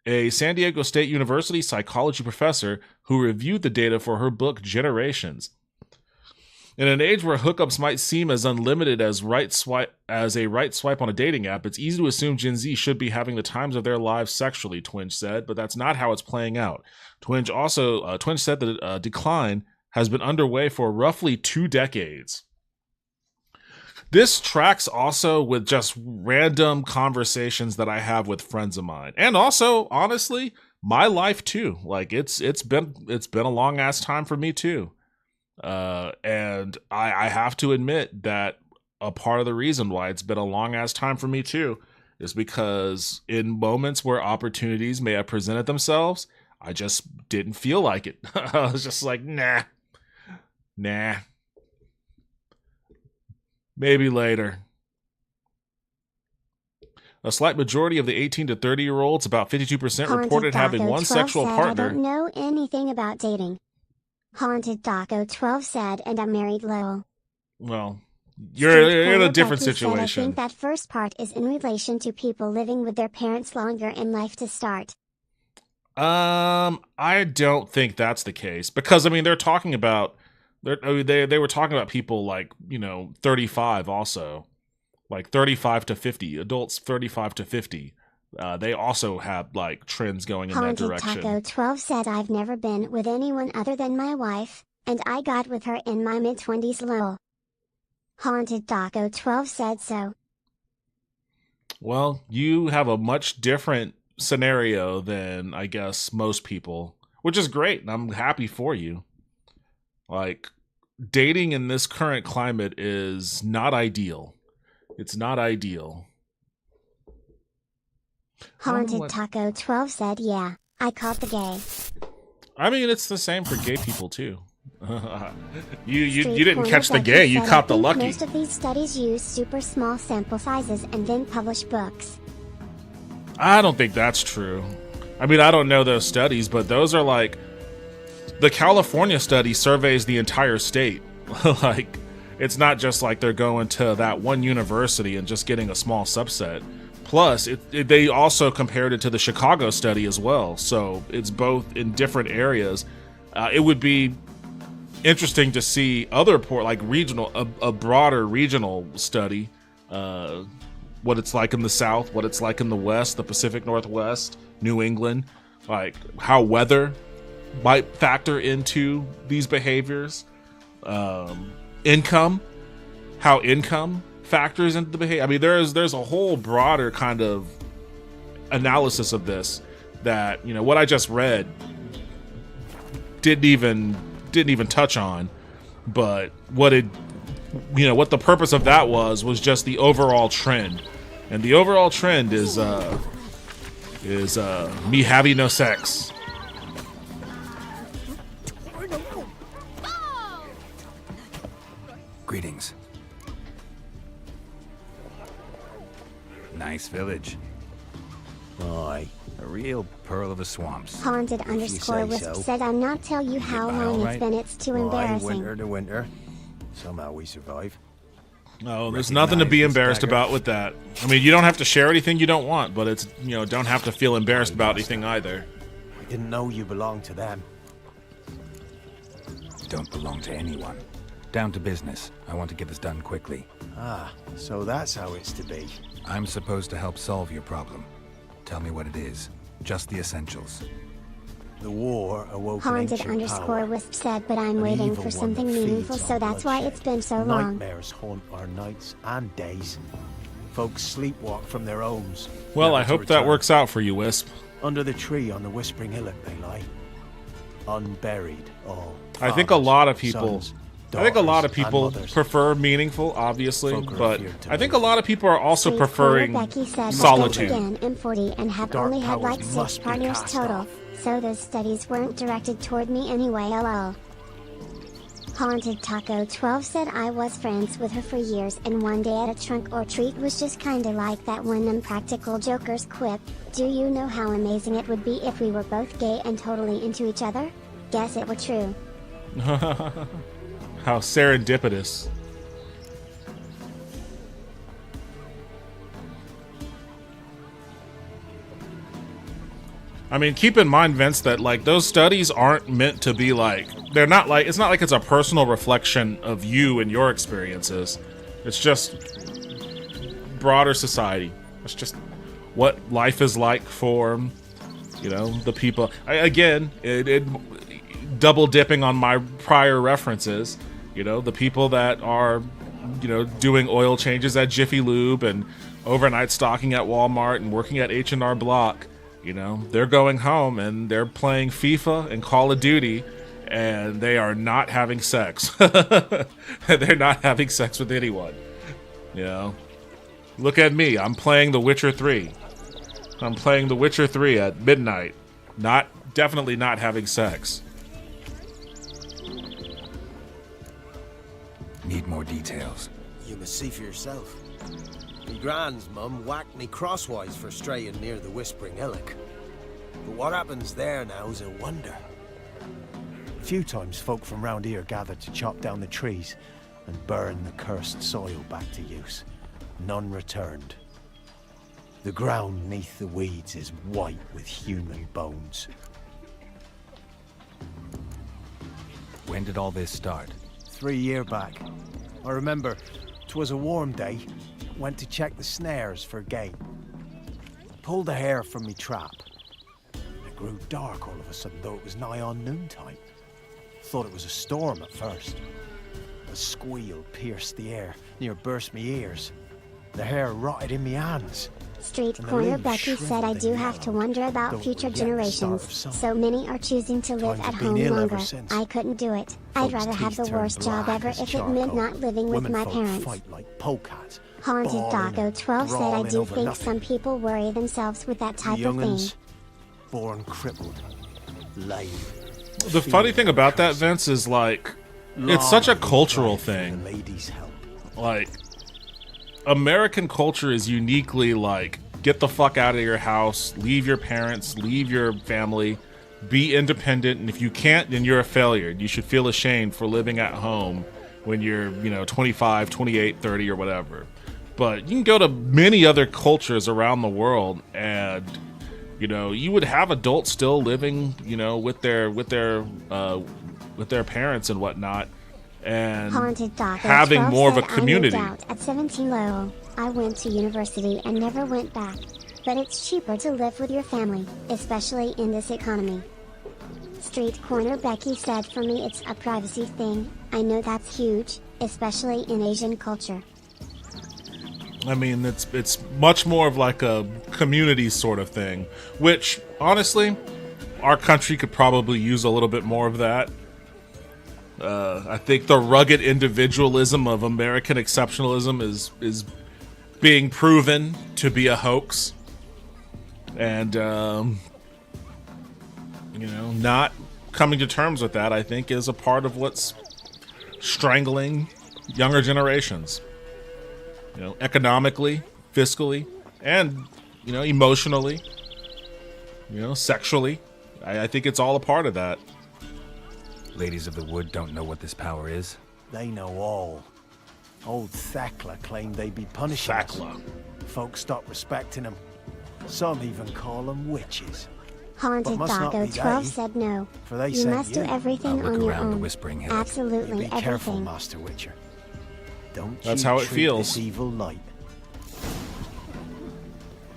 Speaker 2: a San Diego State University psychology professor who reviewed the data for her book Generations. In an age where hookups might seem as unlimited as a right swipe on a dating app, it's easy to assume Gen Z should be having the times of their lives sexually, Twenge said, but that's not how it's playing out. Twenge said that a decline has been underway for roughly 2 decades. This tracks also with just random conversations that I have with friends of mine, and also, honestly, my life too. Like it's been a long ass time for me too. And I have to admit that a part of the reason why it's been a long ass time for me too is because in moments where opportunities may have presented themselves, I just didn't feel like it. I was just like, nah, maybe later. A slight majority of the 18 to 30-year-olds, about 52%, reported having one sexual partner.
Speaker 1: I don't know anything about dating. Haunted Taco 12 said, and I'm married, lol.
Speaker 2: Well, you're in a different situation.
Speaker 1: Said, I think that first part is in relation to people living with their parents longer in life to start.
Speaker 2: I don't think that's the case, because I mean they're talking about they were talking about people like 35 also, like 35 to 50 adults, 35 to 50. They also have like trends going in that direction.
Speaker 1: Haunted Taco 12 said, I've never been with anyone other than my wife, and I got with her in my mid-20s, lol. Haunted Taco 12 said so.
Speaker 2: Well, you have a much different scenario than I guess most people, which is great, and I'm happy for you. Like, dating in this current climate is not ideal. It's not ideal.
Speaker 1: Haunted Taco 12 said, yeah, I caught the gay.
Speaker 2: I mean, it's the same for gay people too. you didn't catch the gay, you caught the lucky.
Speaker 1: Most of these studies use super small sample sizes and then publish books.
Speaker 2: I don't think that's true. I mean, I don't know those studies, but those are like, the California study surveys the entire state. Like, it's not just like they're going to that one university and just getting a small subset. Plus, they also compared it to the Chicago study as well. So it's both in different areas. It would be interesting to see other regional, a broader regional study, what it's like in the South, what it's like in the West, the Pacific Northwest, New England, like how weather might factor into these behaviors, income, how income factors into the behavior. I mean, there's a whole broader kind of analysis of this that, what I just read didn't even didn't even touch on. But what the purpose of that was just the overall trend. And the overall trend is me having no sex.
Speaker 7: Greetings. Nice village.
Speaker 6: Aye.
Speaker 7: A real pearl of the swamps.
Speaker 1: Haunted underscore Wisp said, I'm not tell you how long it's been, it's too embarrassing.
Speaker 6: Winter to winter. Somehow we survive.
Speaker 2: No, there's nothing to be embarrassed about with that. I mean, you don't have to share anything you don't want, but it's, don't have to feel embarrassed about anything either.
Speaker 6: I didn't know you belonged to them.
Speaker 7: Don't belong to anyone. Down to business. I want to get this done quickly.
Speaker 6: Ah, so that's how it's to be.
Speaker 7: I'm supposed to help solve your problem. Tell me what it is. Just the essentials.
Speaker 6: The war awoke
Speaker 1: Haunted underscore Wisp said, but I'm waiting for something meaningful, so that's why it's been so long.
Speaker 6: Nightmares haunt our nights and days. Folks sleepwalk from their homes.
Speaker 2: Well, I hope that works out for you, Wisp.
Speaker 6: Under the tree on the Whispering Hillock they lie. Unburied, all.
Speaker 2: I think a lot of people prefer meaningful, obviously, but I think a lot of people are also preferring solitude.
Speaker 1: Began M40 and have only had like 6 partners total, so those studies weren't directed toward me anyway, lol. Haunted Taco 12 said I was friends with her for years, and one day at a trunk or treat was just kinda like that one Impractical Joker's quip, do you know how amazing it would be if we were both gay and totally into each other? Guess it were true.
Speaker 2: How serendipitous. I mean, keep in mind, Vince, that like those studies aren't meant to be like, they're not like, it's not like it's a personal reflection of you and your experiences. It's just broader society. It's just what life is like for, the people. Again, double dipping on my prior references. The people that are, doing oil changes at Jiffy Lube and overnight stocking at Walmart and working at H&R Block, they're going home and they're playing FIFA and Call of Duty, and they are not having sex. They're not having sex with anyone. Look at me. I'm playing The Witcher 3. I'm playing The Witcher 3 at midnight. Definitely not having sex.
Speaker 7: Need more details.
Speaker 6: You must see for yourself. Me grand's mum whacked me crosswise for straying near the Whispering Hillock. But what happens there now is a wonder. A few times folk from round here gathered to chop down the trees and burn the cursed soil back to use. None returned. The ground neath the weeds is white with human bones.
Speaker 7: When did all this start?
Speaker 6: 3 years back. I remember 'twas a warm day. Went to check the snares for game. Pulled a hare from me trap. It grew dark all of a sudden, though it was nigh on noontime. Thought it was a storm at first. A squeal pierced the air, near burst me ears. The hare rotted in me hands.
Speaker 1: Street Corner Becky said, I do have to wonder about future generations. So many are choosing to live at home longer. I couldn't do it. I'd rather have the worst job ever if it meant not living with my parents. Haunted Dago 12 said, I do think some people worry themselves with that type of thing.
Speaker 6: Born crippled, lame.
Speaker 2: The funny thing about that, Vince, is like, it's such a cultural thing. Like, American culture is uniquely like, get the fuck out of your house, leave your parents, leave your family, be independent, and if you can't, then you're a failure. You should feel ashamed for living at home when you're, 25, 28, 30, or whatever. But you can go to many other cultures around the world and, you would have adults still living, with their parents and whatnot. And having more of a community.
Speaker 1: At 17 Lowell, I went to university and never went back. But it's cheaper to live with your family, especially in this economy. Street Corner Becky said, for me it's a privacy thing. I know that's huge, especially in Asian culture.
Speaker 2: I mean, it's much more of like a community sort of thing, which honestly, our country could probably use a little bit more of that. I think the rugged individualism of American exceptionalism is being proven to be a hoax. And, you know, not coming to terms with that, I think, is a part of what's strangling younger generations. You know, economically, fiscally, and, you know, emotionally, you know, sexually. I think it's all a part of that.
Speaker 7: Ladies of the Wood don't know what this power is?
Speaker 20: They know all. Old Thekla claimed they'd be punishing us. Folks stopped respecting them. Some even call them witches.
Speaker 1: Haunted Doggo 12 said no.
Speaker 20: For they
Speaker 1: You
Speaker 20: sent
Speaker 1: must do
Speaker 20: you.
Speaker 1: everything on your own.
Speaker 7: Whispering Hills.
Speaker 1: Absolutely
Speaker 20: Be careful,
Speaker 1: everything.
Speaker 20: Master Witcher. Don't
Speaker 2: That's
Speaker 20: you
Speaker 2: how it
Speaker 20: treat
Speaker 2: feels.
Speaker 20: this evil light.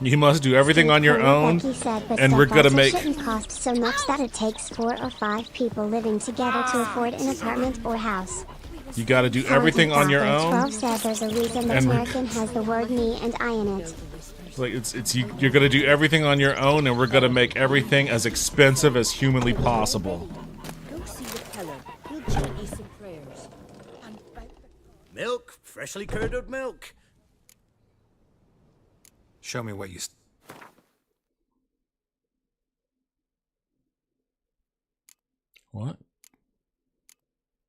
Speaker 2: You must do everything on your own,
Speaker 1: Becky said, but
Speaker 2: and we're gonna
Speaker 1: stuff
Speaker 2: make...
Speaker 1: shouldn't cost so much that it takes 4 or 5 people living together to afford an apartment or house.
Speaker 2: You gotta do everything on your
Speaker 1: Haunted
Speaker 2: own.
Speaker 1: Doggo 12 said there's a reason that
Speaker 2: And-
Speaker 1: American has the word me and I in it.
Speaker 2: Like you're gonna do everything on your own, and we're gonna make everything as expensive as humanly possible.
Speaker 4: Go see the Keller. He'll chant you some prayers.
Speaker 6: Milk, freshly curdled milk.
Speaker 7: Show me what you...
Speaker 2: What?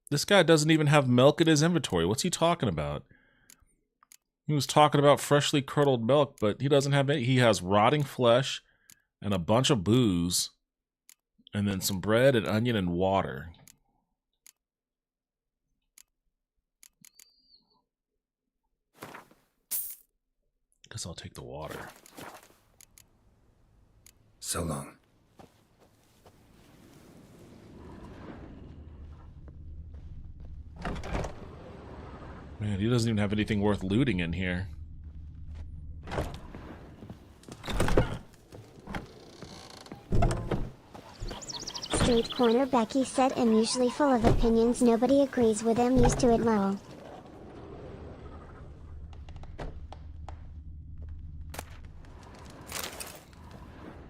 Speaker 2: This guy doesn't even have milk in his inventory. What's he talking about? He was talking about freshly curdled milk, but he doesn't have any. He has rotting flesh and a bunch of booze, and then some bread and onion and water. Guess I'll take the water.
Speaker 7: So long.
Speaker 2: Man, he doesn't even have anything worth looting in here.
Speaker 1: Street corner Becky said I'm usually full of opinions, nobody agrees with him, used to it lol.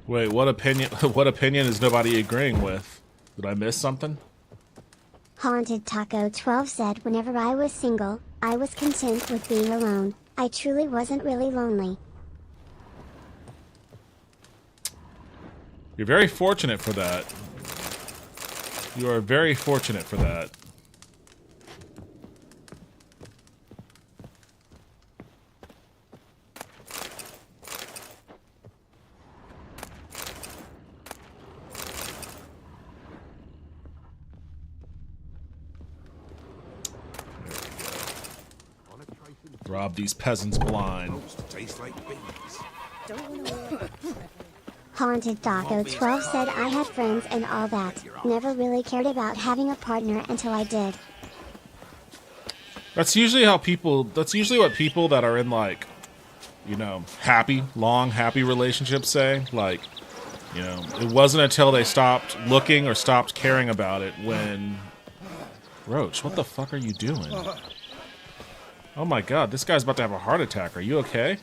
Speaker 2: Wait, what opinion? What opinion is nobody agreeing with? Did I miss something?
Speaker 1: Haunted Taco 12 said whenever I was single, I was content with being alone. I truly wasn't really lonely.
Speaker 2: You're very fortunate for that. You are very fortunate for that. Rob these peasants blind.
Speaker 1: Haunted Doggo 12 said I had friends and all that, never really cared about having a partner until I did.
Speaker 2: That's usually what people that are in, like, you know, long happy relationships say. Like, you know, it wasn't until they stopped looking or stopped caring about it when... Roach, what the fuck are you doing? Oh my god, this guy's about to have a heart attack. Are you okay?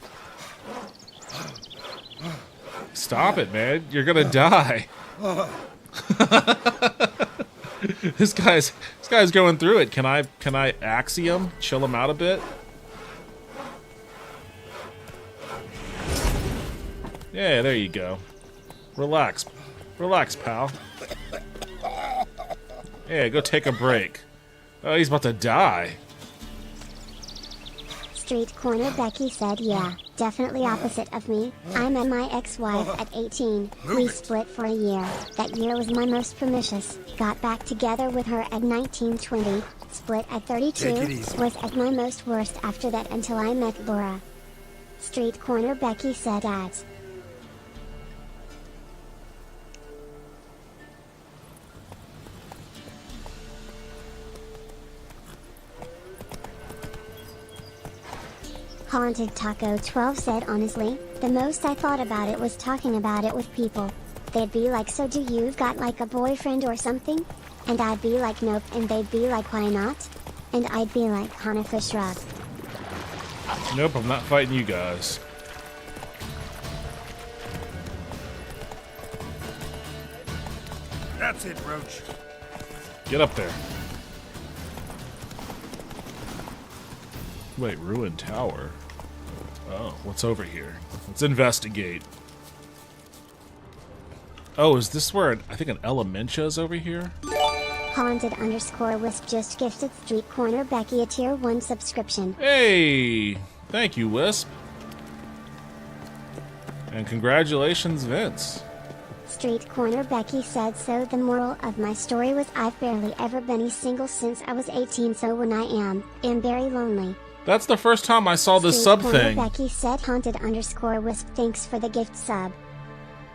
Speaker 2: Stop it, man. You're gonna die. This guy's going through it. Can I axiom chill him out a bit? Yeah, there you go. Relax. Relax, pal. Yeah, go take a break. Oh, he's about to die.
Speaker 1: Street corner Becky said yeah, definitely opposite of me. I met my ex-wife at 18. We split for a year. That year was my most promiscuous. Got back together with her at 19-20. Split at 32. Was at my most worst after that until I met Laura. Street corner Becky said ads. Haunted Taco 12 said honestly, the most I thought about it was talking about it with people. They'd be like, so do you got like a boyfriend or something? And I'd be like, nope, and they'd be like, why not? And I'd be like, Hanafa shrug.
Speaker 2: Nope, I'm not fighting you guys.
Speaker 5: That's it, Roach.
Speaker 2: Get up there. Wait, ruined tower. Oh, what's over here? Let's investigate. Oh, is this where I think an Elementia is over here?
Speaker 1: Haunted_Wisp just gifted Street Corner Becky a tier 1 subscription.
Speaker 2: Hey! Thank you, Wisp. And congratulations, Vince.
Speaker 1: Street Corner Becky said, so the moral of my story was I've barely ever been single since I was 18, so when I am very lonely.
Speaker 2: That's the first time I saw this sub thing.
Speaker 1: Becky said Haunted_Wisp thanks for the gift sub.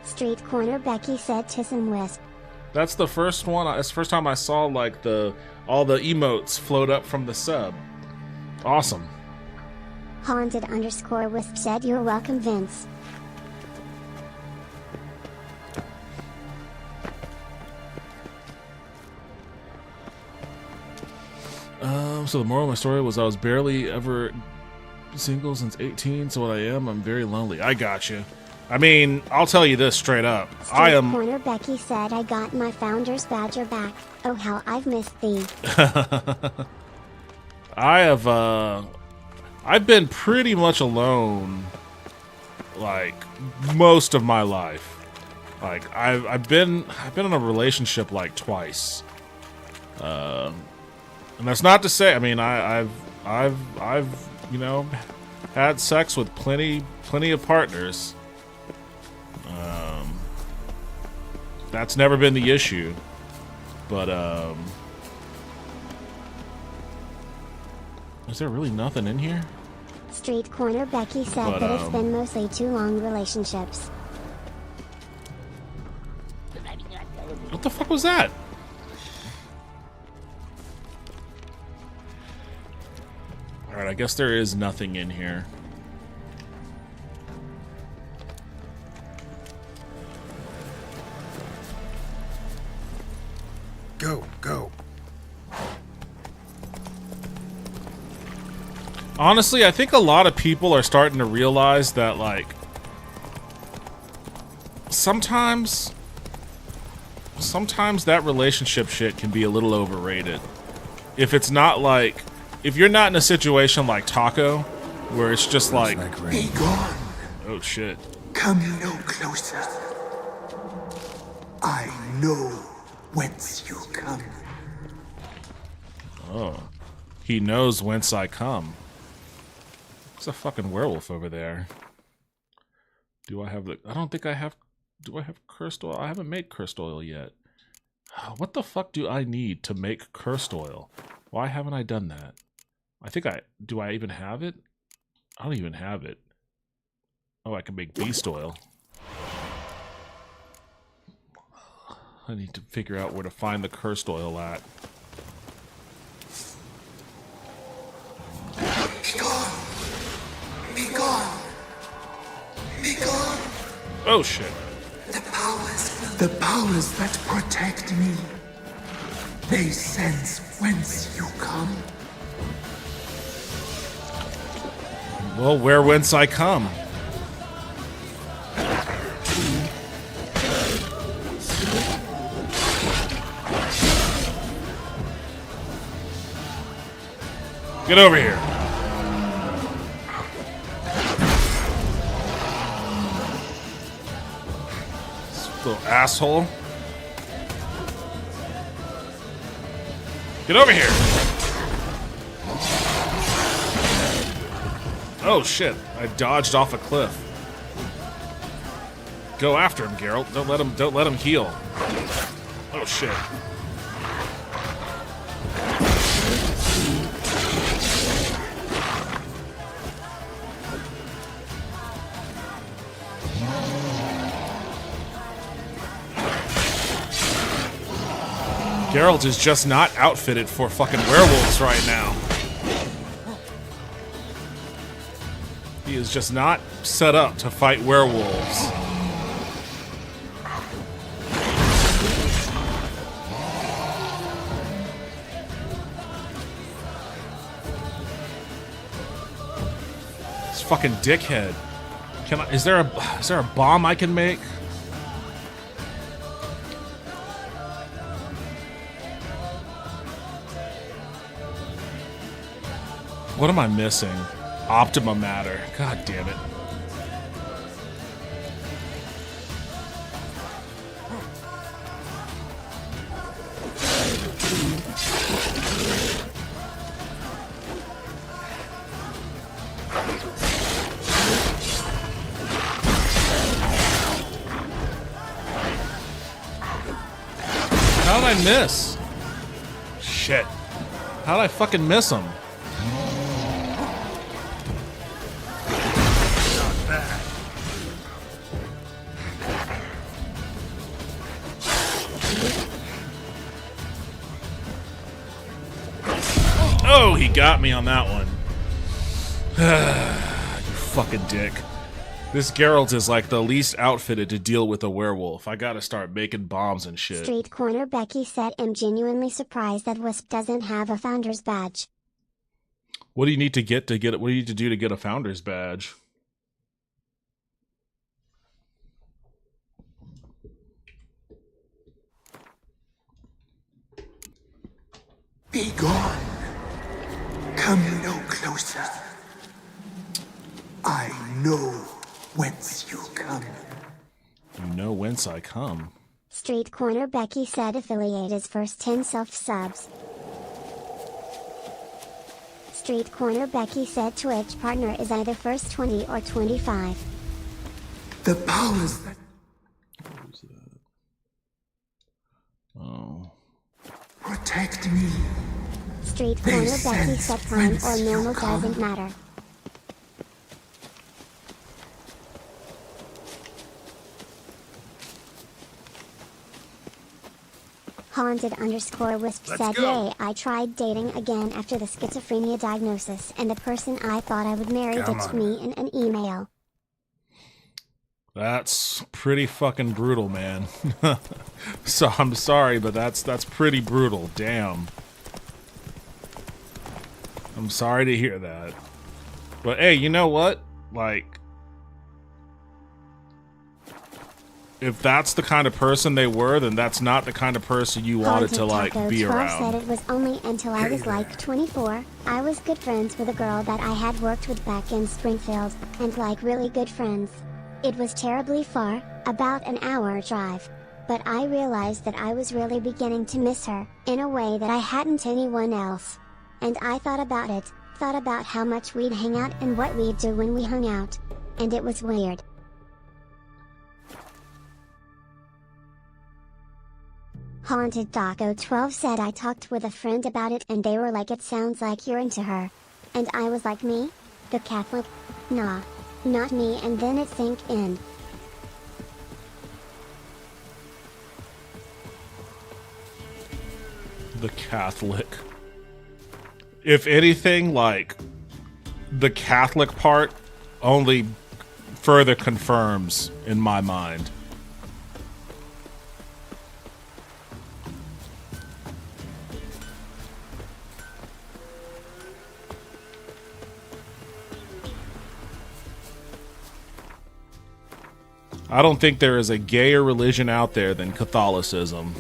Speaker 1: Street Corner Becky said Tissin Wisp.
Speaker 2: That's the first one. It's the first time I saw like all the emotes float up from the sub. Awesome.
Speaker 1: Haunted_Wisp said you're welcome, Vince.
Speaker 2: So the moral of my story was I was barely ever single since 18, so what I am, I'm very lonely. I got you. I mean, I'll tell you this straight up.
Speaker 1: Street Corner Becky said I got my founder's badger back. Oh how I've missed thee.
Speaker 2: I've been pretty much alone like most of my life. Like I've been in a relationship like twice. And that's not to say, I mean, I've you know, had sex with plenty of partners. That's never been the issue. But is there really nothing in here?
Speaker 1: Street Corner Becky said that it's been mostly 2 long relationships.
Speaker 2: What the fuck was that? Alright, I guess there is nothing in here.
Speaker 6: Go.
Speaker 2: Honestly, I think a lot of people are starting to realize that, like, sometimes that relationship shit can be a little overrated. If it's not like, if you're not in a situation like Taco, where it's just like,
Speaker 21: be gone.
Speaker 2: Oh shit.
Speaker 21: Come no closer. I know whence you come.
Speaker 2: Oh. He knows whence I come. There's a fucking werewolf over there. Do I have the... I don't think I have... Do I have cursed oil? I haven't made cursed oil yet. What the fuck do I need to make cursed oil? Why haven't I done that? I think I... Do I even have it? I don't even have it. Oh, I can make beast oil. I need to figure out where to find the cursed oil at.
Speaker 21: Be gone. Be gone. Be gone.
Speaker 2: Oh shit.
Speaker 21: The powers that protect me, they sense whence you come.
Speaker 2: Well, where whence I come? Get over here. This little asshole. Get over here. Oh shit, I dodged off a cliff. Go after him, Geralt. Don't let him heal. Oh shit. Geralt is just not outfitted for fucking werewolves right now. He is just not set up to fight werewolves. This fucking dickhead. Is there a bomb I can make? What am I missing? Optima Matter. God damn it. How did I miss? Shit. How did I fucking miss him? Oh, he got me on that one. You fucking dick. This Geralt is like the least outfitted to deal with a werewolf. I gotta start making bombs and shit.
Speaker 1: Street Corner Becky said, I'm genuinely surprised that Wisp doesn't have a founder's badge.
Speaker 2: What do you need to get it? What do you need to do to get a founder's badge?
Speaker 21: Be gone. Come no closer. I know whence you come.
Speaker 2: You know whence I come.
Speaker 1: Street Corner Becky said affiliate is first 10 self-subs. Street Corner Becky said Twitch partner is either first 20 or 25.
Speaker 21: The powers that...
Speaker 2: Oh.
Speaker 21: Protect me.
Speaker 1: Street Corner Becky said prime or normal doesn't matter. Haunted_Wisp said, yay, I tried dating again after the schizophrenia diagnosis, and the person I thought I would marry ditched me in an email.
Speaker 2: That's pretty fucking brutal, man. So I'm sorry, but that's pretty brutal. Damn. I'm sorry to hear that. But hey, you know what? Like, if that's the kind of person they were, then that's not the kind of person you wanted to, like, be around.
Speaker 1: Said it was only until I was like 24. I was good friends with a girl that I had worked with back in Springfield, and like really good friends. It was terribly far, about an hour drive. But I realized that I was really beginning to miss her, in a way that I hadn't anyone else. And I thought about it, thought about how much we'd hang out and what we'd do when we hung out. And it was weird. Haunted Daco 12 said I talked with a friend about it and they were like, it sounds like you're into her. And I was like, me? The Catholic? Nah. Not me, and then it sank in.
Speaker 2: The Catholic. If anything, like, the Catholic part only further confirms in my mind. I don't think there is a gayer religion out there than Catholicism.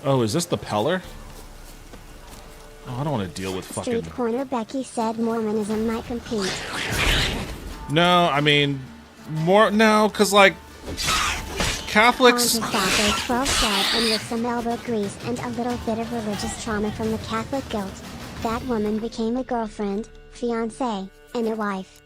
Speaker 2: Oh, is this the Peller? Oh, I don't want to deal with fucking...
Speaker 1: Street Corner Becky said Mormonism might compete.
Speaker 2: No, I mean, more, no, because, like, Catholics...
Speaker 1: Haunted Daco 12 said, and with some elbow grease and a little bit of religious trauma from the Catholic guilt, that woman became a girlfriend, fiancée, and a wife.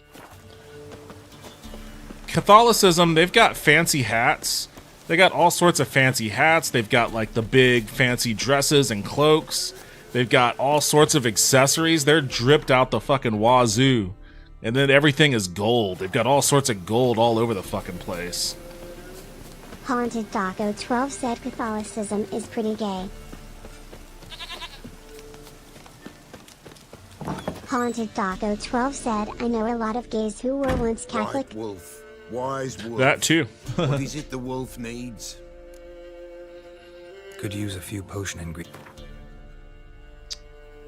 Speaker 2: Catholicism, they've got fancy hats. They got all sorts of fancy hats. They've got, like, the big fancy dresses and cloaks. They've got all sorts of accessories. They're dripped out the fucking wazoo. And then everything is gold. They've got all sorts of gold all over the fucking place.
Speaker 1: Haunted Daco 12 said Catholicism is pretty gay. Haunted Daco 12 said, I know a lot of gays who were once Catholic.
Speaker 5: Right, wolf. Wise wolf.
Speaker 2: That too.
Speaker 5: What is it the wolf needs?
Speaker 7: Could use a few potion ingredients.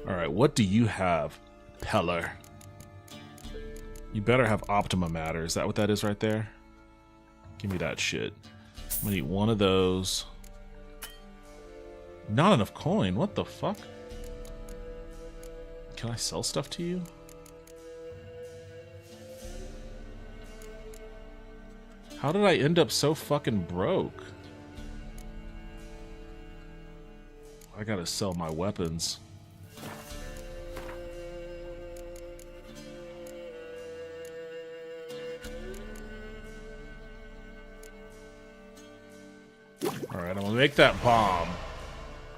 Speaker 2: Alright, what do you have, Peller? You better have Optima Matter. Is that what that is right there? Give me that shit. I'm gonna eat one of those. Not enough coin. What the fuck? Can I sell stuff to you? How did I end up so fucking broke? I gotta sell my weapons. Alright, I'm gonna make that bomb.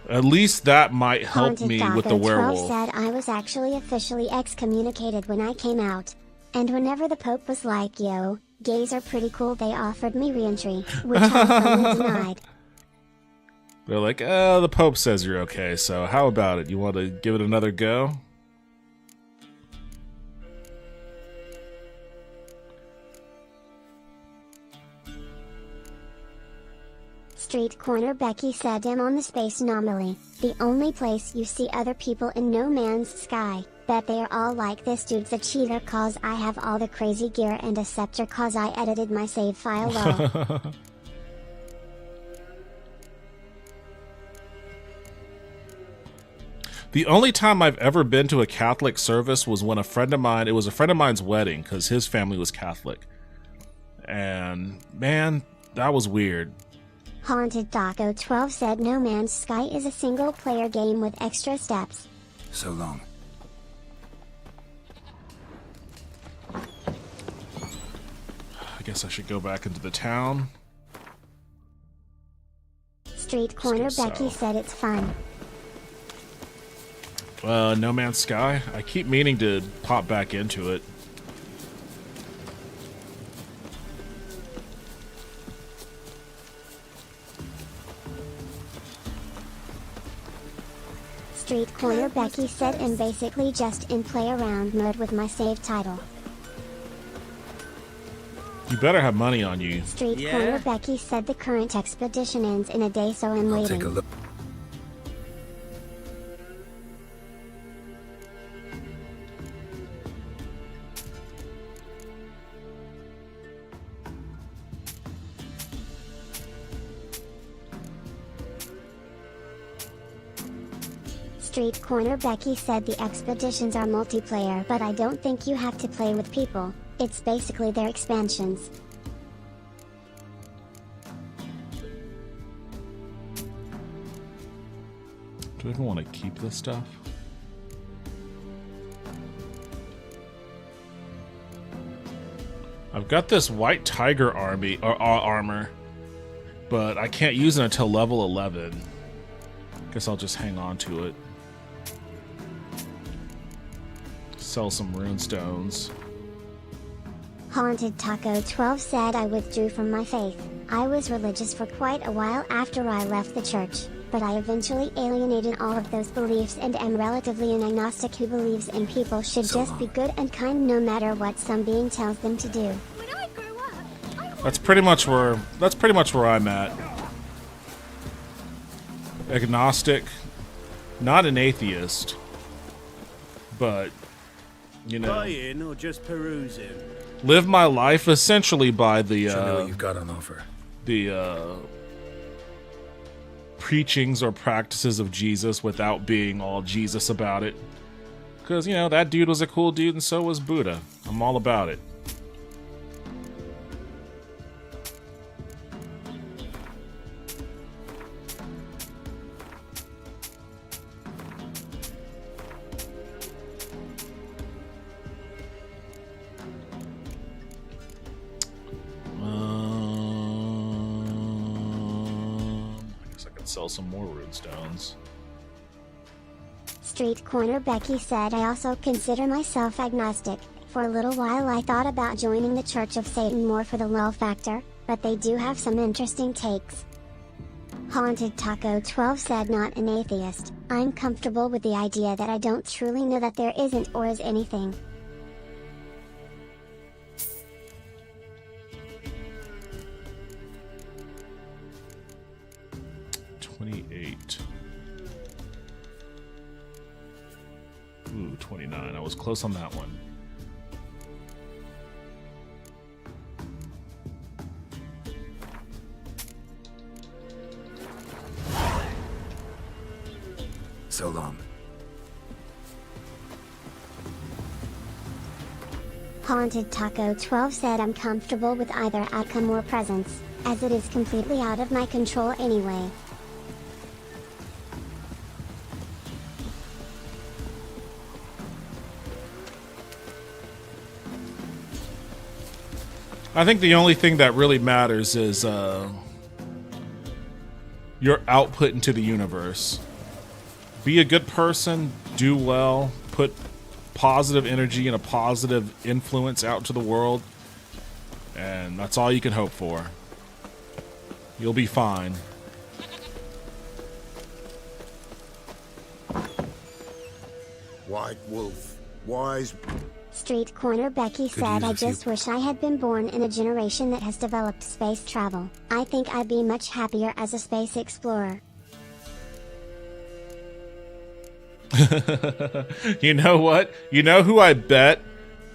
Speaker 2: At least that might help me with the werewolf.
Speaker 1: 12 said I was actually officially excommunicated when I came out. And whenever the Pope was like, yo, gays are pretty cool, they offered me re-entry, which I firmly denied.
Speaker 2: They're like, the Pope says you're okay, so how about it? You want to give it another go?
Speaker 1: Street Corner Becky said I'm on the Space Anomaly, the only place you see other people in No Man's Sky. Bet they are all like this dude's a cheater cause I have all the crazy gear and a scepter cause I edited my save file lol.
Speaker 2: The only time I've ever been to a Catholic service was when a friend of mine, it was a friend of mine's wedding because his family was Catholic. And man, that was weird.
Speaker 1: Haunted Taco 12 said No Man's Sky is a single player game with extra steps.
Speaker 7: So long.
Speaker 2: I guess I should go back into the town.
Speaker 1: Street Corner Becky said it's fun.
Speaker 2: No Man's Sky? I keep meaning to pop back into it.
Speaker 1: Street Corner Becky said I'm basically just in play around mode with my save title.
Speaker 2: You better have money on you.
Speaker 1: Street Corner Becky said the current expedition ends in a day, so I'm waiting.
Speaker 7: Take a look.
Speaker 1: Street Corner Becky said the expeditions are multiplayer, but I don't think you have to play with people. It's basically their expansions.
Speaker 2: Do I even want to keep this stuff? I've got this White Tiger armor, but I can't use it until level 11. Guess I'll just hang on to it. Sell some runestones.
Speaker 1: Haunted Taco 12 said I withdrew from my faith. I was religious for quite a while after I left the church, but I eventually alienated all of those beliefs and am relatively an agnostic who believes in people should just be good and kind no matter what some being tells them to do.
Speaker 2: That's pretty much where I'm at. Agnostic, not an atheist, but you know,
Speaker 4: buying or just perusing.
Speaker 2: Live my life essentially by the
Speaker 7: Show me what you've got on offer.
Speaker 2: The preachings or practices of Jesus without being all Jesus about it. Because, you know, that dude was a cool dude and so was Buddha. I'm all about it. Sell some more runestones.
Speaker 1: Street Corner Becky said I also consider myself agnostic. For a little while I thought about joining the Church of Satan more for the lol factor, but they do have some interesting takes. Haunted Taco 12 said not an atheist. I'm comfortable with the idea that I don't truly know that there isn't or is anything.
Speaker 2: 29. I was close on that one.
Speaker 7: So long.
Speaker 1: Haunted Taco 12 said I'm comfortable with either outcome or presence, as it is completely out of my control anyway.
Speaker 2: I think the only thing that really matters is your output into the universe. Be a good person, do well, put positive energy and a positive influence out to the world, and that's all you can hope for. You'll be fine.
Speaker 5: White Wolf, wise...
Speaker 1: Street Corner Becky said, I just wish I had been born in a generation that has developed space travel. I think I'd be much happier as a space explorer.
Speaker 2: You know what? You know who I bet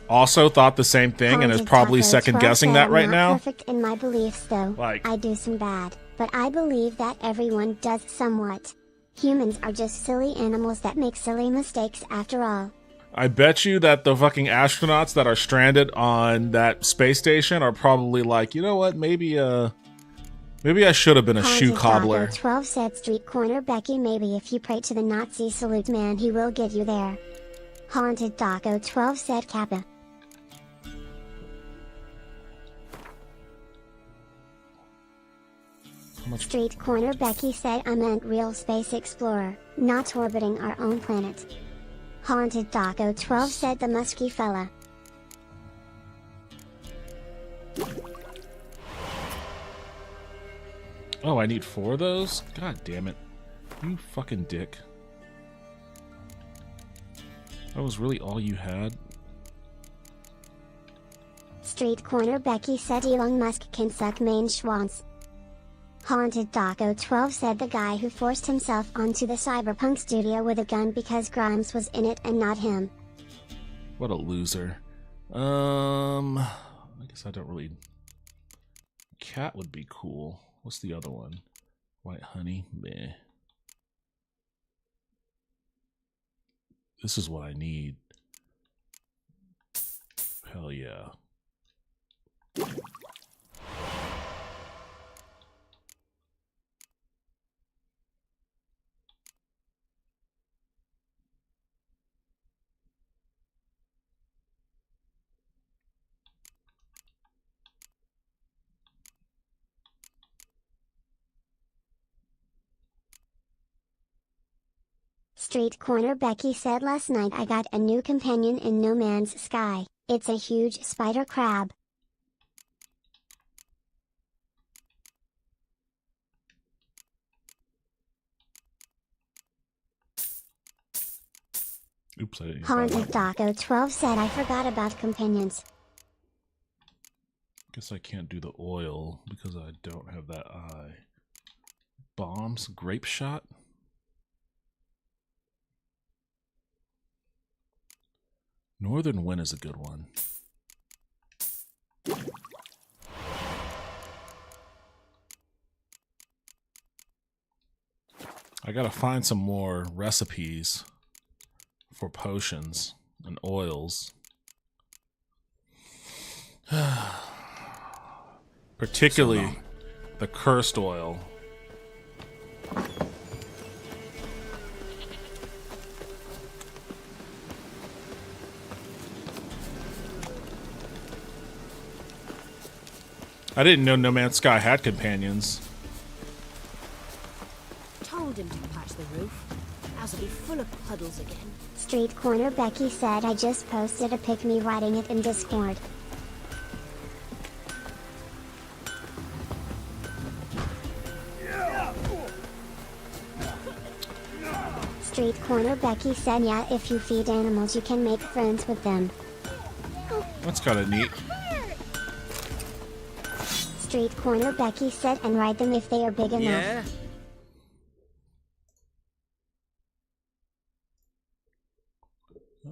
Speaker 2: also thought the same thing and is probably second guessing that right now?
Speaker 1: Perfect in my beliefs though. I do some bad, but I believe that everyone does somewhat. Humans are just silly animals that make silly mistakes after all.
Speaker 2: I bet you that the fucking astronauts that are stranded on that space station are probably like, you know what? Maybe I should have been a shoe cobbler.
Speaker 1: 12 said, Street Corner Becky, maybe if you pray to the Nazi salute man he will get you there. Haunted Taco 12 said, Kappa. Street Corner Becky said, I meant real space explorer, not orbiting our own planet. Haunted Taco 12 said, the musky fella.
Speaker 2: Oh, I need 4 of those? God damn it. You fucking dick. That was really all you had?
Speaker 1: Street Corner Becky said, Elon Musk can suck main schwanz. Haunted Taco 12 said, the guy who forced himself onto the cyberpunk studio with a gun because Grimes was in it and not him.
Speaker 2: What a loser. I guess I don't really... Cat would be cool. What's the other one? White honey? Meh. This is what I need. Hell yeah.
Speaker 1: Street Corner Becky said, last night I got a new companion in No Man's Sky. It's a huge spider crab.
Speaker 2: Oops, I didn't.
Speaker 1: Haunted Taco 12 said, I forgot about companions.
Speaker 2: Guess I can't do the oil because I don't have that eye. Bombs? Grape shot? Northern Wind is a good one. I gotta find some more recipes for potions and oils. Particularly the cursed oil. I didn't know No Man's Sky had companions.
Speaker 10: Told him to patch the roof. Else it'll be full of puddles again.
Speaker 1: Street Corner Becky said, I just posted a pic me writing it in Discord. Street Corner Becky said, yeah, if you feed animals you can make friends with them.
Speaker 2: That's kinda neat.
Speaker 1: Street Corner Becky said, and ride them if they are big enough.
Speaker 4: Yeah?
Speaker 2: Oh,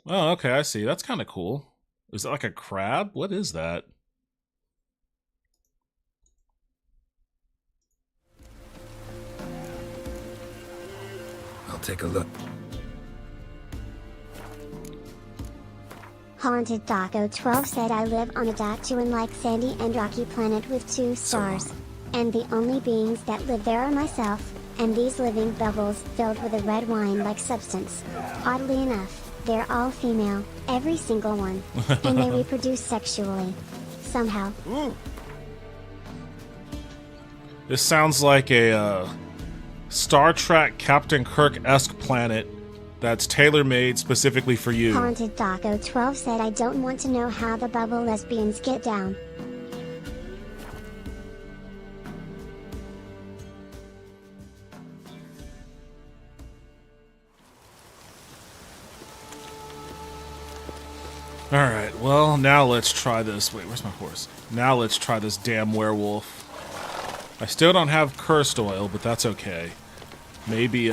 Speaker 2: okay, I see. That's kind of cool. Is that like a crab? What is that?
Speaker 7: I'll take a look.
Speaker 1: Haunted Daco 12 said I live on a Datuan-like sandy and rocky planet with 2 stars. And the only beings that live there are myself, and these living bubbles filled with a red wine-like substance. Oddly enough, they're all female, every single one. And they reproduce sexually. Somehow.
Speaker 2: This sounds like a Star Trek Captain Kirk-esque planet that's tailor-made specifically for you.
Speaker 1: Haunted Daco 12 said I don't want to know how the bubble lesbians get down.
Speaker 2: Alright, well, now let's try this. Wait, where's my horse? Now let's try this damn werewolf. I still don't have cursed oil, but that's okay. Maybe,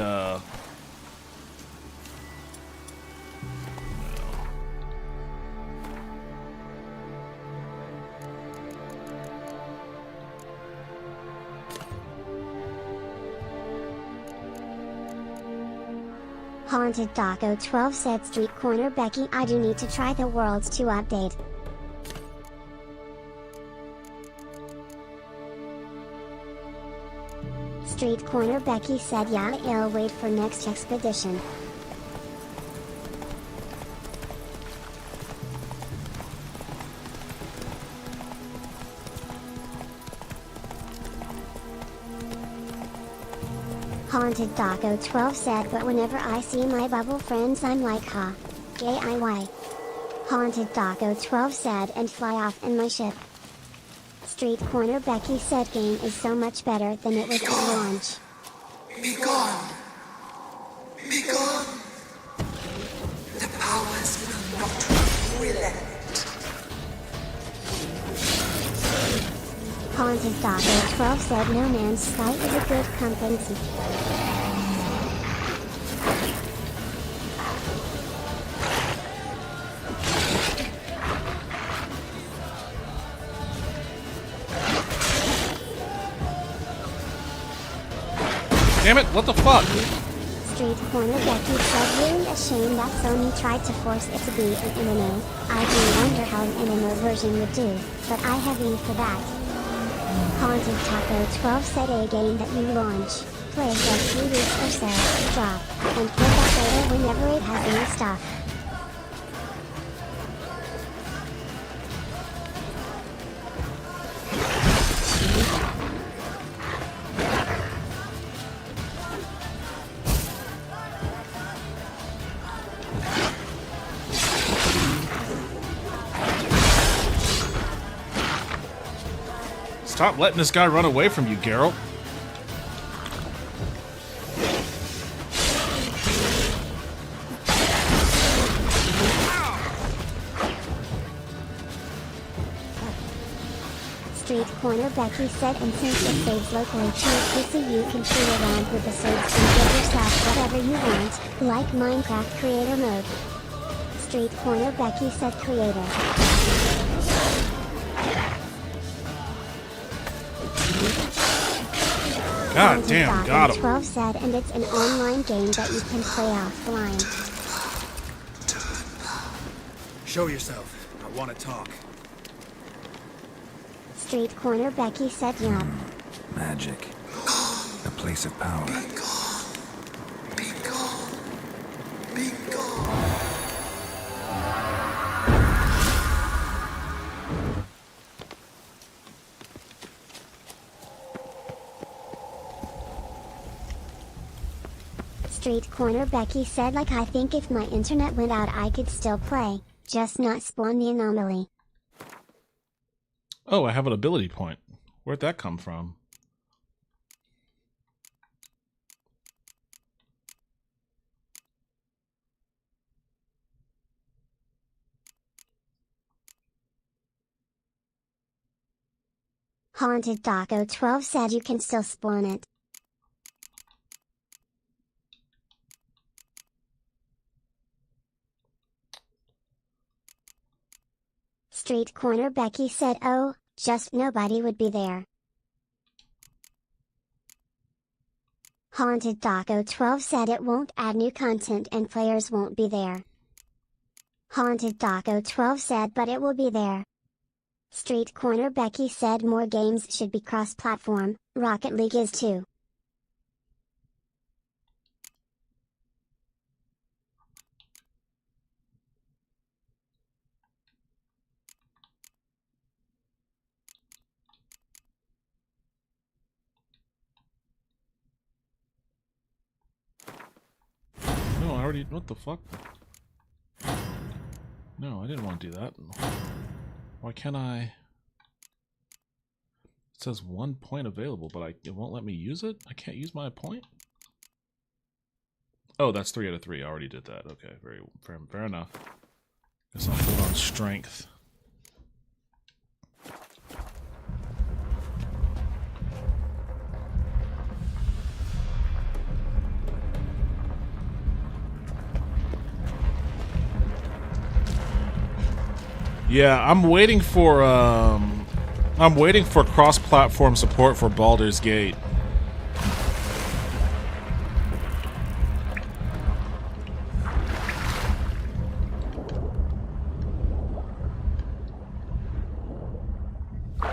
Speaker 1: Haunted Daco 12 said Street Corner Becky I do need to try the Worlds 2 update. Street Corner Becky said yeah I'll wait for next expedition. Haunted Daco 12 said but whenever I see my bubble friends I'm like ha. Gay IY. Haunted Daco 12 said and fly off in my ship. Street Corner Becky said game is so much better than it was at launch.
Speaker 21: Be gone! Be gone! The powers will not relent.
Speaker 1: Haunted Daco 12 said No Man's Sky is a good company.
Speaker 2: damn it, what the fuck?
Speaker 1: Street Corner Becky said really a shame that Sony tried to force it to be an MMO. I do wonder how an MMO version would do, but I have E for that. Haunted Taco 12 said a game that you launch, play for 3 weeks or so, drop, and put that later whenever it has new stuff.
Speaker 2: Stop letting this guy run away from you, Geralt.
Speaker 1: Street Corner Becky said and since it saves locally to a PC you can play around with the saves and give yourself whatever you want, like Minecraft Creator Mode. Street Corner Becky said Creator.
Speaker 2: God damn, got him.
Speaker 1: 12 said and it's an online game that you can play offline.
Speaker 3: Show yourself. I want to talk.
Speaker 1: Street Corner Becky said yup.
Speaker 7: Magic. A place of power.
Speaker 1: Street Corner Becky said like I think if my internet went out I could still play, just not spawn the anomaly.
Speaker 2: Oh, I have an ability point. Where'd that come from?
Speaker 1: Haunted Daco 12 said you can still spawn it. Street Corner Becky said oh, just nobody would be there. Haunted Daco 12 said it won't add new content and players won't be there. Haunted Daco 12 said but it will be there. Street Corner Becky said more games should be cross-platform, Rocket League is too.
Speaker 2: No, I already. What the fuck? No, I didn't want to do that. Why can't I? It says 1 point available, but it won't let me use it? I can't use my point? Oh, that's 3 out of 3. I already did that. Okay, fair enough. Guess I'll hold on strength. Yeah, I'm waiting for cross-platform support for Baldur's Gate. I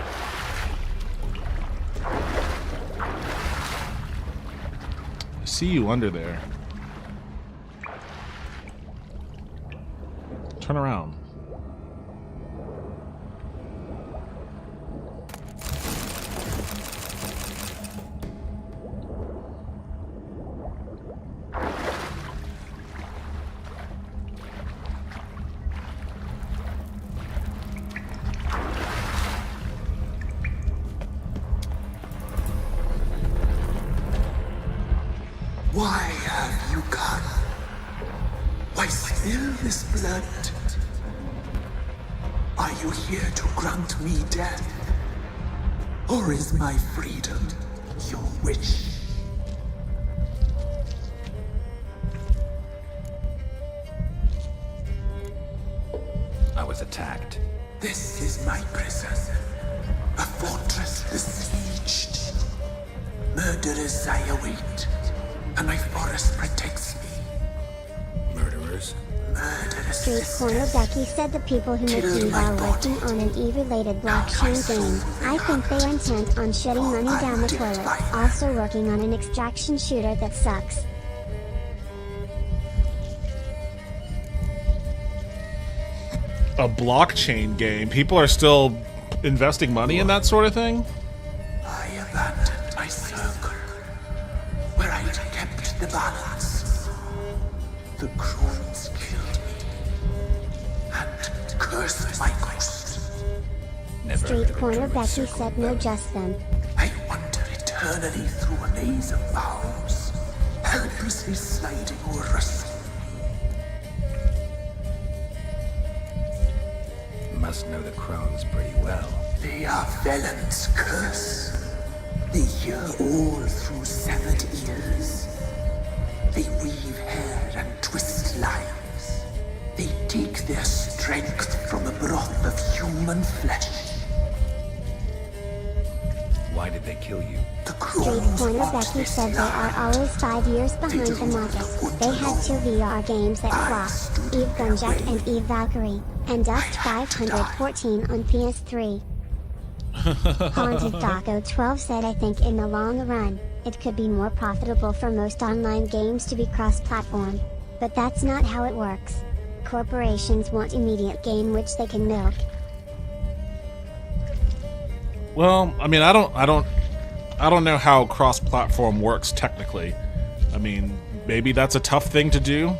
Speaker 2: see you under there. Turn around.
Speaker 21: Why have you come? Why spill this blood? Are you here to grant me death? Or is my freedom your wish?
Speaker 15: I was attacked.
Speaker 21: This is my prison. A fortress besieged. Murderers I await. And my forest protects me.
Speaker 15: Murderers?
Speaker 1: Street Corner Becky said the people who make Eve are working on an Eve-related blockchain game. I think they're intent on shitting money down the toilet. Also working on an extraction shooter that sucks.
Speaker 2: A blockchain game? People are still investing money in that sort of thing?
Speaker 21: I abandoned my circle, where I'd kept the balance. The crones killed me, and cursed my ghost.
Speaker 1: Street Corner Becky said no, just them.
Speaker 21: I wander eternally through a maze of vows, helplessly sliding over rust.
Speaker 15: Must know the crones pretty well.
Speaker 21: They are Velen's curse. They hear all through severed ears. They weave hair and twist lives. They take their strength from the broth of human flesh.
Speaker 15: Why did they kill you?
Speaker 1: Street Corner Becky said they are always 5 years behind the market. They had 2 VR games that flopped, Eve Gunjack and Eve Valkyrie, and Dust 514 on PS3. Haunted Daco 12 said I think in the long run, it could be more profitable for most online games to be cross-platform. But that's not how it works. Corporations want immediate gain which they can milk.
Speaker 2: Well, I mean, I don't know how cross-platform works technically. I mean, maybe that's a tough thing to do.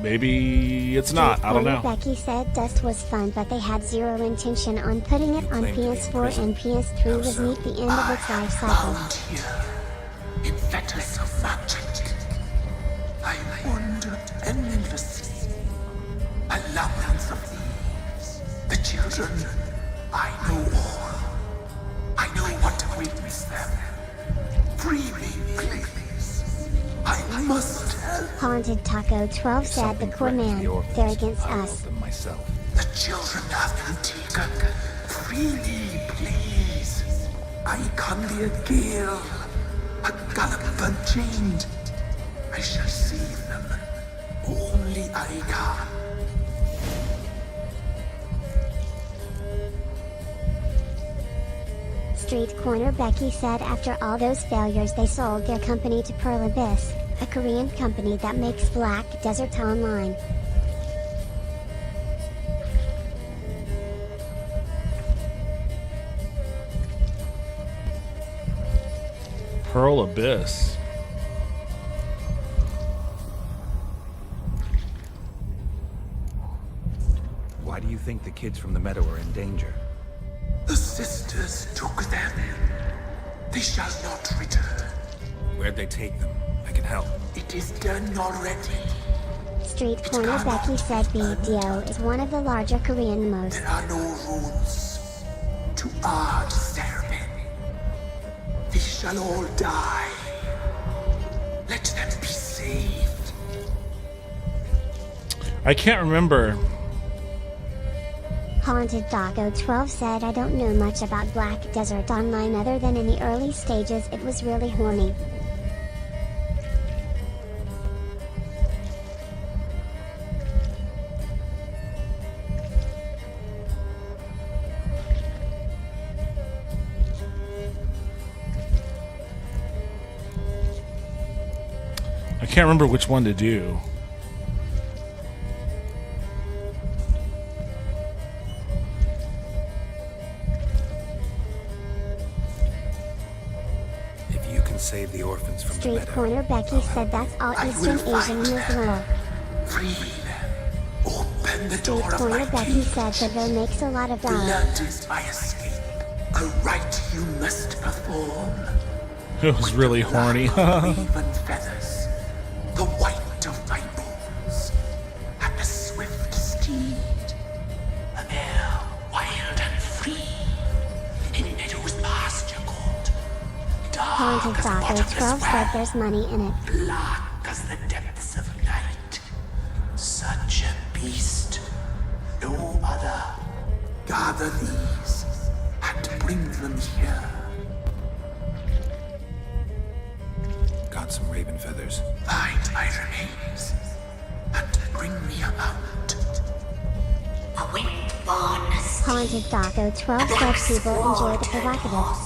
Speaker 2: Maybe it's not. I don't know.
Speaker 1: Becky said Dust was fun, but they had zero intention on putting it on PS4 and PS3 was neat the end of its life cycle.
Speaker 21: In fetters of magic, I wandered endlessly. A labyrinth of leaves. The children, I know all. I witness them. Free me, please. I must help.
Speaker 1: Haunted Taco 12 said the core man, they're against us.
Speaker 15: Myself.
Speaker 21: The children have been taken. Free me, please. I can be a gale, a gallop unchained. I shall save them. Only I can.
Speaker 1: Street Corner Becky said after all those failures they sold their company to Pearl Abyss, a Korean company that makes Black Desert Online.
Speaker 2: Pearl Abyss.
Speaker 15: Why do you think the kids from the meadow are in danger?
Speaker 21: The sisters took them. They shall not return.
Speaker 15: Where'd they take them? I can help.
Speaker 21: It is done already.
Speaker 1: Street Corner Becky said BDO is one of the larger Korean most.
Speaker 21: There are no rules to our disturbing. They shall all die. Let them be saved.
Speaker 2: I can't remember.
Speaker 1: Haunted Taco 12 said I don't know much about Black Desert Online other than in the early stages it was really horny.
Speaker 2: I can't remember which one to do.
Speaker 15: If you can save the orphans from the
Speaker 1: Street
Speaker 15: meadow,
Speaker 1: Corner Becky said that's all Eastern Asian Muslim.
Speaker 21: Free them. Open the door
Speaker 1: Street
Speaker 21: of my
Speaker 1: Corner Becky said that there makes a lot of dollars.
Speaker 21: Blood is my escape. A rite you must perform.
Speaker 2: It was really horny.
Speaker 21: Raven feathers, the white of my bones, and a swift steed, a mare wild and free, in meadows pasture cold, dark
Speaker 1: Haunted
Speaker 21: as the
Speaker 1: Taco
Speaker 21: bottomless
Speaker 1: 12 said
Speaker 21: well,
Speaker 1: there's money in it.
Speaker 21: black as the depths of night. Such a beast, no other. Gather these and bring them here.
Speaker 15: got some raven feathers.
Speaker 21: Find my remains and bring me a mount. A wind-born
Speaker 1: Haunted Taco 12 said people enjoy the provocative.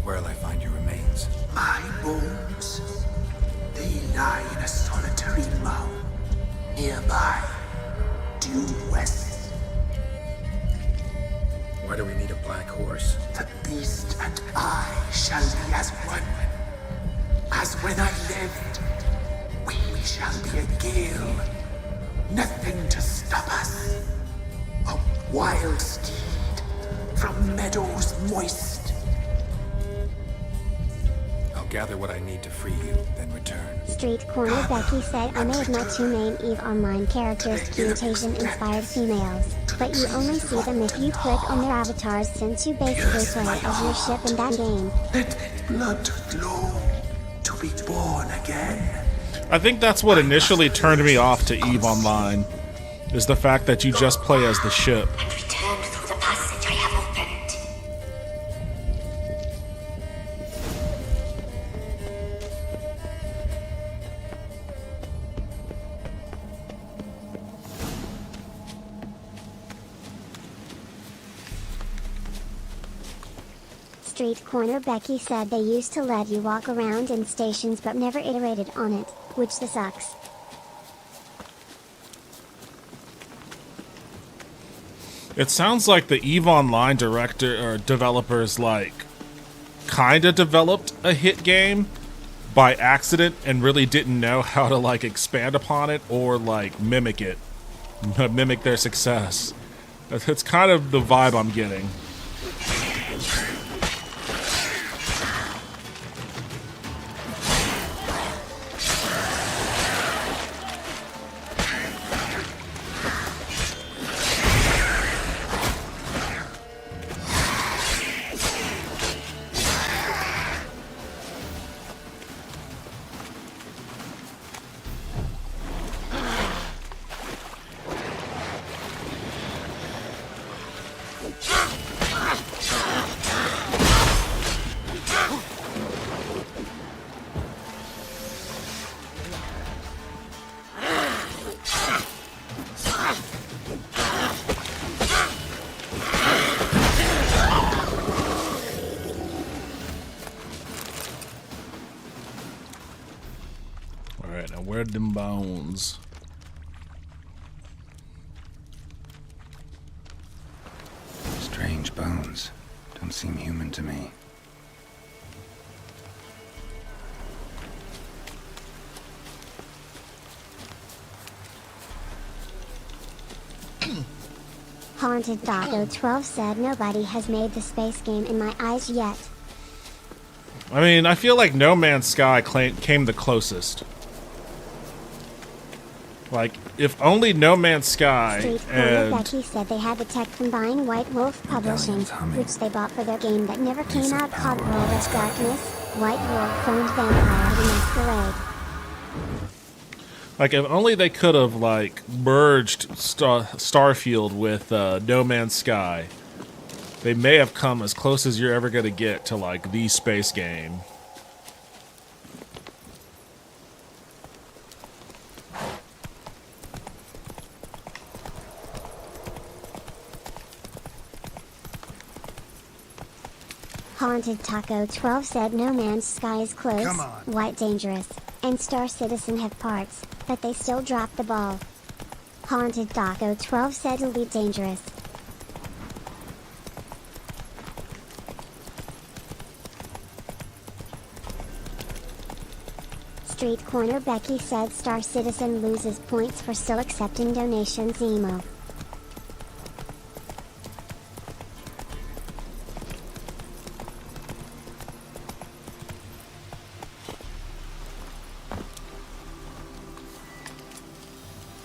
Speaker 15: Where'll I find your remains?
Speaker 21: My bones, they lie in a solitary mound nearby, due west.
Speaker 15: Why do we need a black horse?
Speaker 21: The beast and I shall be as one. As when I lived, we shall be a gale. Nothing to stop us. A wild steed from meadows moist.
Speaker 15: I'll gather what I need to free you, then return.
Speaker 1: Street Corner Becky said I made my two main EVE Online characters cute Asian-inspired females, but you only see them if you click on their avatars since you basically play as your ship in that game.
Speaker 21: Let blood flow to be born again.
Speaker 2: I think that's what initially turned me off to EVE Online, is the fact that you just play as the ship.
Speaker 21: Return through the passage I have opened.
Speaker 1: Street Corner Becky said they used to let you walk around in stations but never iterated on it, which sucks.
Speaker 2: It sounds like the EVE Online developers like kinda developed a hit game by accident and really didn't know how to like expand upon it or like mimic their success. That's kind of the vibe I'm getting. Where them bones?
Speaker 7: Strange bones. Don't seem human to me.
Speaker 1: Haunted Doggo 12 said nobody has made the space game in my eyes yet.
Speaker 2: I mean, I feel like No Man's Sky came the closest. Like, if only No Man's Sky
Speaker 1: Street Corner
Speaker 2: and...
Speaker 1: Becky said they had the tech from buying White Wolf Publishing, which they bought for their game that never came out called World of Darkness, White Wolf phoned Vampire the Masquerade.
Speaker 2: Like, if only they could have, like, merged Starfield with No Man's Sky, they may have come as close as you're ever going to get to, like, the space game.
Speaker 1: Haunted Taco 12 said No Man's Sky is close,
Speaker 14: Come on.
Speaker 1: White Dangerous, and Star Citizen have parts, but they still dropped the ball. Haunted Taco 12 said Elite Dangerous. Street Corner Becky said Star Citizen loses points for still accepting donations emo.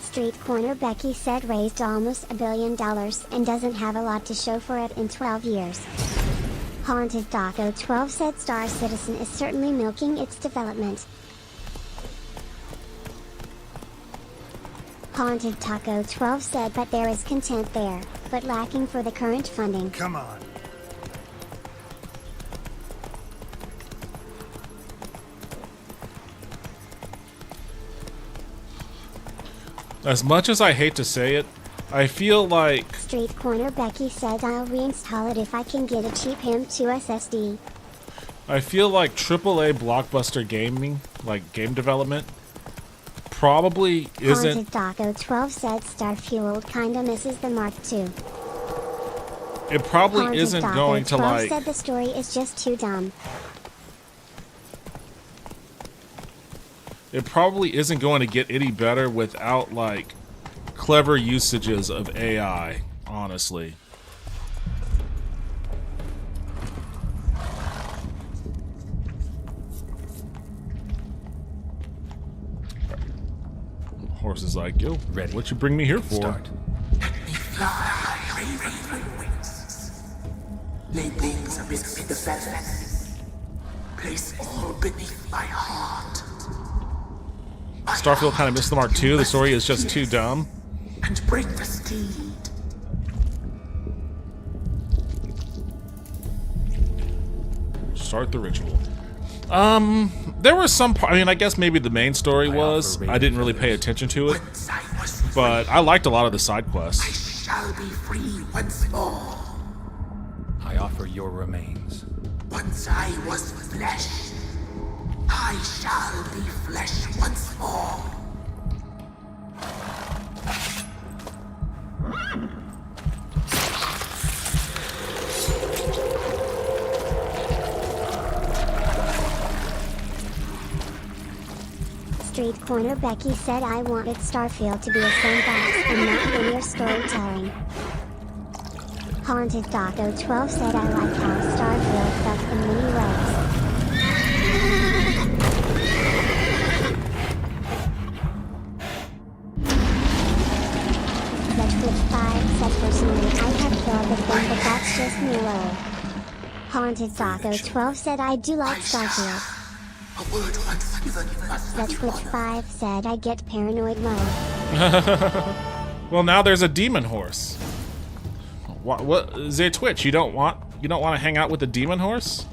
Speaker 1: Street Corner Becky said raised almost $1 billion and doesn't have a lot to show for it in 12 years. Haunted Doggo 12 said Star Citizen is certainly milking its development. Haunted Taco 12 said but there is content there, but lacking for the current funding.
Speaker 14: Come on.
Speaker 2: As much as I hate to say it, I feel like...
Speaker 1: Street Corner Becky said I'll reinstall it if I can get a cheap HIM2 SSD.
Speaker 2: I feel like AAA blockbuster gaming, like game development, probably isn't...
Speaker 1: Haunted Doggo 12 said Starfield kinda misses the Mark II.
Speaker 2: It probably
Speaker 1: Haunted
Speaker 2: isn't
Speaker 1: Doggo
Speaker 2: going to
Speaker 1: 12
Speaker 2: like...
Speaker 1: said the story is just too dumb.
Speaker 2: It probably isn't going to get any better without, like, clever usages of AI, honestly. Horse is like, yo, ready. What you bring me here for?
Speaker 21: Start. Fly, raven wings. Lay things amidst the feathers. Place all beneath my heart.
Speaker 2: Starfield kind of missed the mark too. The story is just too dumb.
Speaker 21: And break the steed.
Speaker 2: Start the ritual. There was some I mean, I guess maybe the main story was. I didn't really pay attention to it. But I liked a lot of the side quests.
Speaker 21: Shall be free once more.
Speaker 15: I offer your remains.
Speaker 21: Once I was flesh, I shall be flesh once more.
Speaker 1: Street Corner Becky said I wanted Starfield to be a sandbox and not linear storytelling. Haunted Doggo 12 said I like how Starfield felt in many ways. Zedwitch 5 said personally I have killed the thing but that's just me low. Haunted Doggo 12 said I do like Starfield. Zedwitch 5 said I get paranoid mode.
Speaker 2: Well, now there's a demon horse. What Twitch? You don't want to hang out with the demon horse?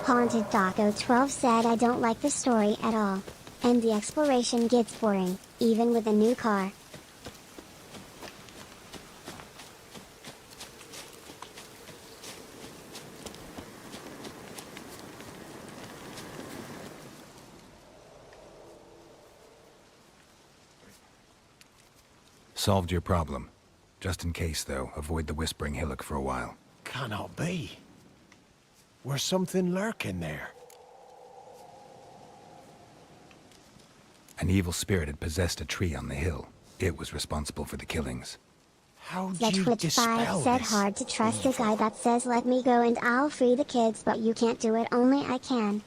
Speaker 1: Haunted Doggo 12 said I don't like the story at all. And the exploration gets boring, even with a new car.
Speaker 7: solved your problem. Just in case, though, avoid the Whispering Hillock for a while.
Speaker 20: Cannot be. Where's something lurking there?
Speaker 7: An evil spirit had possessed a tree on the hill. It was responsible for the killings.
Speaker 20: How
Speaker 1: That Twitch 5 said hard to trust a guy that says let me go and I'll free the kids, but you can't do it, only I can.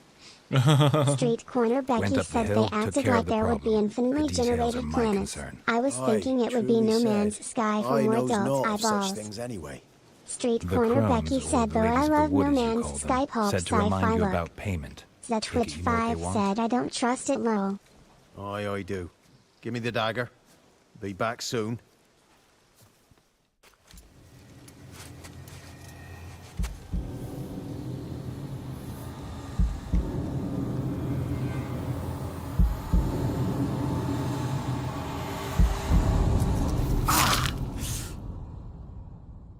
Speaker 1: Street Corner Becky said they acted like there would be infinitely generated planets. I was thinking it would be No Man's Sky for more adult eyeballs.
Speaker 20: Anyway.
Speaker 1: Street Corner Becky said though I love No Man's Sky pulp
Speaker 7: said to remind
Speaker 1: sci-fi
Speaker 7: you
Speaker 1: look.
Speaker 7: about payment.
Speaker 1: That Twitch 5 said I don't trust it lol.
Speaker 20: I do. Give me the dagger. Be back soon.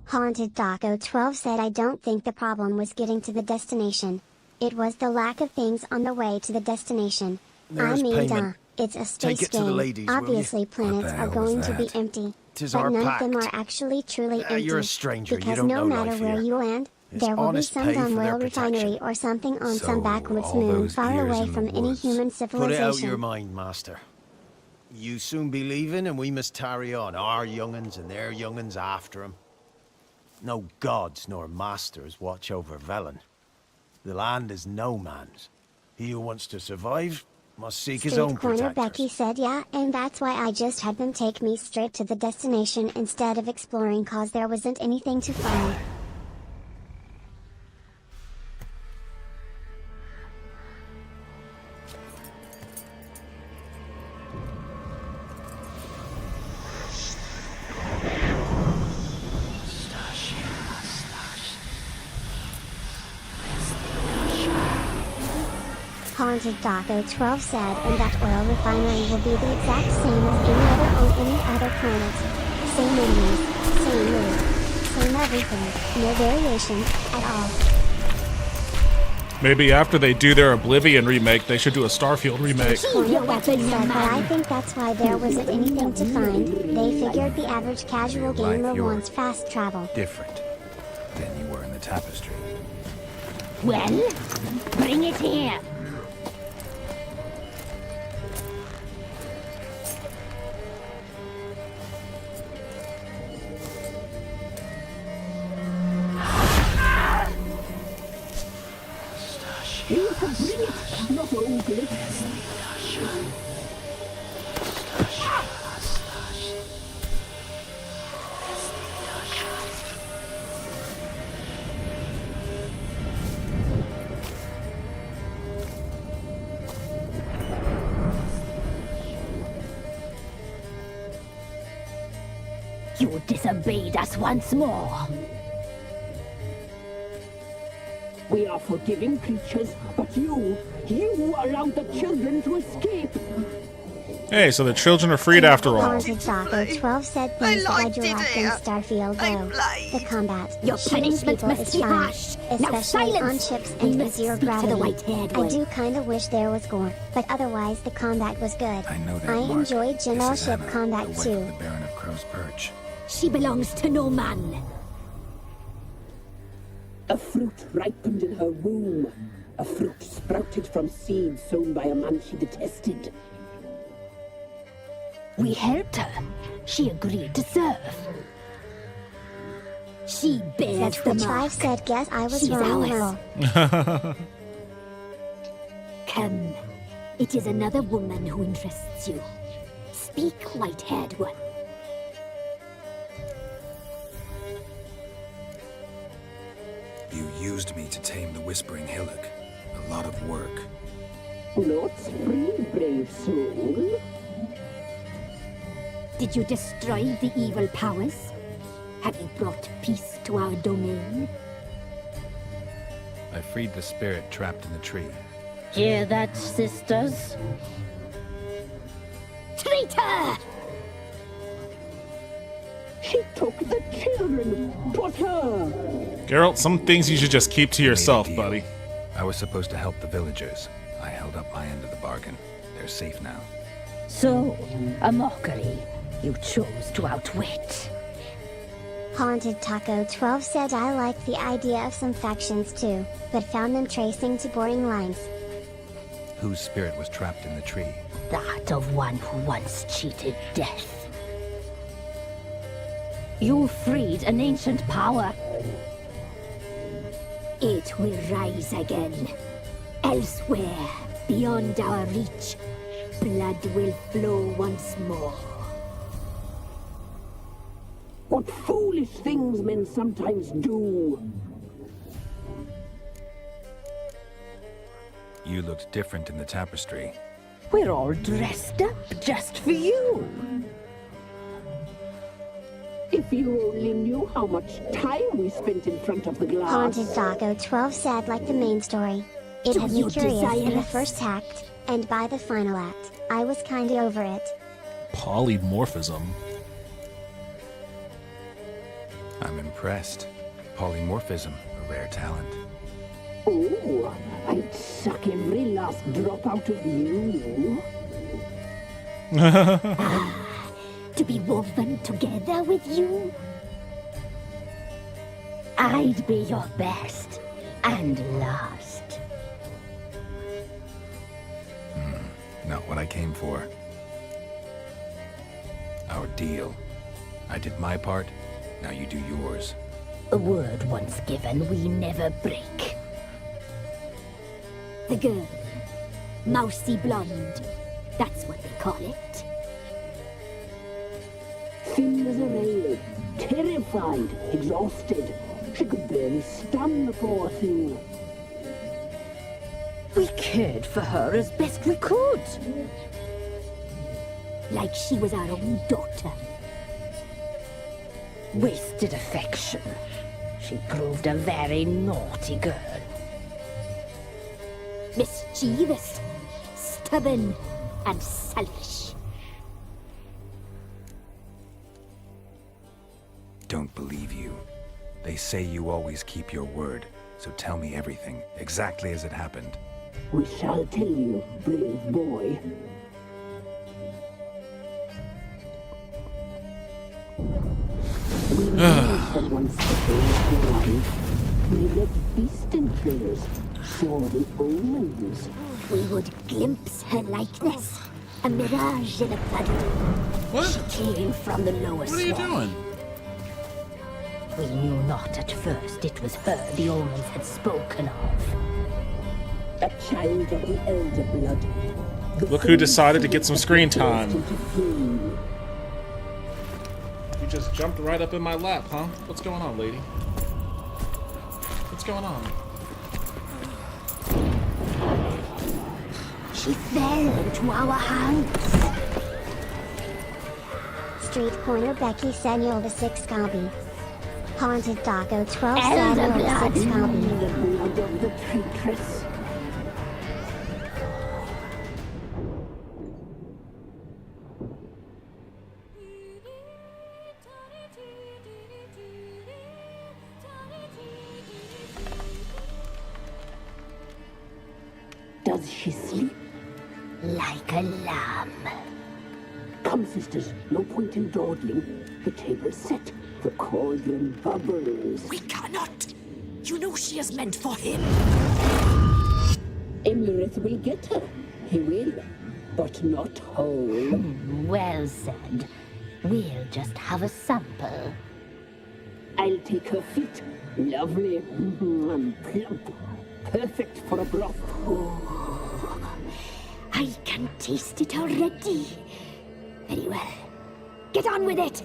Speaker 1: Haunted Daco 12 said I don't think the problem was getting to the destination. It was the lack of things on the way to the destination.
Speaker 20: There's
Speaker 1: I mean
Speaker 20: payment.
Speaker 1: it's a
Speaker 20: Take
Speaker 1: space
Speaker 20: it to the
Speaker 1: game.
Speaker 20: ladies, will
Speaker 1: Obviously
Speaker 20: you?
Speaker 1: planets are going to be empty.
Speaker 20: Tis
Speaker 1: But
Speaker 20: our
Speaker 1: none of them
Speaker 20: pact.
Speaker 1: are actually truly empty.
Speaker 20: You're a stranger, you
Speaker 1: Because
Speaker 20: don't
Speaker 1: no
Speaker 20: know
Speaker 1: matter
Speaker 20: life
Speaker 1: where
Speaker 20: here.
Speaker 1: you land,
Speaker 20: It's
Speaker 1: there will be
Speaker 20: honest
Speaker 1: some
Speaker 20: pay
Speaker 1: dumb
Speaker 20: for their
Speaker 1: oil refinery
Speaker 20: protection.
Speaker 1: or something on some
Speaker 7: So,
Speaker 1: backwoods
Speaker 7: all
Speaker 1: moon
Speaker 7: those
Speaker 1: far
Speaker 7: years
Speaker 1: away
Speaker 7: in the
Speaker 1: from any
Speaker 7: woods.
Speaker 1: human
Speaker 20: Put it
Speaker 1: civilization.
Speaker 20: out your mind, master. You soon be leaving, and we must tarry on, our young'uns and their young'uns after 'em. No gods nor masters watch over Velen. The land is no man's. He who wants to survive must seek his own
Speaker 1: Street Corner
Speaker 20: protectors.
Speaker 1: Becky said yeah, and that's why I just had them take me straight to the destination instead of exploring cause there wasn't anything to find. Haunted Daco 12 said, and that oil refinery will be the exact same as any other on any other planet. Same enemies, same loot, same everything, no variation at all.
Speaker 2: Maybe after they do their Oblivion remake, they should do a Starfield remake.
Speaker 1: Corner Becky said, but I think that's why there wasn't anything to find. They figured the average casual
Speaker 7: Your life,
Speaker 1: gamer
Speaker 7: you're
Speaker 1: wants fast travel.
Speaker 7: Different than you were in the tapestry.
Speaker 17: Well, bring it here.
Speaker 18: Here to bring it, not ogre.
Speaker 17: You disobeyed us once more.
Speaker 18: We are forgiving creatures, but you allowed the children to escape.
Speaker 2: Hey, so the children are freed after all.
Speaker 1: Haunted Daco 12 said things that I do like in Starfield though. The combat.
Speaker 17: Your
Speaker 1: Shooting
Speaker 17: punishment
Speaker 1: people
Speaker 17: must
Speaker 1: is
Speaker 17: be
Speaker 1: fun,
Speaker 17: harsh. Now
Speaker 1: especially on
Speaker 17: silence.
Speaker 1: ships
Speaker 17: We
Speaker 1: and
Speaker 17: must
Speaker 1: zero
Speaker 17: speak to the
Speaker 1: gravity.
Speaker 17: white-haired
Speaker 1: I
Speaker 17: one.
Speaker 1: do kinda wish there was gore, but otherwise the combat was good.
Speaker 7: I know that,
Speaker 1: I
Speaker 7: Mark.
Speaker 1: enjoyed general
Speaker 7: This is
Speaker 1: ship
Speaker 7: Anna,
Speaker 1: combat
Speaker 7: the wife
Speaker 1: too.
Speaker 7: of the Baron of Crow's Perch.
Speaker 17: She belongs to no man.
Speaker 18: A fruit ripened in her womb. A fruit sprouted from seeds sown by a man she detested.
Speaker 17: We helped her. She agreed to serve. She bears
Speaker 1: That
Speaker 17: the
Speaker 1: Twitch 5
Speaker 17: mark.
Speaker 1: said guess I was
Speaker 17: She's
Speaker 1: wrong
Speaker 17: ours.
Speaker 1: Merle.
Speaker 17: Come. It is another woman who interests you. Speak, white-haired one.
Speaker 7: You used me to tame the Whispering Hillock. A lot of work.
Speaker 18: Not free, brave soul.
Speaker 17: Did you destroy the evil powers? Have you brought peace to our domain?
Speaker 7: I freed the spirit trapped in the tree.
Speaker 17: Hear that, sisters? Traitor!
Speaker 18: She took the children. 'Twas her.
Speaker 2: Geralt, some things you should just keep to yourself, buddy.
Speaker 7: I was supposed to help the villagers. I held up my end of the bargain. They're safe now.
Speaker 17: So, a mockery. you chose to outwit.
Speaker 1: Haunted Taco 12 said I liked the idea of some factions too, but found them tracing to boring lines.
Speaker 15: Whose spirit was trapped in the tree?
Speaker 17: That of one who once cheated death. You freed an ancient power. It will rise again. Elsewhere, beyond our reach, blood will flow once more.
Speaker 18: What foolish things men sometimes do.
Speaker 15: You looked different in the tapestry.
Speaker 17: We're all dressed up just for you.
Speaker 18: If you only knew how much time we spent in front of the glass.
Speaker 1: Haunted Taco 12 said like the main story. It had me curious in the first act, and by the final act, I was kinda over it.
Speaker 2: Polymorphism.
Speaker 15: I'm impressed. Polymorphism, a rare talent.
Speaker 18: Oh, I'd suck every last drop out of you.
Speaker 17: To be woven together with you? I'd be your best and last.
Speaker 15: Not what I came for. Our deal. I did my part, now you do yours.
Speaker 17: A word once given, we never break. The girl, mousy blonde, that's what they call it.
Speaker 18: Thin as a rail, terrified, exhausted. She could barely stand the poor thing.
Speaker 17: We cared for her as best we could. Like she was our own daughter. Wasted affection. She proved a very naughty girl. Mischievous, stubborn, and selfish.
Speaker 7: Don't believe you. They say you always keep your word, so tell me everything, exactly as it happened.
Speaker 18: We shall tell you, brave boy. We knew that once the days were life, we led beast enclosed, saw the omens.
Speaker 17: We would glimpse her likeness, a mirage in a puddle.
Speaker 2: What?
Speaker 17: She came from the lowest.
Speaker 2: What are you doing?
Speaker 17: We knew not at first it was her the omens had spoken of.
Speaker 18: A child of the elder blood.
Speaker 2: Look who decided to get some screen time. You just jumped right up in my lap, huh? What's going on, lady? What's going on?
Speaker 17: She fell into our hands.
Speaker 1: Street Corner Becky said you're the sixth Gobby. Haunted Taco 12 said you're the sixth Gobby.
Speaker 18: The blood of the traitress. Does she sleep?
Speaker 17: Like a lamb.
Speaker 18: Come, sisters, no point in dawdling. The table's set. The cauldron bubbles.
Speaker 12: We cannot. You know she is meant for him.
Speaker 18: Emirith will get her. He will, but not whole.
Speaker 17: Well said. We'll just have a sample.
Speaker 18: I'll take her feet. Lovely and plump. Perfect for a broth.
Speaker 17: I can taste it already. Very well. Get on with it.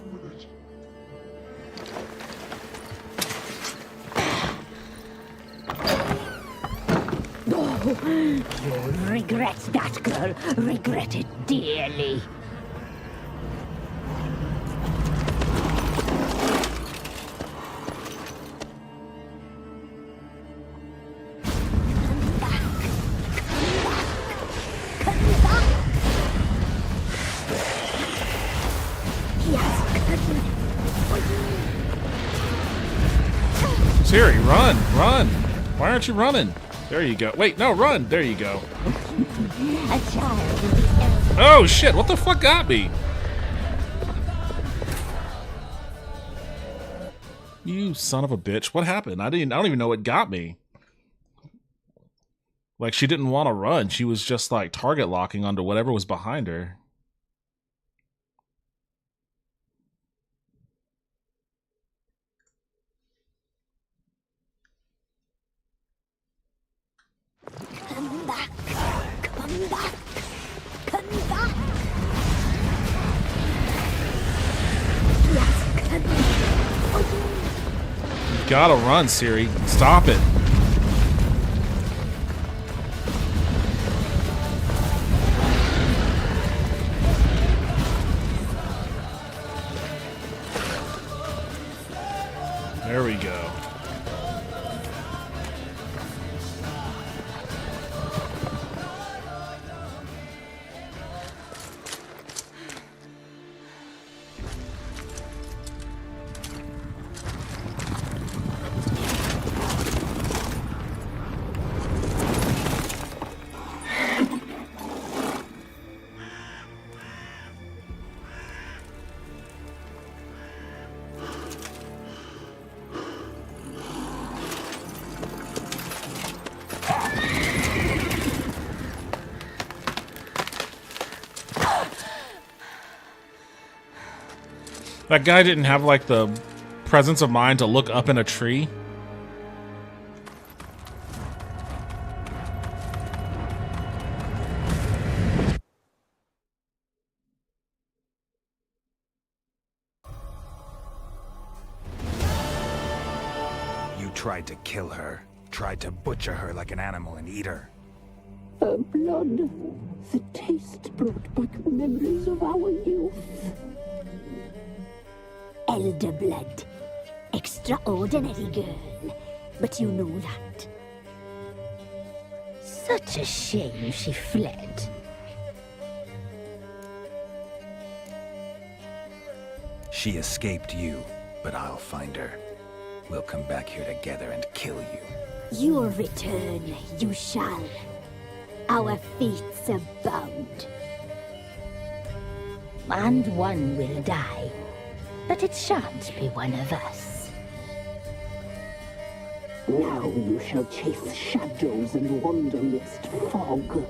Speaker 17: You'll regret that, girl. Regret it dearly.
Speaker 2: Siri, run! Run! Why aren't you running? There you go. Wait, no, run! There you go.
Speaker 17: A child.
Speaker 2: Oh shit, what the fuck got me? You son of a bitch. What happened? I don't even know what got me. Like, she didn't want to run. She was just like target locking onto whatever was behind her.
Speaker 9: Come back. Come back. Come back. Yes, come back.
Speaker 2: You gotta run, Siri. Stop it. There we go. That guy didn't have, like, the presence of mind to look up in a tree.
Speaker 15: You tried to kill her. Tried to butcher her like an animal and eat her.
Speaker 18: Her blood. The taste brought back memories of our youth.
Speaker 9: Elder blood. Extraordinary girl. But you know that. Such a shame she fled.
Speaker 15: She escaped you, but I'll find her. We'll come back here together and kill you.
Speaker 9: Your return you shall. Our fates are bound. And one will die. But it shan't be one of us.
Speaker 18: Now you shall chase shadows and wander midst fog.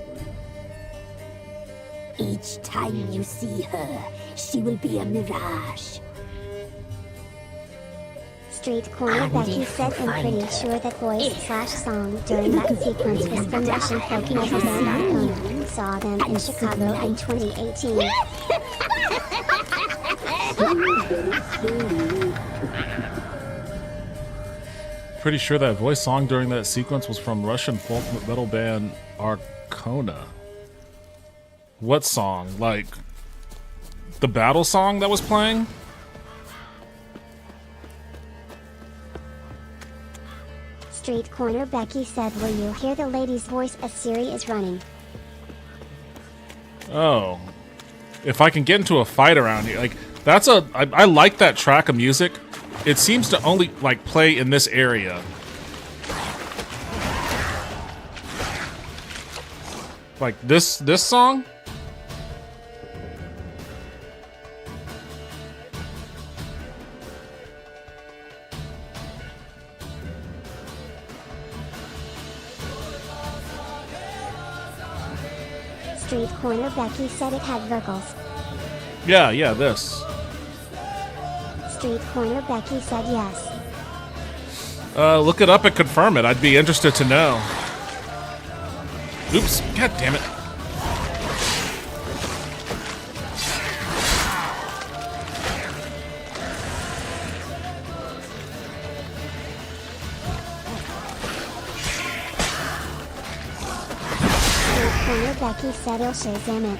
Speaker 9: Each time you see her, she will be a mirage.
Speaker 1: Street Corner
Speaker 9: And
Speaker 1: Becky
Speaker 9: if
Speaker 1: said,
Speaker 9: you
Speaker 1: I'm pretty
Speaker 9: find
Speaker 1: sure that voice/song during that sequence was from Russian folk music band Arcona. Saw them in Chicago in 2018.
Speaker 2: Pretty sure that voice song during that sequence was from Russian folk metal band Arcona. What song? Like, the battle song that was playing?
Speaker 1: Street Corner Becky said, will you hear the lady's voice as Siri is running?
Speaker 2: Oh. If I can get into a fight around here, like, I like that track of music. It seems to only, like, play in this area. Like, this song?
Speaker 1: Street Corner Becky said it had vocals.
Speaker 2: Yeah, this.
Speaker 1: Street Corner Becky said yes.
Speaker 2: Look it up and confirm it. I'd be interested to know. Oops, god damn it.
Speaker 1: Street Corner Becky said he'll Shazam it.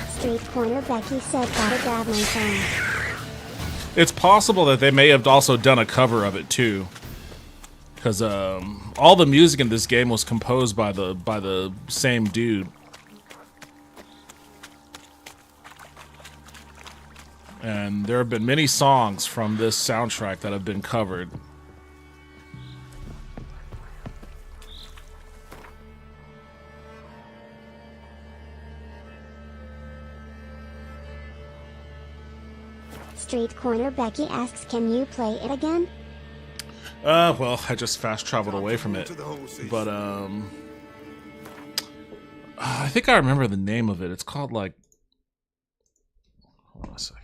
Speaker 1: Street Corner Becky said gotta grab my phone.
Speaker 2: It's possible that they may have also done a cover of it too. Because all the music in this game was composed by the same dude. And there have been many songs from this soundtrack that have been covered.
Speaker 1: Street Corner Becky asks, can you play it again?
Speaker 2: Well, I just fast traveled away from it. But, I think I remember the name of it. It's called, like... Hold on a second.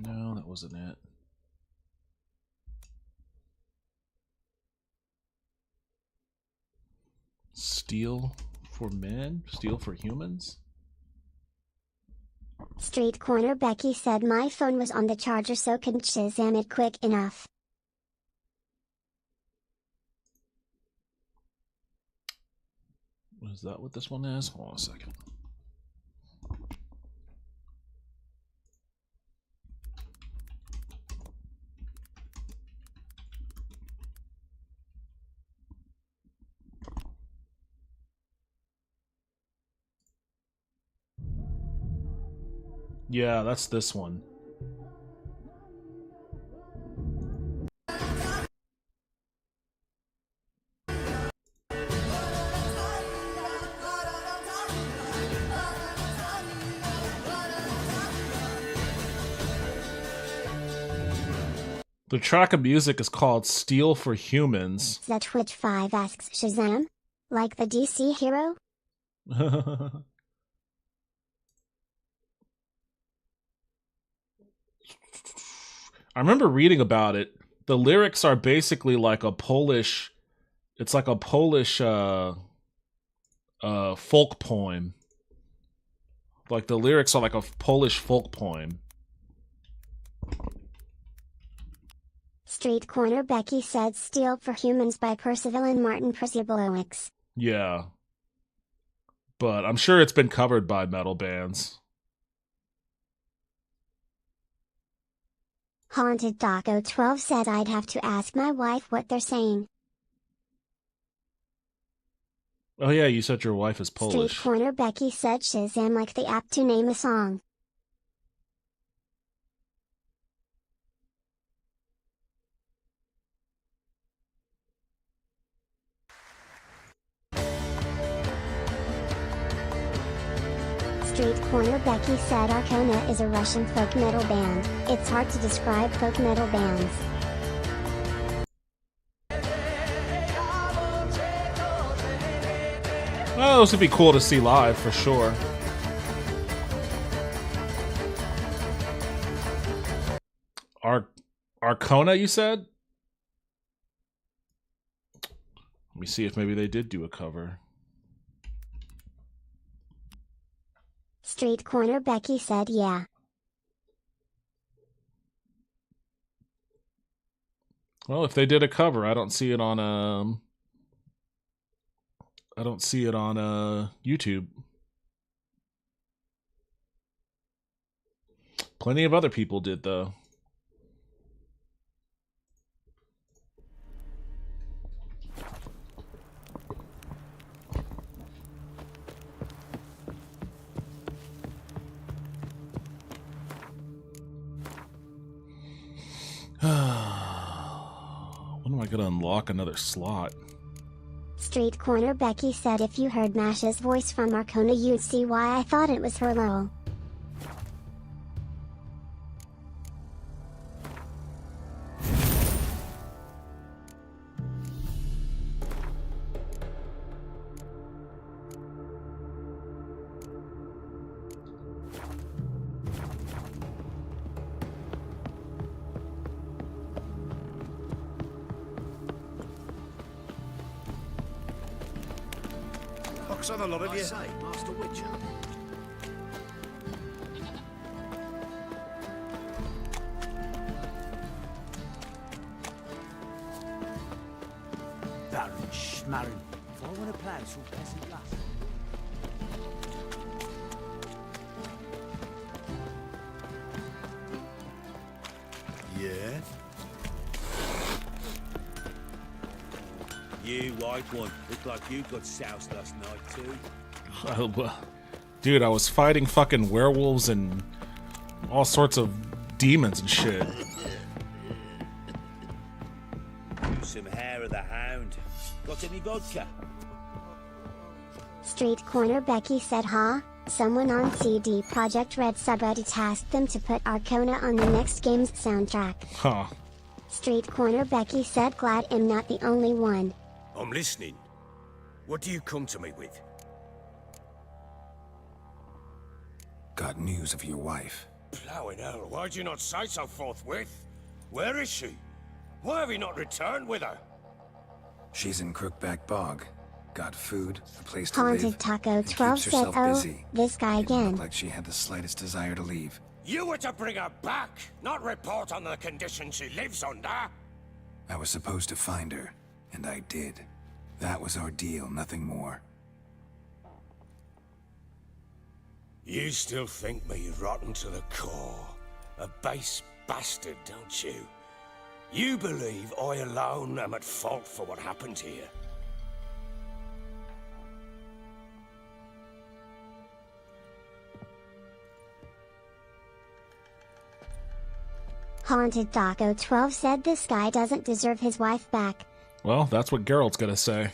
Speaker 2: No, that wasn't it. Steel for men? Steel for humans?
Speaker 1: Street Corner Becky said my phone was on the charger so couldn't Shazam it quick enough.
Speaker 2: Is that what this one is? Hold on a second. Yeah, that's this one. The track of music is called Steel for Humans.
Speaker 1: Twitch5 asks, Shazam? Like the DC hero?
Speaker 2: I remember reading about it. The lyrics are basically like a Polish... It's like a Polish folk poem. Like the lyrics are like a Polish folk poem.
Speaker 1: Street Corner Becky said Steel for Humans by Percival and Martin Przybylowicz.
Speaker 2: Yeah. But I'm sure it's been covered by metal bands.
Speaker 1: Haunted Taco 12 said I'd have to ask my wife what they're saying.
Speaker 2: Oh yeah, you said your wife is Polish.
Speaker 1: Street Corner Becky said Shazam like the app to name a song. Street Corner Becky said Arcona is a Russian folk metal band. It's hard to describe folk metal bands.
Speaker 2: Oh, those would be cool to see live for sure. Arcona, you said? Let me see if maybe they did do a cover.
Speaker 1: Street Corner Becky said yeah.
Speaker 2: Well, if they did a cover, I don't see it on YouTube. Plenty of other people did though. When am I gonna unlock another slot?
Speaker 1: Street Corner Becky said if you heard Masha's voice from Arcona you'd see why I thought it was her lol.
Speaker 3: On a lot of you.
Speaker 4: Master Witcher.
Speaker 8: Baron Schmarren. If I want to play some peasant lass.
Speaker 5: Yeah? You white one, look like you got soused last night too.
Speaker 2: Well, Dude, I was fighting fucking werewolves and all sorts of demons and shit.
Speaker 5: Some hair of the hound. Got any vodka?
Speaker 1: Street Corner Becky said, huh? Someone on CD Projekt Red Subreddit tasked them to put Arcona on the next game's soundtrack.
Speaker 2: Huh.
Speaker 1: Street Corner Becky said, glad I'm not the only one.
Speaker 5: I'm listening. What do you come to me with?
Speaker 7: Got news of your wife.
Speaker 5: Plowing hell, why'd you not say so forthwith? Where is she? Why have you not returned with her?
Speaker 7: She's in Crookback Bog. Got food, a place to
Speaker 1: Haunted
Speaker 7: live,
Speaker 1: Taco
Speaker 7: and
Speaker 1: 12
Speaker 7: keeps
Speaker 1: said,
Speaker 7: herself
Speaker 1: oh,
Speaker 7: busy.
Speaker 1: this guy
Speaker 7: Didn't
Speaker 1: again.
Speaker 7: look like she had the slightest desire to leave.
Speaker 5: You were to bring her back, not report on the conditions she lives under.
Speaker 7: I was supposed to find her, and I did. That was our deal, nothing more.
Speaker 5: You still think me rotten to the core. A base bastard, don't you? You believe I alone am at fault for what happened here.
Speaker 1: Haunted Taco 12 said this guy doesn't deserve his wife back.
Speaker 2: Well, that's what Geralt's gonna say.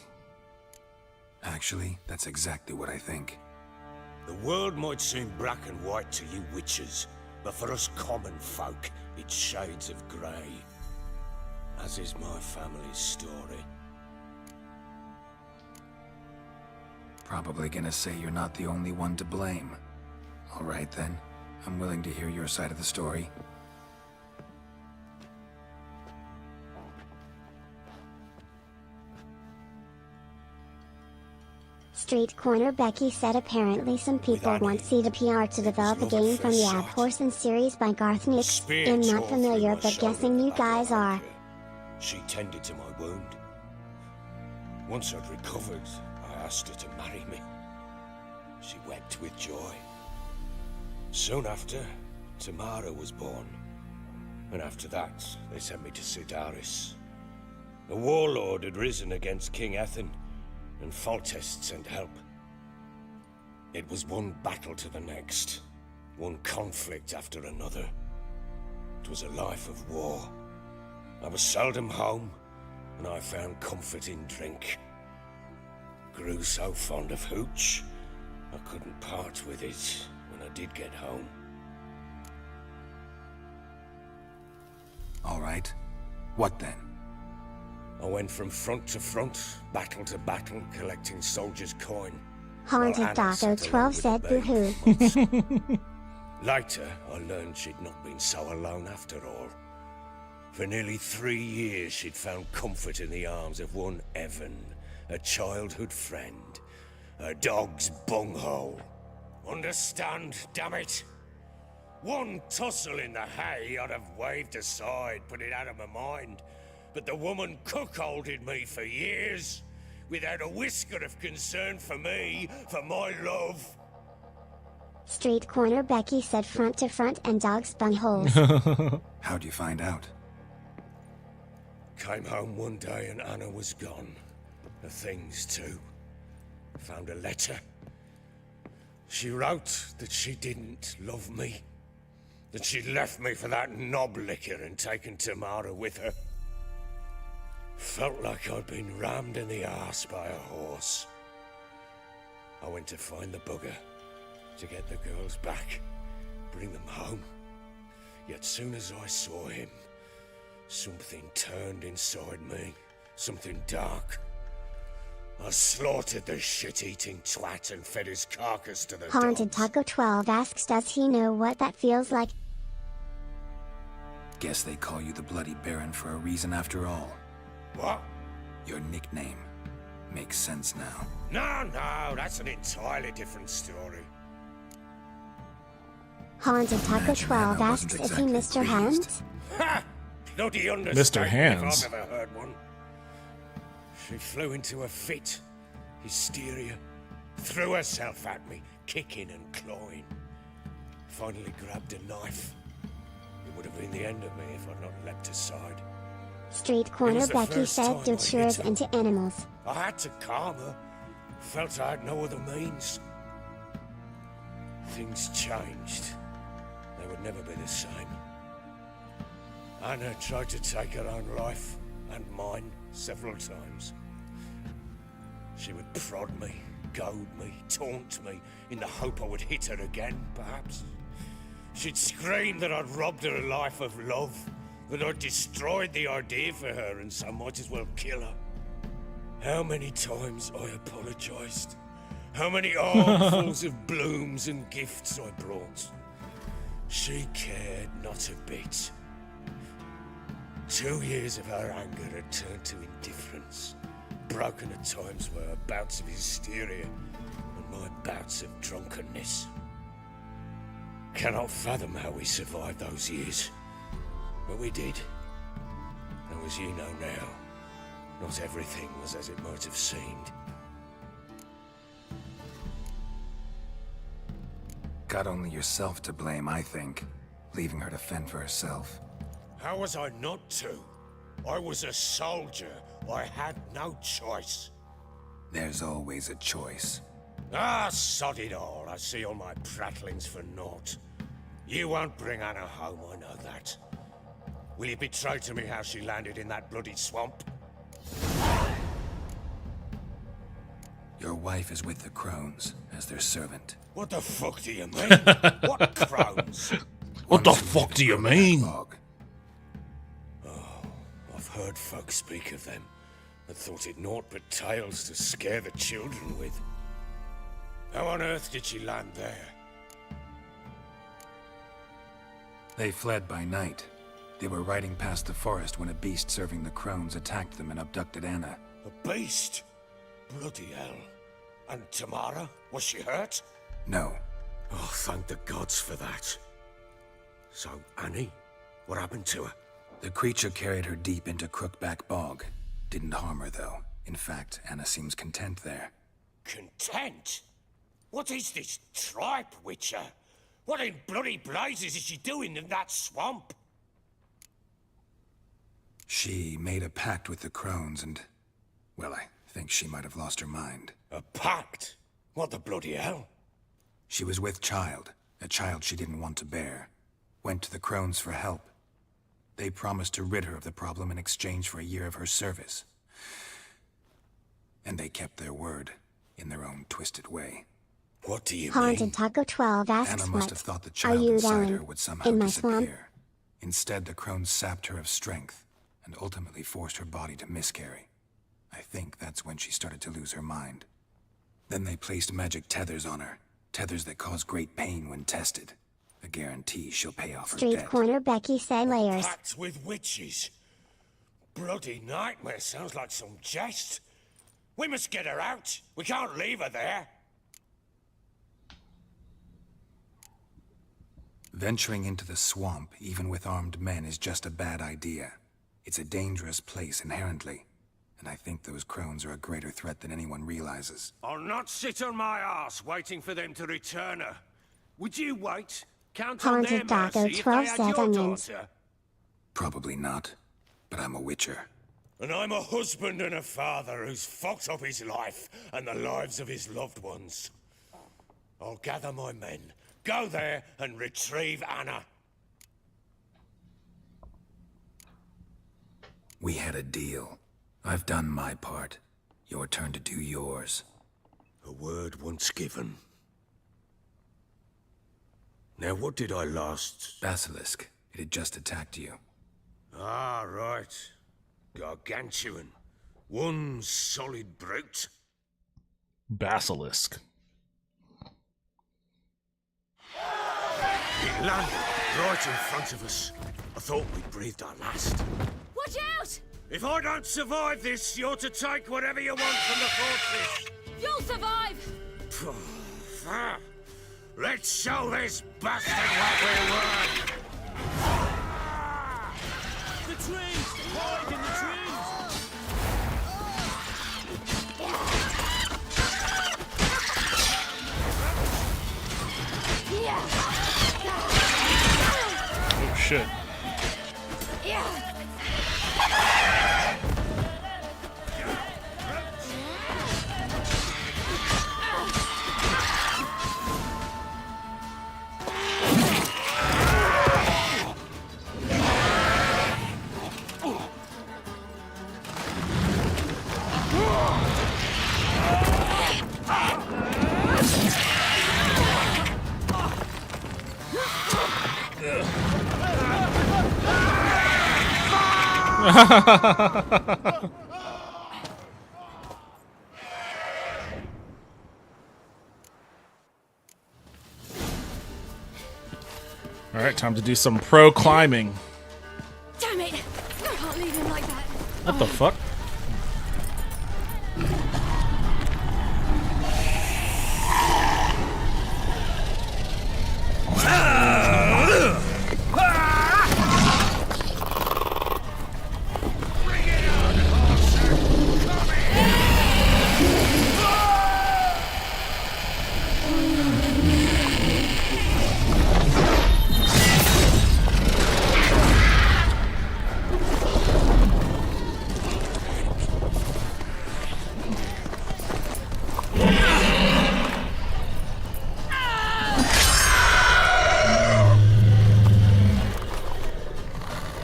Speaker 7: Actually, that's exactly what I think.
Speaker 5: The world might seem black and white to you witches, but for us common folk, it's shades of grey. As is my family's story.
Speaker 7: Probably gonna say you're not the only one to blame. All right then, I'm willing to hear your side of the story.
Speaker 1: Street Corner Becky said apparently some people want CDPR to develop a game from the Abhorsen series by Garth Nix. I'm not familiar, but guessing you guys are.
Speaker 5: She tended to my wound. Once I'd recovered, I asked her to marry me. She wept with joy. Soon after, Tamara was born. And after that, they sent me to Sidaris. The warlord had risen against King Ethan, and Foltest sent help. It was one battle to the next, one conflict after another. It was a life of war. I was seldom home, and I found comfort in drink. Grew so fond of hooch, I couldn't part with it when I did get home.
Speaker 7: All right. What then?
Speaker 5: I went from front to front, battle to battle, collecting soldiers' coin.
Speaker 1: Haunted Taco 12 said, boo-hoo.
Speaker 5: Later, I learned she'd not been so alone after all. For nearly 3 years, she'd found comfort in the arms of one Evan, a childhood friend, a dog's bunghole. Understand, damn it? One tussle in the hay I'd have waved aside, put it out of my mind. But the woman cuckolded me for years, without a whisker of concern for me, for my love.
Speaker 1: Street Corner Becky said front to front and dogs bungholes.
Speaker 7: How'd you find out?
Speaker 5: Came home one day and Anna was gone. Her things too. Found a letter. She wrote that she didn't love me. That she'd left me for that knob licker and taken Tamara with her. Felt like I'd been rammed in the arse by a horse. I went to find the bugger, to get the girls back, bring them home. Yet soon as I saw him, something turned inside me, something dark. I slaughtered the shit-eating twat and fed his carcass to the
Speaker 1: Haunted
Speaker 5: dogs.
Speaker 1: Taco 12 asks, does he know what that feels like?
Speaker 7: Guess they call you the Bloody Baron for a reason after all.
Speaker 5: What?
Speaker 7: Your nickname. Makes sense now.
Speaker 5: No, that's an entirely different story.
Speaker 1: Haunted Taco 12 asks, is he Mr. Hands?
Speaker 5: Ha! Bloody
Speaker 2: Mr.
Speaker 5: understatement
Speaker 2: Hands.
Speaker 5: if I've ever heard one. She flew into a fit, hysteria, threw herself at me, kicking and clawing. Finally grabbed a knife. It would have been the end of me if I'd not leapt aside.
Speaker 1: Street Corner
Speaker 5: was the
Speaker 1: Becky
Speaker 5: first
Speaker 1: said,
Speaker 5: time
Speaker 1: dude
Speaker 5: I
Speaker 1: sure
Speaker 5: hit
Speaker 1: is
Speaker 5: her.
Speaker 1: into animals.
Speaker 5: I had to calm her. Felt I had no other means. things changed. They would never be the same. Anna tried to take her own life, and mine, several times. She would prod me, goad me, taunt me, in the hope I would hit her again, perhaps. She'd scream that I'd robbed her life of love, that I'd destroyed the idea for her, and so might as well kill her. How many times I apologized. How many armfuls of blooms and gifts I brought. She cared not a bit. 2 years of her anger had turned to indifference, broken at times by her bouts of hysteria and my bouts of drunkenness. Cannot fathom how we survived those years, but we did. And as you know now, not everything was as it might have seemed.
Speaker 7: Got only yourself to blame, I think, leaving her to fend for herself.
Speaker 5: How was I not to? I was a soldier. I had no choice.
Speaker 7: There's always a choice.
Speaker 5: Ah, sod it all. I see all my prattlings for naught. You won't bring Anna home, I know that. Will you betray to me how she landed in that bloody swamp?
Speaker 7: Your wife is with the Crones, as their servant.
Speaker 5: What the fuck do you mean? What Crones?
Speaker 2: What the fuck do you mean?
Speaker 5: Oh, I've heard folk speak of them, and thought it naught but tales to scare the children with. How on earth did she land there?
Speaker 7: They fled by night. They were riding past the forest when a beast serving the Crones attacked them and abducted Anna.
Speaker 5: A beast? Bloody hell. And Tamara? Was she hurt?
Speaker 7: No.
Speaker 5: Oh, thank the gods for that. So, Annie? What happened to her?
Speaker 7: The creature carried her deep into Crookback Bog. Didn't harm her, though. In fact, Anna seems content there.
Speaker 5: Content? What is this tripe, Witcher? What in bloody blazes is she doing in that swamp?
Speaker 7: She made a pact with the Crones and... well, I think she might have lost her mind.
Speaker 5: A pact? What the bloody hell?
Speaker 7: She was with child, a child she didn't want to bear. Went to the Crones for help. They promised to rid her of the problem in exchange for a year of her service. And they kept their word, in their own twisted way.
Speaker 5: What do you
Speaker 1: Haunted Taco 12 asks
Speaker 7: Anna must have thought the
Speaker 1: are
Speaker 7: child
Speaker 1: you
Speaker 7: inside her
Speaker 1: down
Speaker 7: would somehow
Speaker 1: in my
Speaker 7: disappear.
Speaker 1: swamp?
Speaker 7: Instead, the Crones sapped her of strength, and ultimately forced her body to miscarry. I think that's when she started to lose her mind. Then they placed magic tethers on her. Tethers that cause great pain when tested. A guarantee she'll pay off her
Speaker 1: Street
Speaker 7: debt.
Speaker 1: corner Becky said layers.
Speaker 5: Pact with witches? Bloody nightmare, sounds like some jest. We must get her out. We can't leave her there.
Speaker 7: Venturing into the swamp, even with armed men, is just a bad idea. It's a dangerous place inherently, and I think those Crones are a greater threat than anyone realizes.
Speaker 5: I'll not sit on my arse waiting for them to return her. Would you wait? Count on their
Speaker 1: Haunted Taco
Speaker 5: mercy if they
Speaker 1: 12
Speaker 5: had
Speaker 1: said
Speaker 5: your
Speaker 1: onions.
Speaker 5: daughter.
Speaker 7: Probably not, but I'm a witcher.
Speaker 5: And I'm a husband and a father who's fucked up his life and the lives of his loved ones. I'll gather my men, go there and retrieve Anna.
Speaker 7: We had a deal. I've done my part. Your turn to do yours.
Speaker 5: A word once given. Now what did I last...
Speaker 7: Basilisk. It had just attacked you.
Speaker 5: Ah, right. Gargantuan. One solid brute.
Speaker 2: Basilisk.
Speaker 5: It landed right in front of us. I thought we'd breathed our last.
Speaker 10: Watch out!
Speaker 5: If I don't survive this, you're to take whatever you want from the fortress.
Speaker 10: You'll survive!
Speaker 5: Let's show this bastard what we're worth!
Speaker 4: The trees! Hide in the trees!
Speaker 2: Oh shit. All right, time to do some pro climbing.
Speaker 13: Damn it! I can't leave him like that.
Speaker 2: What the fuck?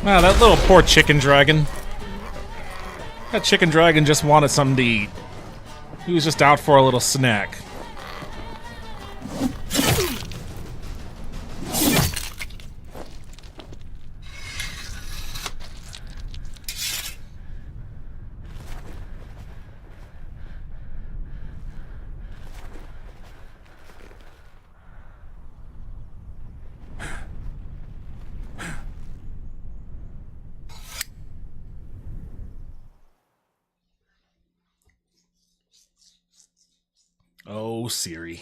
Speaker 2: Wow, that little poor chicken dragon. That chicken dragon just wanted something to eat. He was just out for a little snack. Oh, Ciri.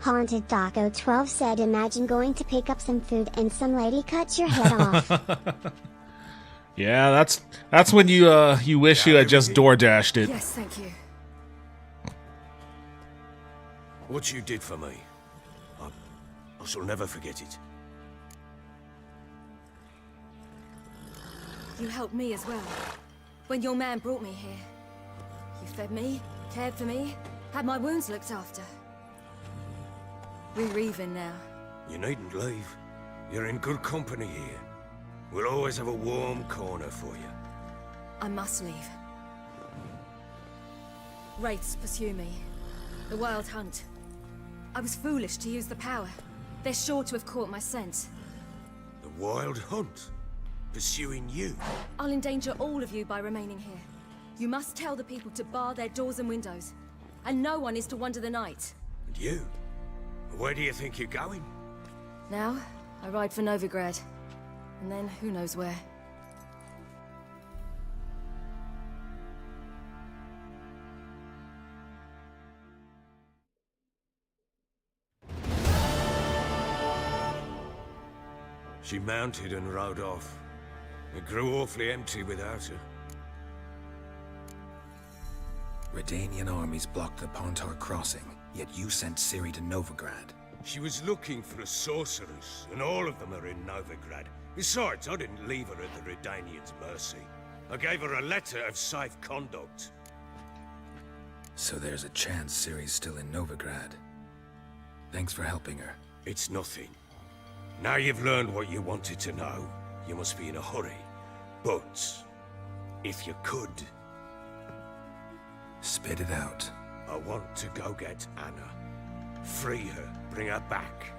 Speaker 1: Haunted Daco 12 said, imagine going to pick up some food and some lady cuts your head off.
Speaker 2: Yeah, that's when you wish you had just DoorDashed it.
Speaker 13: Yes, thank you.
Speaker 5: What you did for me, I shall never forget it.
Speaker 13: You helped me as well. When your man brought me here. You fed me, cared for me, had my wounds looked after. We're even now.
Speaker 5: You needn't leave. You're in good company here. We'll always have a warm corner for you.
Speaker 13: I must leave. Wraiths pursue me. The Wild Hunt. I was foolish to use the power. They're sure to have caught my scent.
Speaker 5: The Wild Hunt? Pursuing you?
Speaker 13: I'll endanger all of you by remaining here. You must tell the people to bar their doors and windows. And no one is to wander the night.
Speaker 5: And you? Where do you think you're going?
Speaker 13: Now, I ride for Novigrad. And then, who knows where.
Speaker 5: She mounted and rode off. It grew awfully empty without her.
Speaker 7: Redanian armies blocked the Pontar crossing, yet you sent Ciri to Novigrad.
Speaker 5: She was looking for a sorceress, and all of them are in Novigrad. Besides, I didn't leave her at the Redanians' mercy. I gave her a letter of safe conduct.
Speaker 7: So there's a chance Ciri's still in Novigrad. Thanks for helping her.
Speaker 5: It's nothing. Now you've learned what you wanted to know, you must be in a hurry. But, if you could...
Speaker 7: Spit it out.
Speaker 5: I want to go get Anna. Free her, bring her back.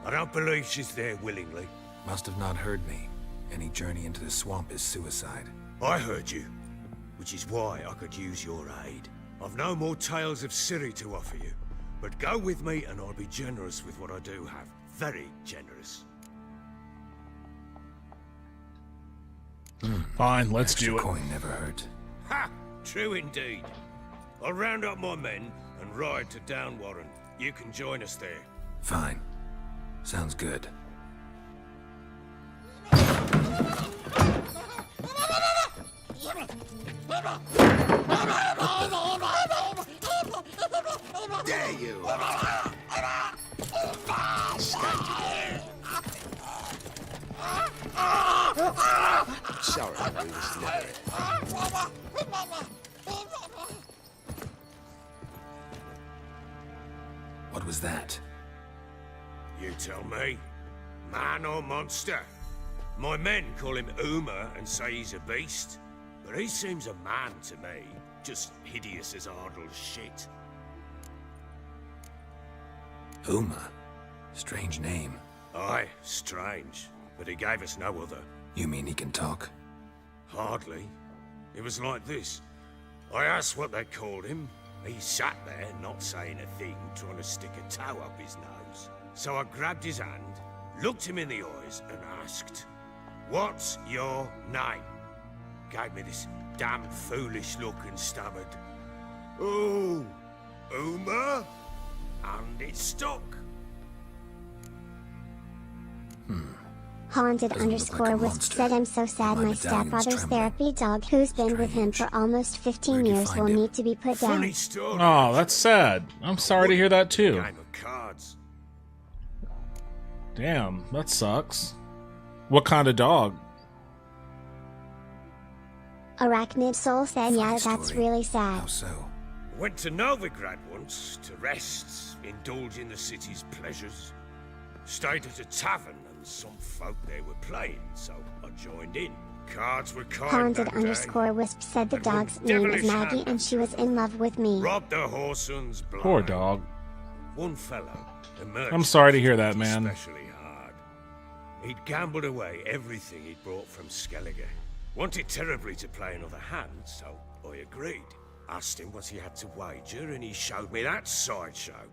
Speaker 5: I don't believe she's there willingly.
Speaker 7: Must have not heard me. Any journey into the swamp is suicide.
Speaker 5: I heard you, which is why I could use your aid. I've no more tales of Ciri to offer you, but go with me and I'll be generous with what I do have. Very generous.
Speaker 2: Fine, let's do it.
Speaker 7: Coin never hurt.
Speaker 5: Ha! True indeed. I'll round up my men and ride to Downwarren. You can join us there.
Speaker 7: Fine. Sounds good.
Speaker 5: Dare you!
Speaker 6: Sorry, we was never.
Speaker 7: What was that?
Speaker 5: You tell me. Man or monster? My men call him Uma and say he's a beast, but he seems a man to me. Just hideous as Ardle's shit.
Speaker 7: Uma. Strange name.
Speaker 5: Aye, strange. But he gave us no other.
Speaker 7: You mean he can talk?
Speaker 5: Hardly. It was like this. I asked what they called him. He sat there, not saying a thing, trying to stick a toe up his nose. So I grabbed his hand, looked him in the eyes, and asked, "What's your name?" Gave me this damn foolish look and stammered, "Oh, Uma?" And it stuck.
Speaker 1: Haunted _Wisp said, I'm so sad my stepfather's therapy dog, who's been with him for almost 15 years, will need to be put down.
Speaker 2: Oh, that's sad. I'm sorry to hear that too.
Speaker 5: Game of cards.
Speaker 2: Damn, that sucks. What kind of dog?
Speaker 1: Arachnid Soul said, yeah, that's really sad.
Speaker 7: How so?
Speaker 5: Went to Novigrad once to rest, indulge in the city's pleasures. Stayed at a tavern and some folk there were playing, so I joined in. Cards were kind
Speaker 1: Haunted
Speaker 5: that day.
Speaker 1: _Wisp said the dog's name is Maggie and she was in love with me.
Speaker 5: Robbed the Whoreson's blind.
Speaker 2: Poor dog.
Speaker 5: One fellow emerged.
Speaker 2: I'm sorry to hear that, man.
Speaker 5: Especially hard. He'd gambled away everything he'd brought from Skellige. Wanted terribly to play another hand, so I agreed. Asked him what he had to wager, and he showed me that sideshow.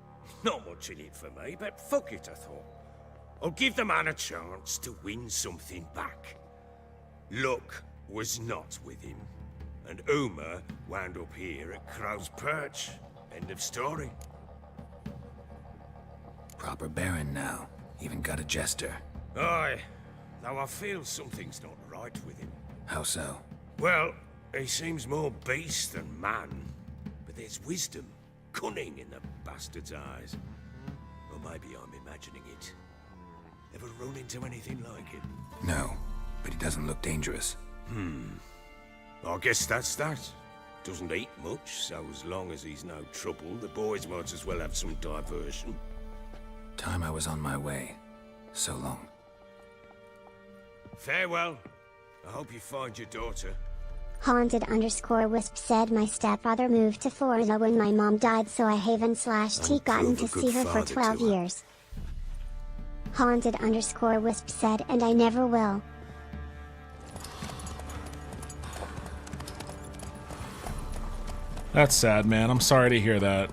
Speaker 5: Not much in it for me, but fuck it, I thought. I'll give the man a chance to win something back. Luck was not with him, and Uma wound up here at Crow's Perch. End of story.
Speaker 7: Proper Baron now. Even got a jester.
Speaker 5: Aye, though I feel something's not right with him.
Speaker 7: How so?
Speaker 5: Well, he seems more beast than man, but there's wisdom, cunning in the bastard's eyes. Or maybe I'm imagining it. Ever run into anything like it?
Speaker 7: No, but he doesn't look dangerous.
Speaker 5: I guess that's that. Doesn't eat much, so as long as he's no trouble, the boys might as well have some diversion.
Speaker 7: Time I was on my way. So long.
Speaker 5: Farewell. I hope you find your daughter.
Speaker 1: Haunted _Wisp said my stepfather moved to Florida when my mom died, so I haven't/T gotten to see her for 12 years. Haunted _Wisp said, and I never will.
Speaker 2: That's sad, man. I'm sorry to hear that.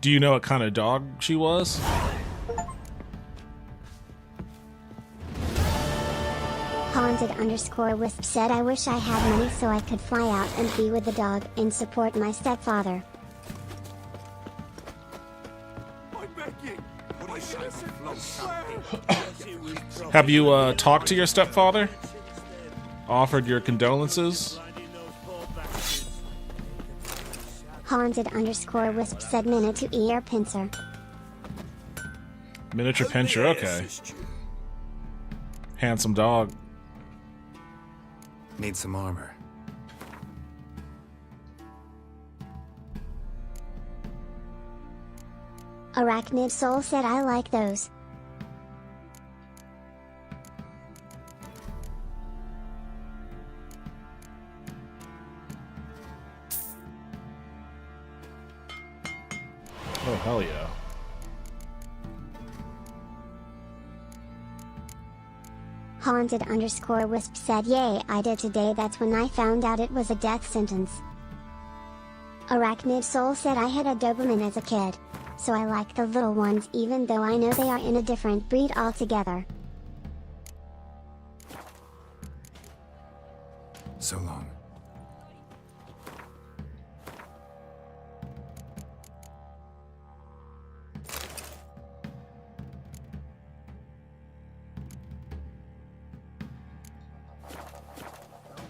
Speaker 2: Do you know what kind of dog she was?
Speaker 1: Haunted _Wisp said, I wish I had money so I could fly out and be with the dog and support my stepfather.
Speaker 2: Have you talked to your stepfather? Offered your condolences?
Speaker 1: Haunted _Wisp said minute to ear pincer.
Speaker 2: Miniature pincher, okay. Handsome dog.
Speaker 7: Need some armor.
Speaker 1: Arachnid Soul said, I like those.
Speaker 2: Oh, hell yeah.
Speaker 1: Haunted _Wisp said, yay, I did today. That's when I found out it was a death sentence. Arachnid Soul said, I had a Doberman as a kid, so I like the little ones even though I know they are in a different breed altogether.
Speaker 7: So long.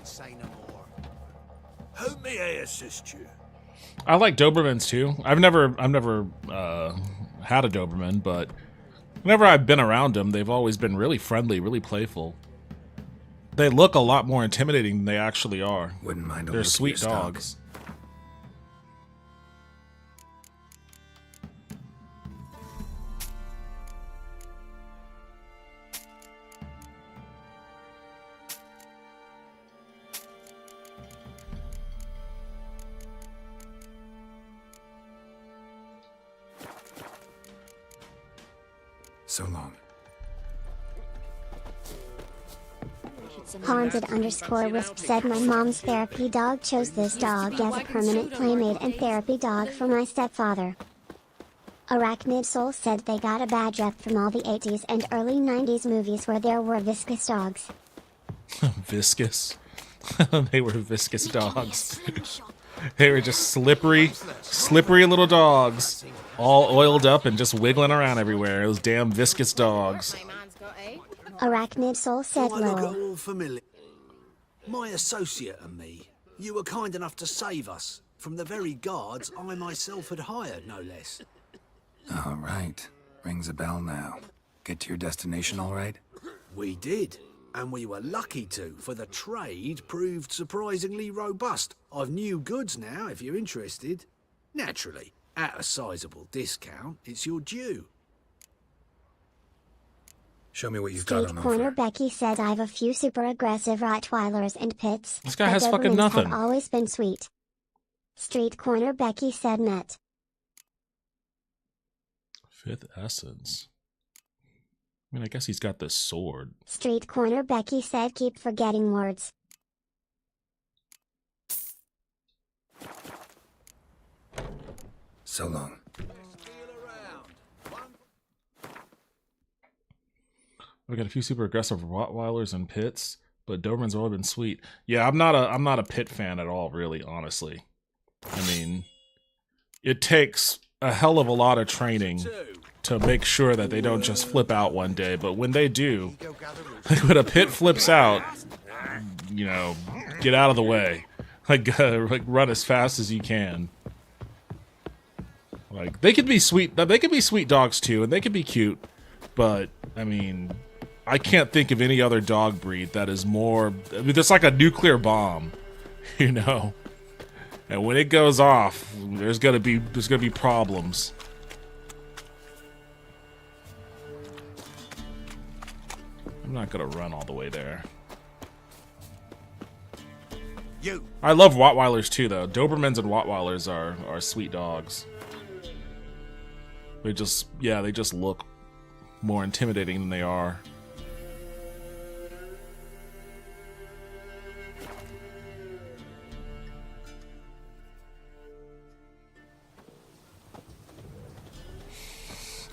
Speaker 5: Say no more. How may I assist you?
Speaker 2: I like Dobermans too. I've never had a Doberman, but whenever I've been around them, they've always been really friendly, really playful. They look a lot more intimidating than they actually are.
Speaker 7: Wouldn't mind a
Speaker 2: They're
Speaker 7: look at
Speaker 2: sweet
Speaker 7: your
Speaker 2: dogs.
Speaker 7: So long.
Speaker 1: Haunted_Wisp said my mom's therapy dog chose this dog as a permanent playmate and therapy dog for my stepfather. Arachnid Soul said they got a bad rep from all the 80s and early 90s movies where there were viscous dogs.
Speaker 2: Viscous? They were viscous dogs. They were just slippery little dogs. All oiled up and just wiggling around everywhere. Those damn viscous dogs.
Speaker 1: Arachnid Soul said
Speaker 4: Why look
Speaker 1: lol.
Speaker 4: all familiar? My associate and me, you were kind enough to save us from the very guards I myself had hired, no less.
Speaker 7: All right. Rings a bell now. Get to your destination all right?
Speaker 4: We did, and we were lucky to, for the trade proved surprisingly robust. I've new goods now, if you're interested. Naturally, at a sizable discount, it's your due.
Speaker 7: Show me what you've got
Speaker 1: Street
Speaker 7: on
Speaker 1: Corner
Speaker 7: offer.
Speaker 1: Becky said I've a few super aggressive Rottweilers and pits.
Speaker 2: This guy
Speaker 1: but
Speaker 2: has fucking
Speaker 1: Dobermans
Speaker 2: nothing.
Speaker 1: have always been sweet. Street Corner Becky said net.
Speaker 2: Fifth Essence. I mean, I guess he's got this sword.
Speaker 1: Street Corner Becky said keep forgetting words.
Speaker 7: So long.
Speaker 2: We got a few super aggressive Rottweilers and pits, but Dobermans have all been sweet. Yeah, I'm not a pit fan at all, really, honestly. I mean, it takes a hell of a lot of training to make sure that they don't just flip out one day, but when they do, when a pit flips out, you know, get out of the way. Like run as fast as you can. Like, they could be sweet dogs too, and they could be cute, but, I mean, I can't think of any other dog breed that is more... I mean, it's like a nuclear bomb, you know? And when it goes off, there's gonna be problems. I'm not gonna run all the way there. I love Rottweilers too, though. Dobermans and Rottweilers are sweet dogs. They just look more intimidating than they are.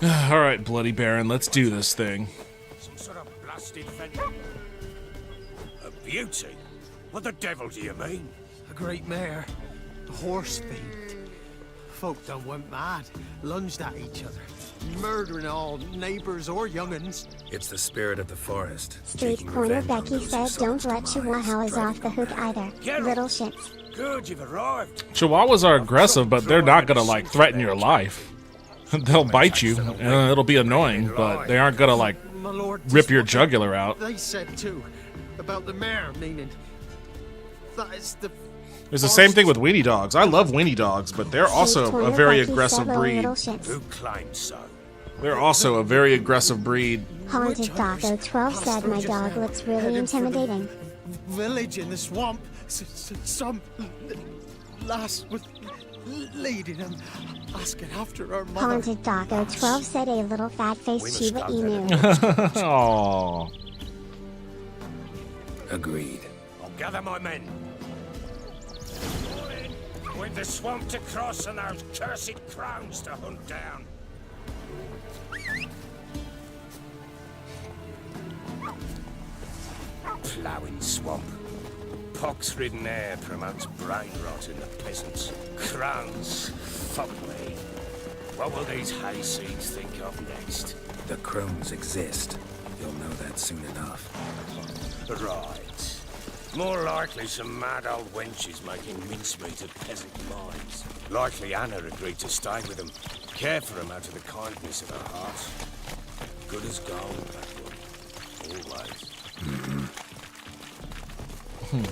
Speaker 2: All right, Bloody Baron, let's do this thing.
Speaker 5: Some sort of blasted a beauty? What the devil do you mean?
Speaker 6: A great mare. A horse fiend. Folk done went mad. Lunged at each other. Murdering all neighbors or young'uns.
Speaker 7: It's the spirit of the forest.
Speaker 1: Street Corner Becky said don't let Chihuahuas off the hook either. Little shits.
Speaker 5: Good, you've arrived.
Speaker 2: Chihuahuas are aggressive, but they're not gonna, like, threaten your life. They'll bite you, and it'll be annoying, but they aren't gonna, like,
Speaker 6: My lord,
Speaker 2: rip your
Speaker 6: just
Speaker 2: jugular out.
Speaker 6: They said too. About the mare, meaning. That is the...
Speaker 2: There's the same thing with weenie dogs. I love weenie dogs, but they're also a very aggressive breed.
Speaker 5: Who claims so?
Speaker 2: They're also a very aggressive breed.
Speaker 1: Haunted Doggo 12 said my dog looks really intimidating.
Speaker 6: Village in the swamp. Some lass was leading and asking after her mother.
Speaker 1: Haunted Doggo 12 said a little fat-faced Shiba Inu.
Speaker 2: Aww.
Speaker 7: Agreed.
Speaker 5: I'll gather my men. With the swamp to cross and those cursed crowns to hunt down. Ploughing swamp. Pox-ridden air promotes brain rot in the peasants. Crowns, fuck me. What will these hayseeds think of next?
Speaker 7: The crones exist. You'll know that soon enough.
Speaker 5: Right. More likely some mad old wenches making mincemeat of peasant minds. Likely Anna agreed to stay with them, care for them out of the kindness of her heart. Good as gold, that one. Always.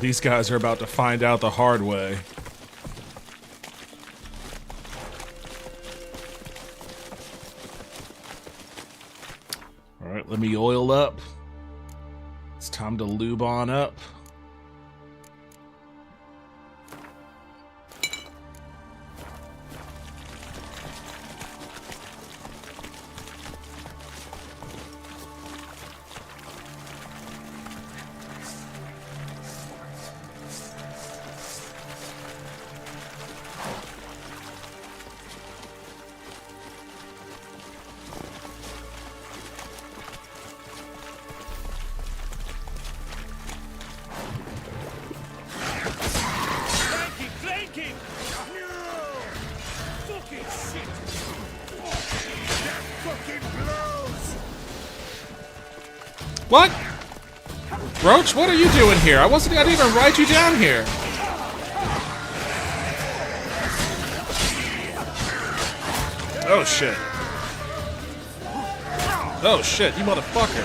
Speaker 2: These guys are about to find out the hard way. Alright, let me oil up. It's time to lube on up. What? Roach, what are you doing here? I didn't even write you down here. Oh shit. Oh shit, you motherfucker.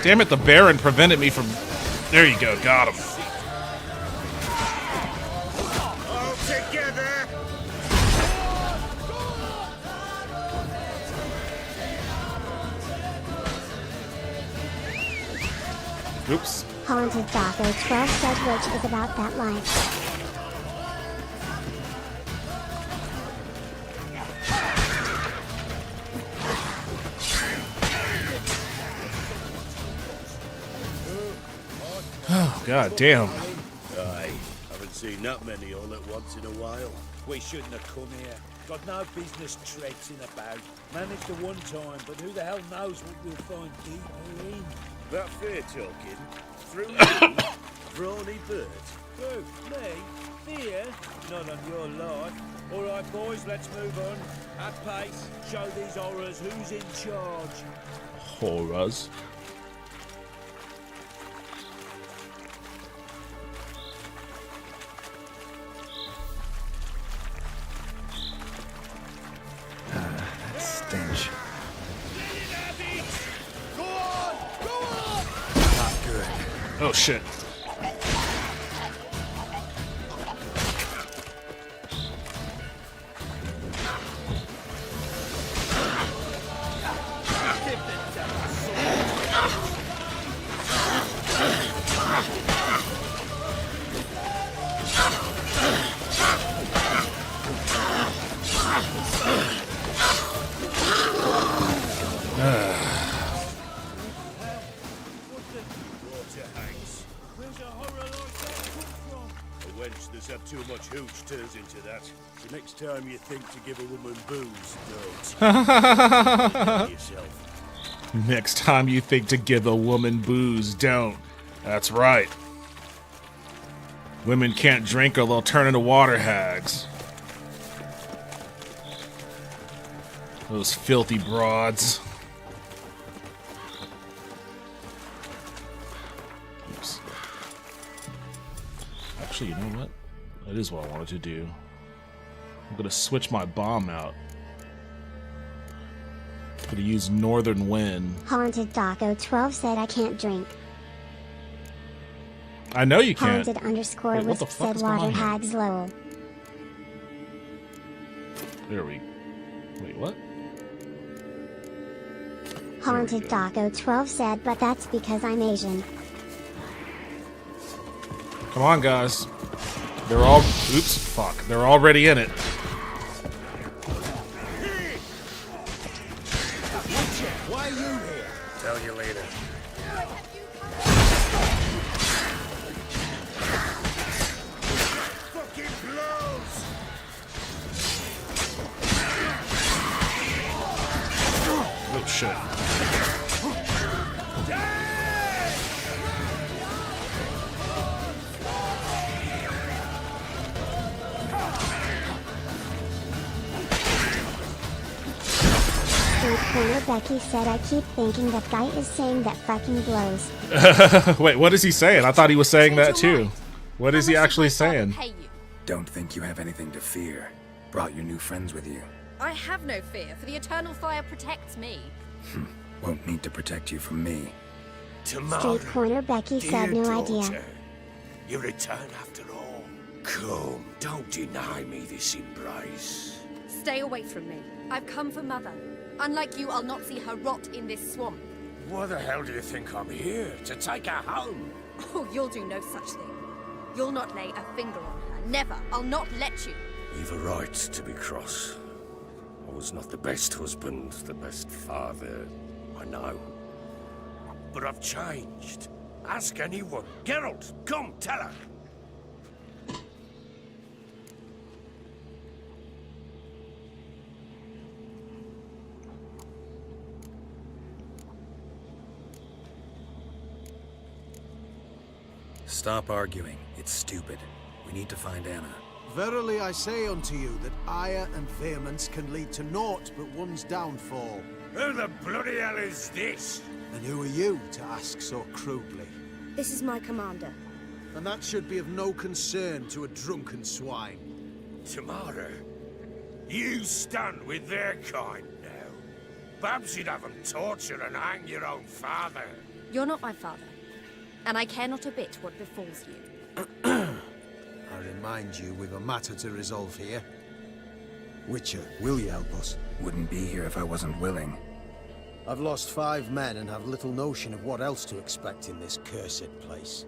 Speaker 2: Damn it, the Baron prevented me from... There you go, got him.
Speaker 5: All together.
Speaker 2: Oops.
Speaker 1: Haunted Daco 12 said which is about that life.
Speaker 2: Oh, god damn.
Speaker 5: Aye, haven't seen that many all at once in a while. We shouldn't have come here. Got no business traipsing about. Managed at one time, but who the hell knows what we'll find deeper in. That fair talking. Through you, brawny bird. Who? Me? Fear? Not on your life. All right, boys, let's move on. At pace, show these horrors who's in charge.
Speaker 2: Horrors.
Speaker 15: That stench.
Speaker 3: Not good.
Speaker 2: Oh shit.
Speaker 5: Too much hooch turns into that. So next time you think to give a woman booze, don't. Yourself.
Speaker 2: Next time you think to give a woman booze, don't. That's right. Women can't drink or they'll turn into water hags. Those filthy broads. Oops. Actually, you know what? That is what I wanted to do. I'm gonna switch my bomb out. I'm gonna use Northern Wind.
Speaker 1: Haunted Daco 12 said I can't drink.
Speaker 2: I know you can't.
Speaker 1: Haunted underscore
Speaker 2: Wait, what the
Speaker 1: Wisp
Speaker 2: fuck
Speaker 1: said
Speaker 2: is going
Speaker 1: water
Speaker 2: on here?
Speaker 1: hags Lowell.
Speaker 2: There we. Wait, what?
Speaker 1: Haunted Daco 12 said, but that's because I'm Asian.
Speaker 2: Come on, guys. They're all. Oops, fuck. They're already in it.
Speaker 3: Why are you here? Tell you later.
Speaker 5: Fucking blows!
Speaker 2: Oh shit.
Speaker 1: Street Corner Becky said I keep thinking that guy is saying that fucking blows.
Speaker 2: Wait, what is he saying? I thought he was saying that too. What is he actually saying?
Speaker 7: Don't think you have anything to fear. Brought your new friends with you.
Speaker 11: I have no fear, for the eternal fire protects me.
Speaker 7: Won't need to protect you from me.
Speaker 1: Street Corner Becky said no idea.
Speaker 5: You return after all. Come, don't deny me this embrace.
Speaker 11: Stay away from me. I've come for Mother. Unlike you, I'll not see her rot in this swamp.
Speaker 5: Why the hell do you think I'm here? To take her home?
Speaker 11: Oh, you'll do no such thing. You'll not lay a finger on her. Never. I'll not let you.
Speaker 5: You've a right to be cross. I was not the best husband, the best father, I know. But I've changed. Ask anyone. Geralt, come, tell her.
Speaker 7: Stop arguing. It's stupid. We need to find Anna.
Speaker 6: Verily I say unto you that ire and vehemence can lead to naught but one's downfall.
Speaker 5: Who the bloody hell is this?
Speaker 6: And who are you to ask so crudely?
Speaker 12: This is my commander.
Speaker 6: And that should be of no concern to a drunken swine.
Speaker 5: Tamara, you stand with their kind now. Perhaps you'd have them torture and hang your own father.
Speaker 11: You're not my father, and I care not a bit what befalls you.
Speaker 6: I remind you, we've a matter to resolve here. Witcher, will you help us?
Speaker 7: Wouldn't be here if I wasn't willing.
Speaker 6: I've lost 5 men and have little notion of what else to expect in this cursed place.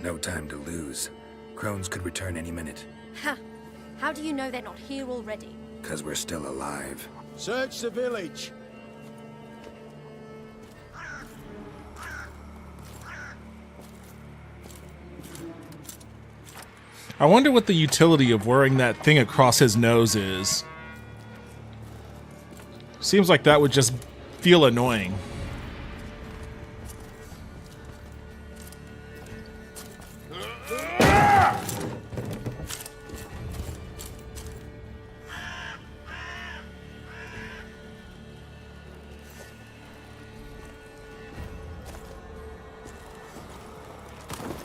Speaker 7: No time to lose. Crones could return any minute.
Speaker 11: Ha! How do you know they're not here already?
Speaker 7: 'Cause we're still alive.
Speaker 6: Search the village!
Speaker 2: I wonder what the utility of wearing that thing across his nose is. Seems like that would just feel annoying.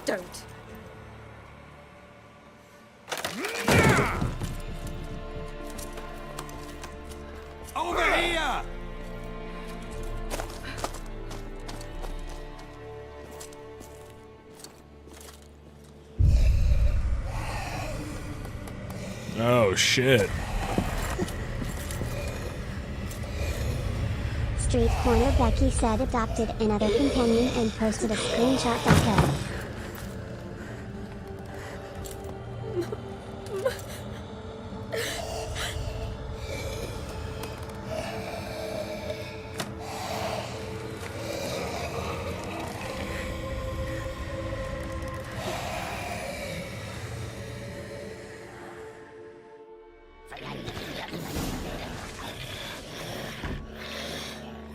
Speaker 11: Don't.
Speaker 3: Over here!
Speaker 2: Oh shit.
Speaker 1: Street corner Becky said adopted another companion and posted a screenshot. Daco.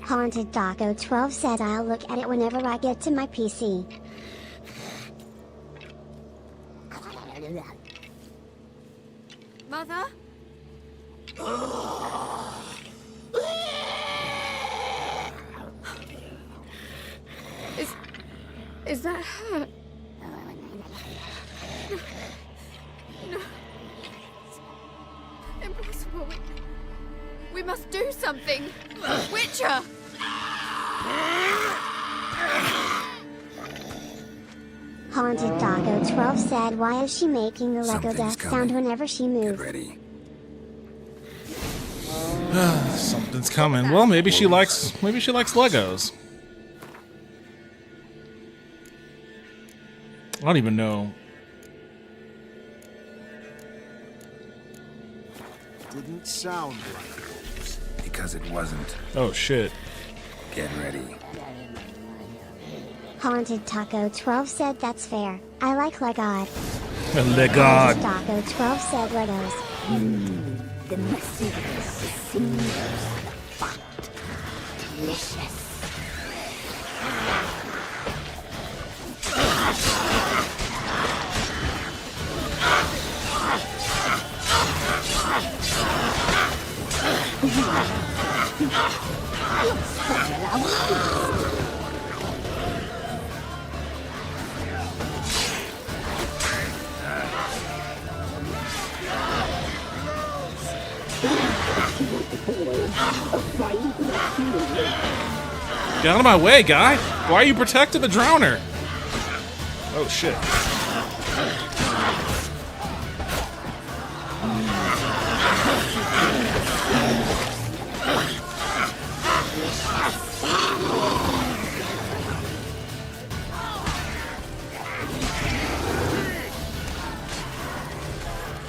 Speaker 1: Haunted Daco 12 said I'll look at it whenever I get to my PC.
Speaker 10: Mother? Is that her? No. Impossible. We must do something. Witcher!
Speaker 1: Haunted Daco 12 said why is she making the Lego
Speaker 7: Something's
Speaker 1: death
Speaker 7: coming.
Speaker 1: sound whenever she moves?
Speaker 7: Get ready.
Speaker 2: Something's coming. Well, maybe she likes Legos. I don't even know.
Speaker 6: Didn't sound like wolves.
Speaker 7: Because it wasn't.
Speaker 2: Oh shit.
Speaker 7: Get ready.
Speaker 1: Haunted Taco 12 said that's fair. I like Legod.
Speaker 2: Legod.
Speaker 1: Haunted Taco 12 said Legos.
Speaker 17: The messengers, the singers, the fat, delicious.
Speaker 2: Get out of my way, guy! Why are you protecting the drowner? Oh shit.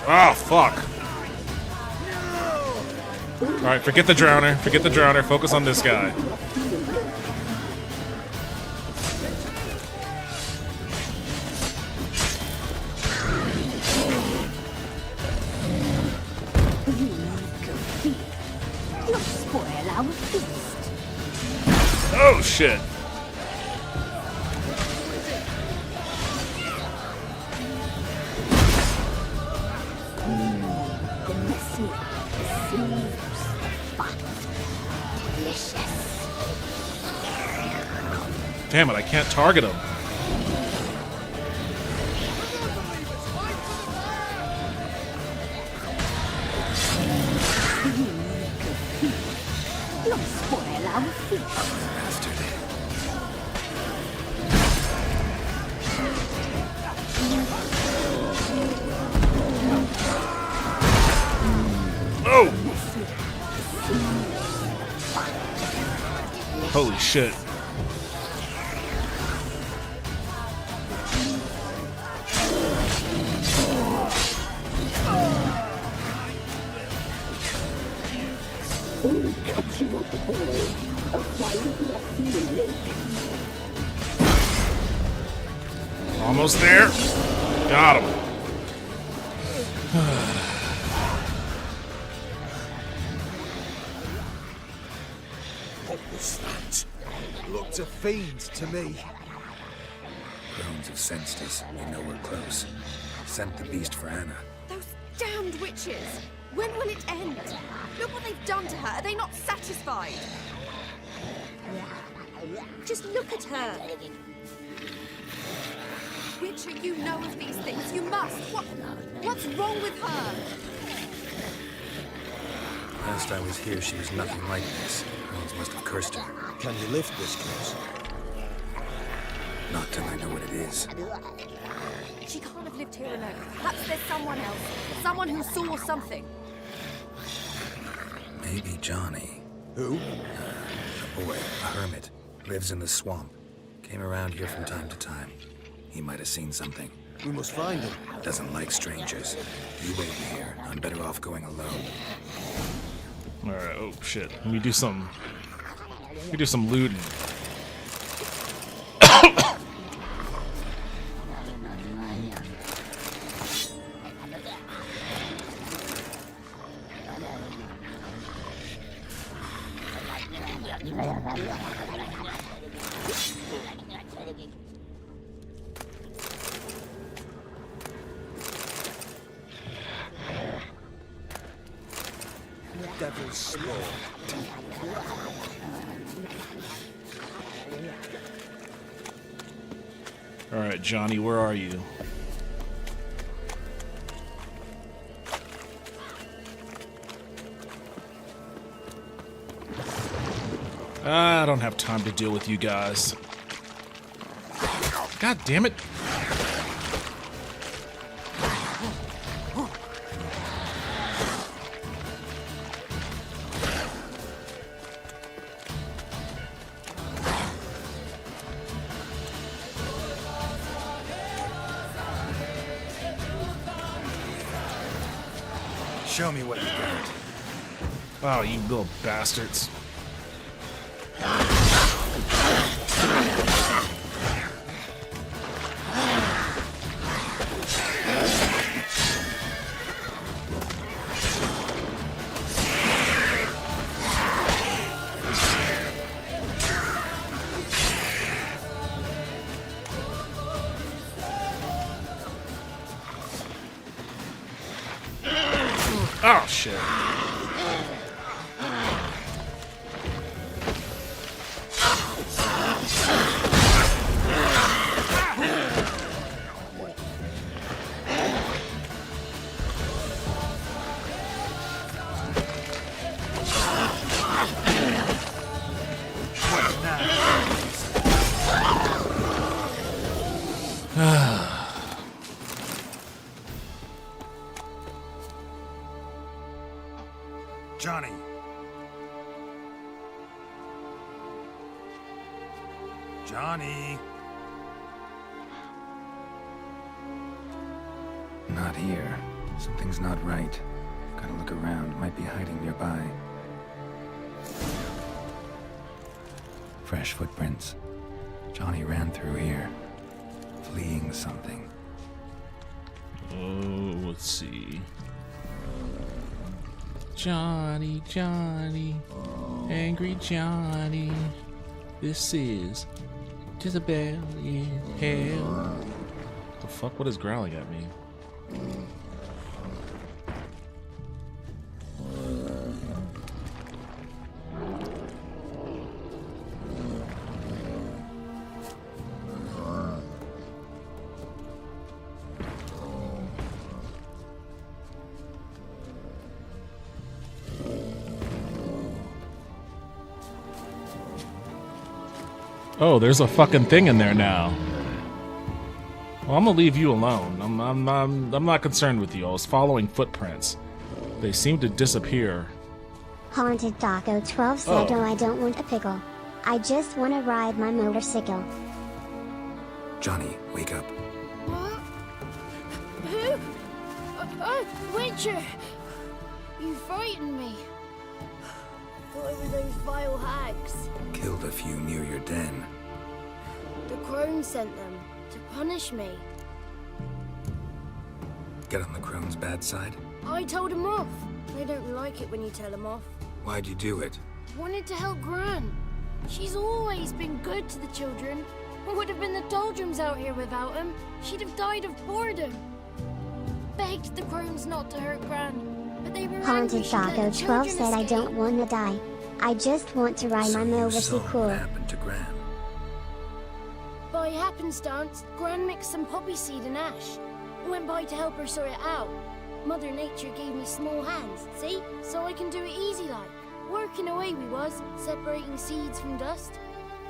Speaker 2: Oh, fuck. Alright, forget the drowner. Forget the drowner. Focus on this guy. Oh, shit. Damn it, I can't target him. Oh! Holy shit. Almost there. Got him.
Speaker 4: What was that? Looked a fiend to me.
Speaker 7: Crones have sensed us. They know we're close. Sent the beast for Anna.
Speaker 11: Those damned witches! When will it end? Look what they've done to her. Are they not satisfied? Just look at her. Witcher, you know of these things. You must. What's wrong with her?
Speaker 7: Last I was here, she was nothing like this. Crones must have cursed her.
Speaker 20: Can you lift this curse?
Speaker 7: Not till I know what it is.
Speaker 11: She can't have lived here alone. Perhaps there's someone else. Someone who saw something.
Speaker 7: Maybe Johnny.
Speaker 20: Who?
Speaker 7: A boy, a hermit. Lives in the swamp. Came around here from time to time. He might have seen something.
Speaker 20: We must find him.
Speaker 7: Doesn't like strangers. You wait here. I'm better off going alone.
Speaker 2: Alright, oh shit. Let me do some looting.
Speaker 4: Devil's Spore.
Speaker 2: Alright, Johnny, where are you? I don't have time to deal with you guys. God damn it.
Speaker 7: Show me what you got.
Speaker 2: Oh, you little bastards. Oh, shit.
Speaker 7: Johnny. Johnny. Not here. Something's not right. Gotta look around. Might be hiding nearby. Fresh footprints. Johnny ran through here, fleeing something.
Speaker 2: Oh, let's see. Johnny, Johnny, angry Johnny. This is Jezebel in hell. The fuck? What is growling at me? Oh, there's a fucking thing in there now. Well, I'm gonna leave you alone. I'm not concerned with you. I was following footprints. They seem to disappear.
Speaker 1: Haunted Daco 12 said, "Oh, I don't want a pickle. I just want to ride my motorcycle."
Speaker 7: Johnny, wake up.
Speaker 9: What? Who? Oh, Witcher! You frightened me. Thought it were those vile hags.
Speaker 7: Killed a few near your den.
Speaker 9: The crone sent them to punish me.
Speaker 7: Get on the crone's bad side?
Speaker 9: I told them off. They don't like it when you tell them off.
Speaker 7: Why'd you do it?
Speaker 9: Wanted to help Gran. She's always been good to the children. What would have been the doldrums out here without him? She'd have died of boredom. Begged the crones not to hurt Gran, but they were
Speaker 1: Haunted Daco 12 said, "I don't want to die. I just want to ride my motorcycle."
Speaker 7: What happened to Gran?
Speaker 9: By happenstance, Gran mixed some poppy seed and ash. Went by to help her sort it out. Mother Nature gave me small hands, see? So I can do it easy like. Working away we was, separating seeds from dust.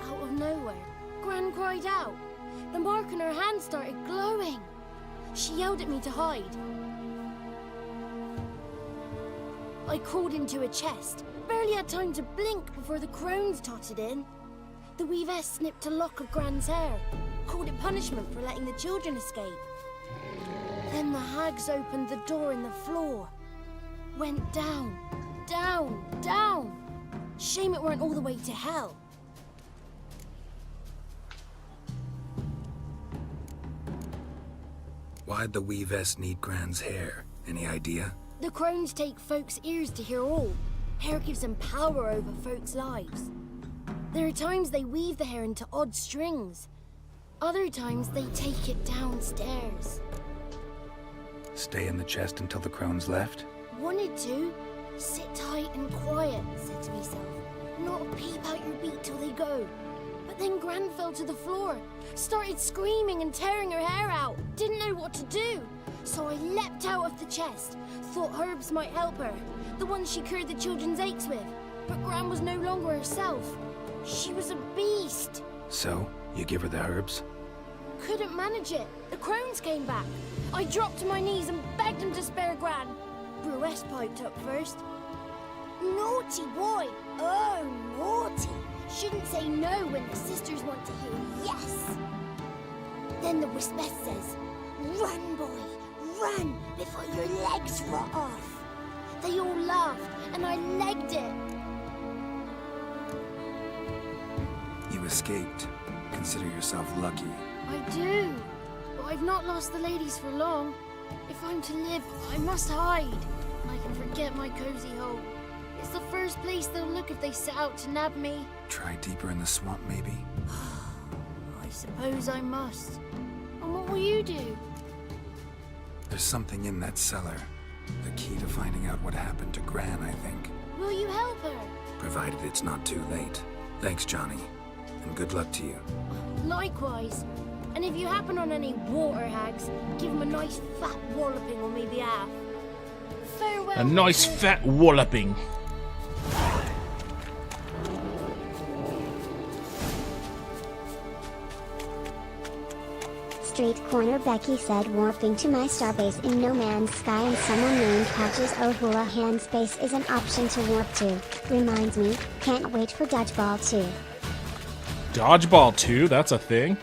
Speaker 9: Out of nowhere, Gran cried out. The mark on her hand started glowing. She yelled at me to hide. I crawled into a chest. Barely had time to blink before the crones totted in. The weavess snipped a lock of Gran's hair. Called it punishment for letting the children escape. Then the hags opened the door in the floor. Went down, down, down. Shame it weren't all the way to hell.
Speaker 7: Why'd the weavess need Gran's hair? Any idea?
Speaker 9: The crones take folks' ears to hear all. Hair gives them power over folks' lives. There are times they weave the hair into odd strings. Other times they take it downstairs.
Speaker 7: Stay in the chest until the crones left?
Speaker 9: Wanted to. Sit tight and quiet, said to myself. Not peep out your beak till they go. But then Gran fell to the floor. Started screaming and tearing her hair out. Didn't know what to do. So I leapt out of the chest. Thought herbs might help her. The ones she cured the children's aches with. But Gran was no longer herself. She was a beast.
Speaker 7: So, you give her the herbs?
Speaker 9: Couldn't manage it. The crones came back. I dropped to my knees and begged them to spare Gran. Bruess piped up first. Naughty boy. Oh, naughty. Shouldn't say no when the sisters want to hear yes. Then the Wispess says, "Run, boy, run before your legs rot off." They all laughed and I legged it.
Speaker 7: You escaped. Consider yourself lucky.
Speaker 9: I do, but I've not lost the ladies for long. If I'm to live, I must hide. I can forget my cozy hole. It's the first place they'll look if they set out to nab me.
Speaker 7: Try deeper in the swamp, maybe?
Speaker 9: I suppose I must. And what will you do?
Speaker 7: There's something in that cellar. The key to finding out what happened to Gran, I think.
Speaker 9: Will you help her?
Speaker 7: Provided it's not too late. Thanks, Johnny. And good luck to you.
Speaker 9: Likewise. And if you happen on any water hags, give them a nice fat walloping on my behalf. Farewell.
Speaker 2: A nice fat walloping.
Speaker 1: Street Corner Becky said, "Warping to my starbase in No Man's Sky and someone named Patches O'Houlihan space is an option to warp to. Reminds me, can't wait for Dodgeball 2.
Speaker 2: Dodgeball 2? That's a thing?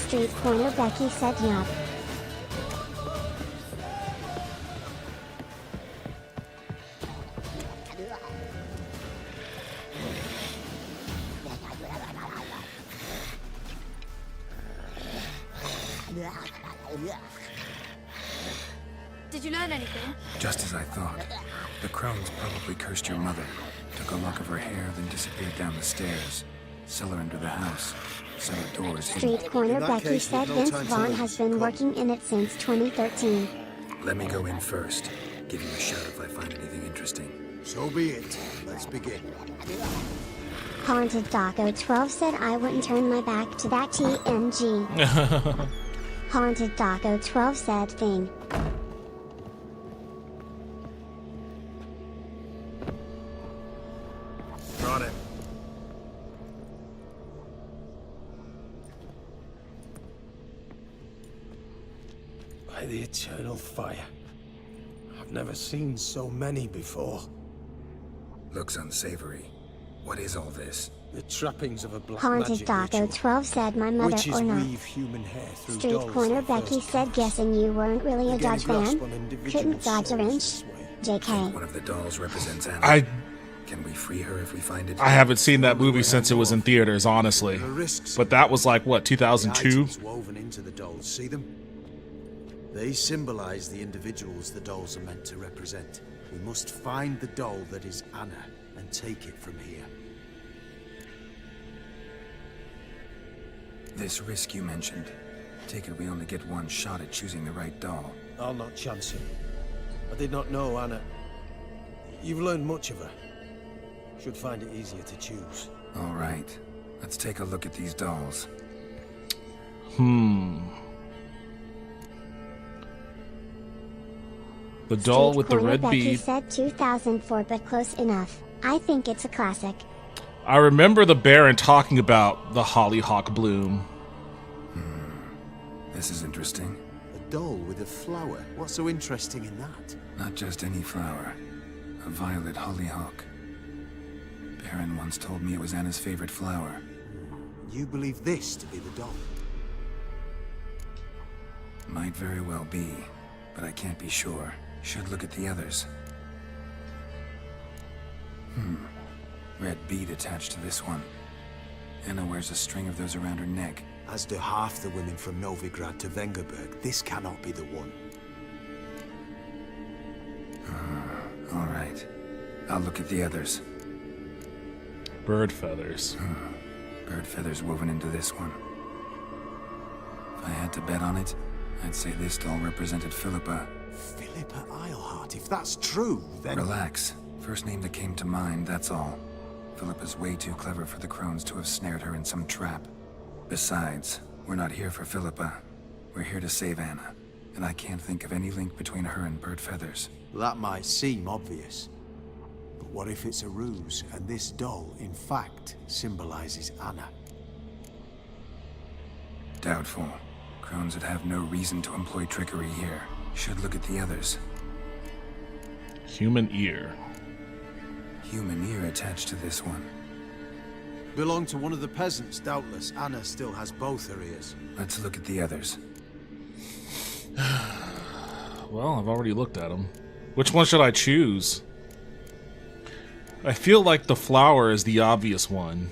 Speaker 1: Street Corner Becky said, "Yup."
Speaker 13: Did you learn anything?
Speaker 7: Just as I thought. The crones probably cursed your mother. Took a lock of her hair, then disappeared down the stairs. Cellar under the house. Cellar doors hidden.
Speaker 1: Street Corner Becky said, "Vince Vaughn has been working in it since 2013.
Speaker 7: Let me go in first. Give you a shout if I find anything interesting.
Speaker 6: So be it. Let's begin.
Speaker 1: Haunted Daco 12 said, "I wouldn't turn my back to that TNG." Haunted Daco 12 said, "Thing."
Speaker 6: By the eternal fire. I've never seen so many before.
Speaker 7: Looks unsavory. What is all this?
Speaker 6: The trappings of a black
Speaker 1: Haunted
Speaker 6: magic
Speaker 1: Doggo 12 said my mother
Speaker 6: Witches
Speaker 1: or not.
Speaker 6: weave human hair through
Speaker 1: Street
Speaker 6: dolls
Speaker 1: Corner
Speaker 6: they
Speaker 1: Becky
Speaker 6: first
Speaker 1: said guessing you weren't really a
Speaker 6: They gain
Speaker 1: Dodge
Speaker 6: grasp
Speaker 1: fan.
Speaker 6: on individual
Speaker 1: Couldn't dodge a wrench.
Speaker 6: souls
Speaker 1: JK.
Speaker 7: One of the dolls represents Anna.
Speaker 2: I
Speaker 7: Can we free her if we find it?
Speaker 2: I haven't seen that movie since it was in theaters, honestly. But that was like what, 2002?
Speaker 20: Items woven into the dolls, see them? They symbolize the individuals the dolls are meant to represent. We must find the doll that is Anna and take it from here.
Speaker 7: This risk you mentioned. Take it we only get one shot at choosing the right doll.
Speaker 6: I'll not chance it. I did not know Anna. You've learned much of her. Should find it easier to choose.
Speaker 7: All right. Let's take a look at these dolls.
Speaker 2: The doll
Speaker 1: Street
Speaker 2: with the
Speaker 1: Corner
Speaker 2: red
Speaker 1: Becky
Speaker 2: bead.
Speaker 1: said 2004, but close enough. I think it's a classic.
Speaker 2: I remember the Baron talking about the hollyhock bloom.
Speaker 7: This is interesting.
Speaker 20: A doll with a flower. What's so interesting in that?
Speaker 7: Not just any flower. A violet hollyhock. Baron once told me it was Anna's favorite flower.
Speaker 20: You believe this to be the doll?
Speaker 7: Might very well be, but I can't be sure. Should look at the others. Red bead attached to this one. Anna wears a string of those around her neck.
Speaker 20: As do half the women from Novigrad to Vengerberg. This cannot be the one.
Speaker 7: All right. I'll look at the others.
Speaker 2: Bird feathers.
Speaker 7: Bird feathers woven into this one. If I had to bet on it, I'd say this doll represented Philippa.
Speaker 20: Philippa Eilhart, if that's true, then...
Speaker 7: Relax. First name that came to mind, that's all. Philippa's way too clever for the crones to have snared her in some trap. Besides, we're not here for Philippa. We're here to save Anna. And I can't think of any link between her and Bird Feathers.
Speaker 20: That might seem obvious. But what if it's a ruse, and this doll, in fact, symbolizes Anna?
Speaker 7: Doubtful. Crones would have no reason to employ trickery here. Should look at the others.
Speaker 2: Human ear.
Speaker 7: Human ear attached to this one.
Speaker 20: Belong to one of the peasants, doubtless. Anna still has both her ears.
Speaker 7: Let's look at the others.
Speaker 2: Well, I've already looked at them. Which one should I choose? I feel like the flower is the obvious one.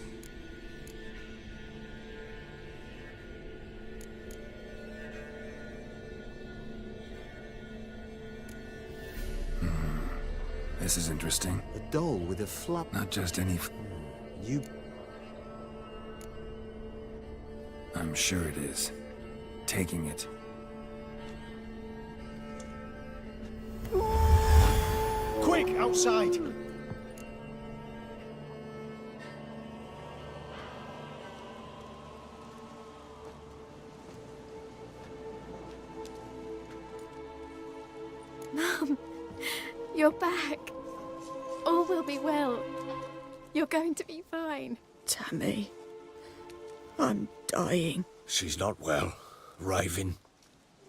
Speaker 7: This is interesting.
Speaker 20: A doll with a flap.
Speaker 7: Not just any...
Speaker 20: You...
Speaker 7: I'm sure it is. Taking it.
Speaker 20: Quick, outside!
Speaker 13: Mum, you're back. All will be well. You're going to be fine.
Speaker 12: Tammy, I'm dying.
Speaker 5: She's not well. Raving.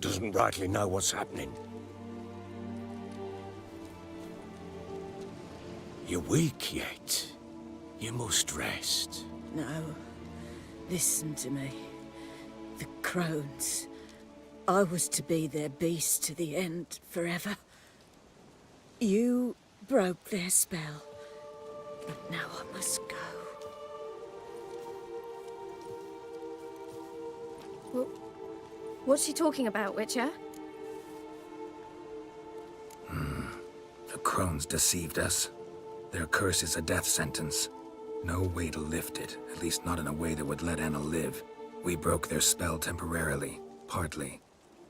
Speaker 5: Doesn't rightly know what's happening. You're weak yet. You must rest.
Speaker 12: No. Listen to me. The crones. I was to be their beast to the end, forever. You broke their spell. But now I must go.
Speaker 13: What's she talking about, Witcher?
Speaker 7: The crones deceived us. Their curse is a death sentence. No way to lift it, at least not in a way that would let Anna live. We broke their spell temporarily, partly.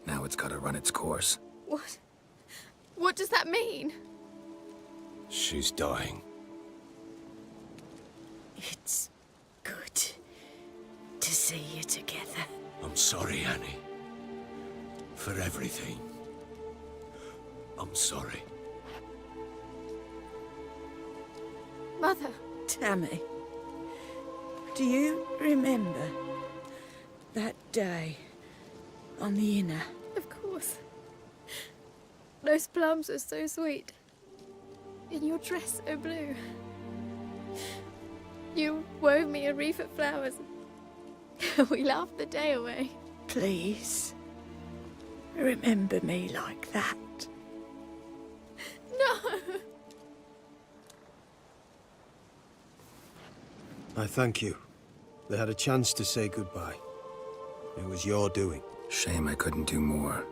Speaker 7: Now it's gotta run its course.
Speaker 13: What? What does that mean?
Speaker 5: She's dying.
Speaker 12: It's good to see you together.
Speaker 5: I'm sorry, Annie. For everything. I'm sorry.
Speaker 13: Mother.
Speaker 12: Tammy, do you remember that day on the Inner?
Speaker 13: Of course.
Speaker 16: Those plums are so sweet. And your dress so blue. You wove me a wreath of flowers. We laughed the day away.
Speaker 12: Please, remember me like that.
Speaker 16: No!
Speaker 6: I thank you. They had a chance to say goodbye. It was your doing.
Speaker 7: Shame I couldn't do more.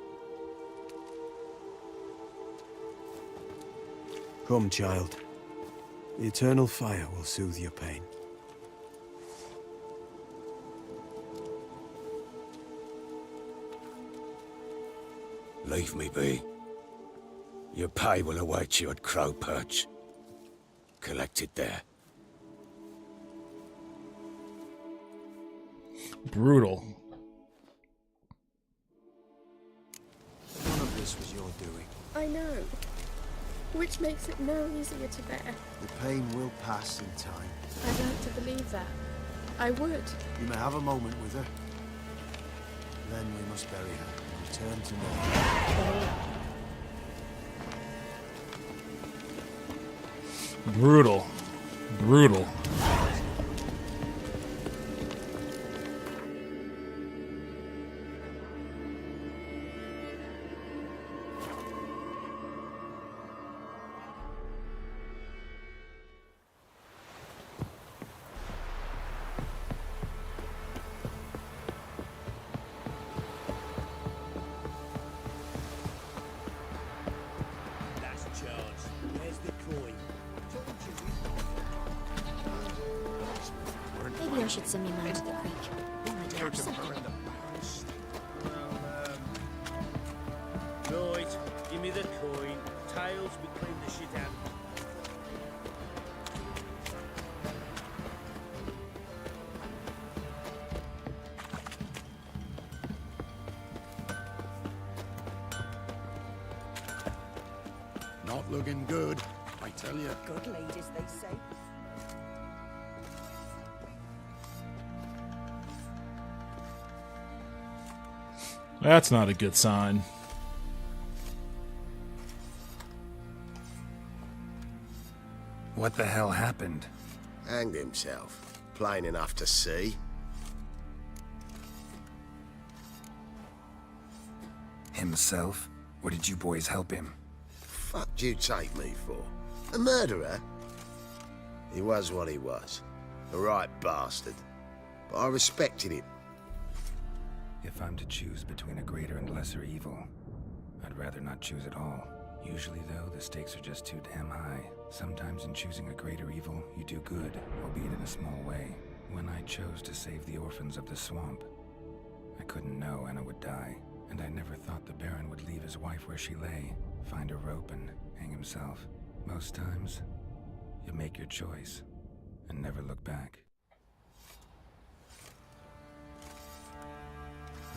Speaker 6: Come, child. The eternal fire will soothe your pain.
Speaker 5: Leave me be. Your pay will await you at Crow Perch. Collect it there.
Speaker 2: Brutal.
Speaker 6: None of this was your doing.
Speaker 16: I know. Which makes it no easier to bear.
Speaker 6: The pain will pass in time.
Speaker 16: I'd like to believe that. I would.
Speaker 6: You may have a moment with her. Then we must bury her and return to normal.
Speaker 2: Brutal. Brutal.
Speaker 9: Maybe I should send me man to the creek. Then I'd have something.
Speaker 5: Right, give me the coin. Tails, we clean the shit out.
Speaker 14: Not looking good, I tell you.
Speaker 12: Good ladies, they say.
Speaker 2: That's not a good sign.
Speaker 7: What the hell happened?
Speaker 6: Hanged himself. Plain enough to see.
Speaker 7: Himself? Or did you boys help him?
Speaker 6: Fuck'd you take me for? A murderer? He was what he was. A right bastard. But I respected him.
Speaker 7: If I'm to choose between a greater and lesser evil, I'd rather not choose at all. Usually, though, the stakes are just too damn high. Sometimes in choosing a greater evil, you do good, albeit in a small way. When I chose to save the orphans of the swamp, I couldn't know Anna would die, and I never thought the Baron would leave his wife where she lay, find a rope and hang himself. Most times, you make your choice and never look back.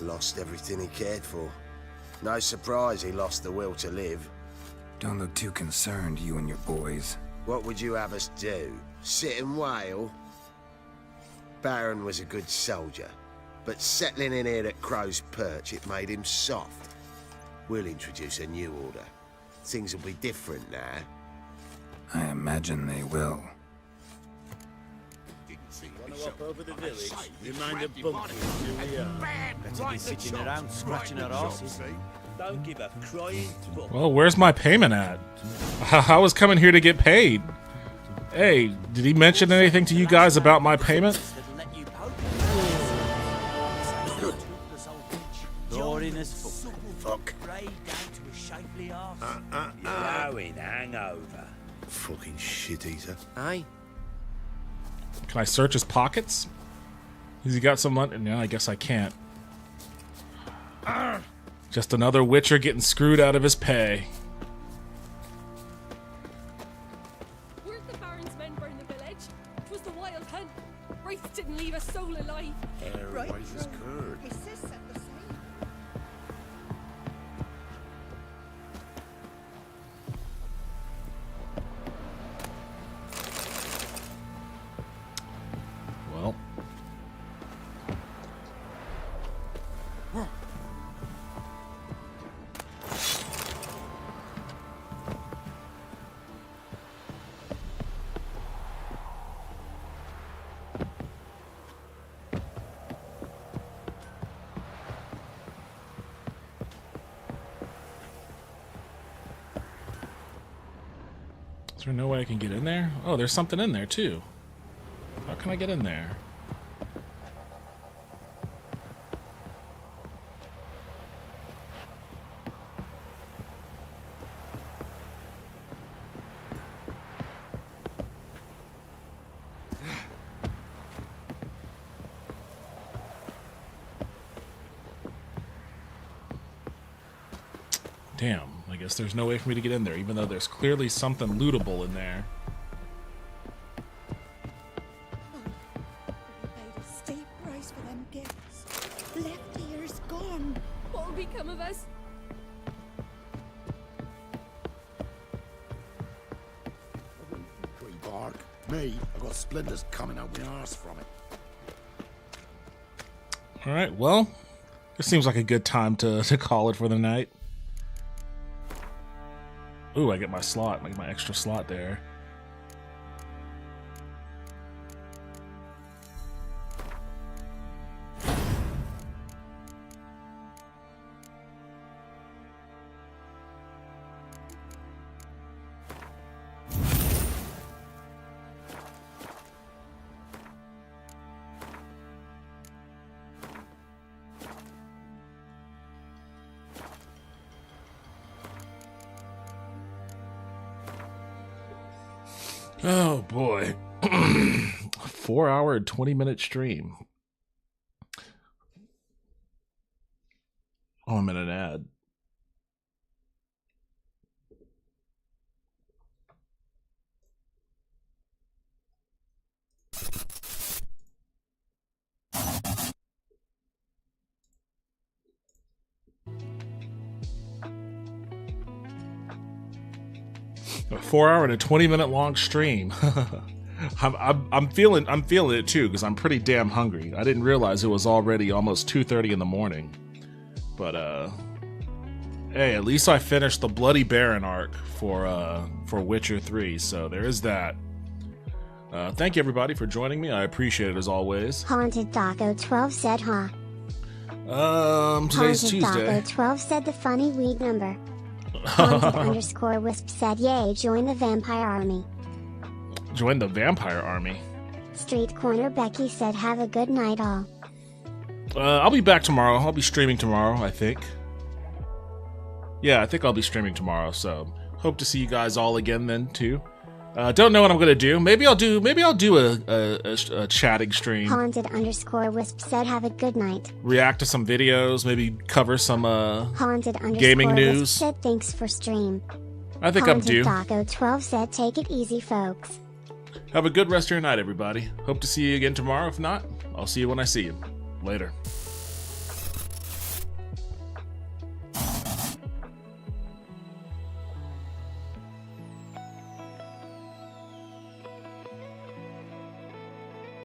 Speaker 6: Lost everything he cared for. No surprise he lost the will to live.
Speaker 7: Don't look too concerned, you and your boys.
Speaker 6: What would you have us do? Sit and wail? Baron was a good soldier, but settling in here at Crow's Perch, it made him soft. We'll introduce a new order. Things will be different now.
Speaker 7: I imagine they will.
Speaker 5: Wanna walk over the village? Remind the bumpkins who we are.
Speaker 8: Better be sitting around scratching our asses.
Speaker 5: Don't give a crying fuck.
Speaker 2: Well, where's my payment at? I was coming here to get paid. Hey, did he mention anything to you guys about my payment?
Speaker 8: Boring as fuck.
Speaker 6: Fuck.
Speaker 5: Growing hangover.
Speaker 6: Fucking shit eater. Aye.
Speaker 2: Can I search his pockets? Has he got some money? No, I guess I can't. Just another Witcher getting screwed out of his pay.
Speaker 16: Where'd the Baron's men burn the village? 'Twas the wild hunt. Wraith didn't leave a soul alive.
Speaker 14: Right. White as curd.
Speaker 12: His sis said the same.
Speaker 2: Well. Is there no way I can get in there? Oh, there's something in there too. How can I get in there? Damn, I guess there's no way for me to get in there, even though there's clearly something lootable in there.
Speaker 12: Paid a steep price for them gifts. Left ear's gone.
Speaker 16: What'll become of us?
Speaker 14: Tree bark. Me, I got splinters coming out my arse from it.
Speaker 2: Alright, well, it seems like a good time to call it for the night. Ooh, I get my slot, like my extra slot there. Oh boy. 4 hour and 20-minute stream. Oh, I'm in an ad. A 4 hour and a 20-minute long stream. I'm feeling it too, because I'm pretty damn hungry. I didn't realize it was already almost 2:30 in the morning. But hey, at least I finished the Bloody Baron arc for Witcher 3, so there is that. Thank you everybody for joining me. I appreciate it as always.
Speaker 1: Haunted Daco 12 said, huh?
Speaker 2: Today's
Speaker 1: Haunted
Speaker 2: Tuesday.
Speaker 1: Daco 12 said the funny weed number. Haunted_Wisp said, yay, join the vampire army.
Speaker 2: Join the vampire army.
Speaker 1: Street Corner Becky said, have a good night all.
Speaker 2: I'll be back tomorrow. I'll be streaming tomorrow, I think. Yeah, I think I'll be streaming tomorrow, so hope to see you guys all again then too. Don't know what I'm gonna do. Maybe I'll do a chatting stream.
Speaker 1: Haunted_Wisp said, have a good night.
Speaker 2: React to some videos, maybe cover some
Speaker 1: Haunted_Wisp
Speaker 2: gaming news.
Speaker 1: said, thanks for stream.
Speaker 2: I think I'm due.
Speaker 1: Haunted Daco 12 said, take it easy folks.
Speaker 2: Have a good rest of your night, everybody. Hope to see you again tomorrow. If not, I'll see you when I see you. Later.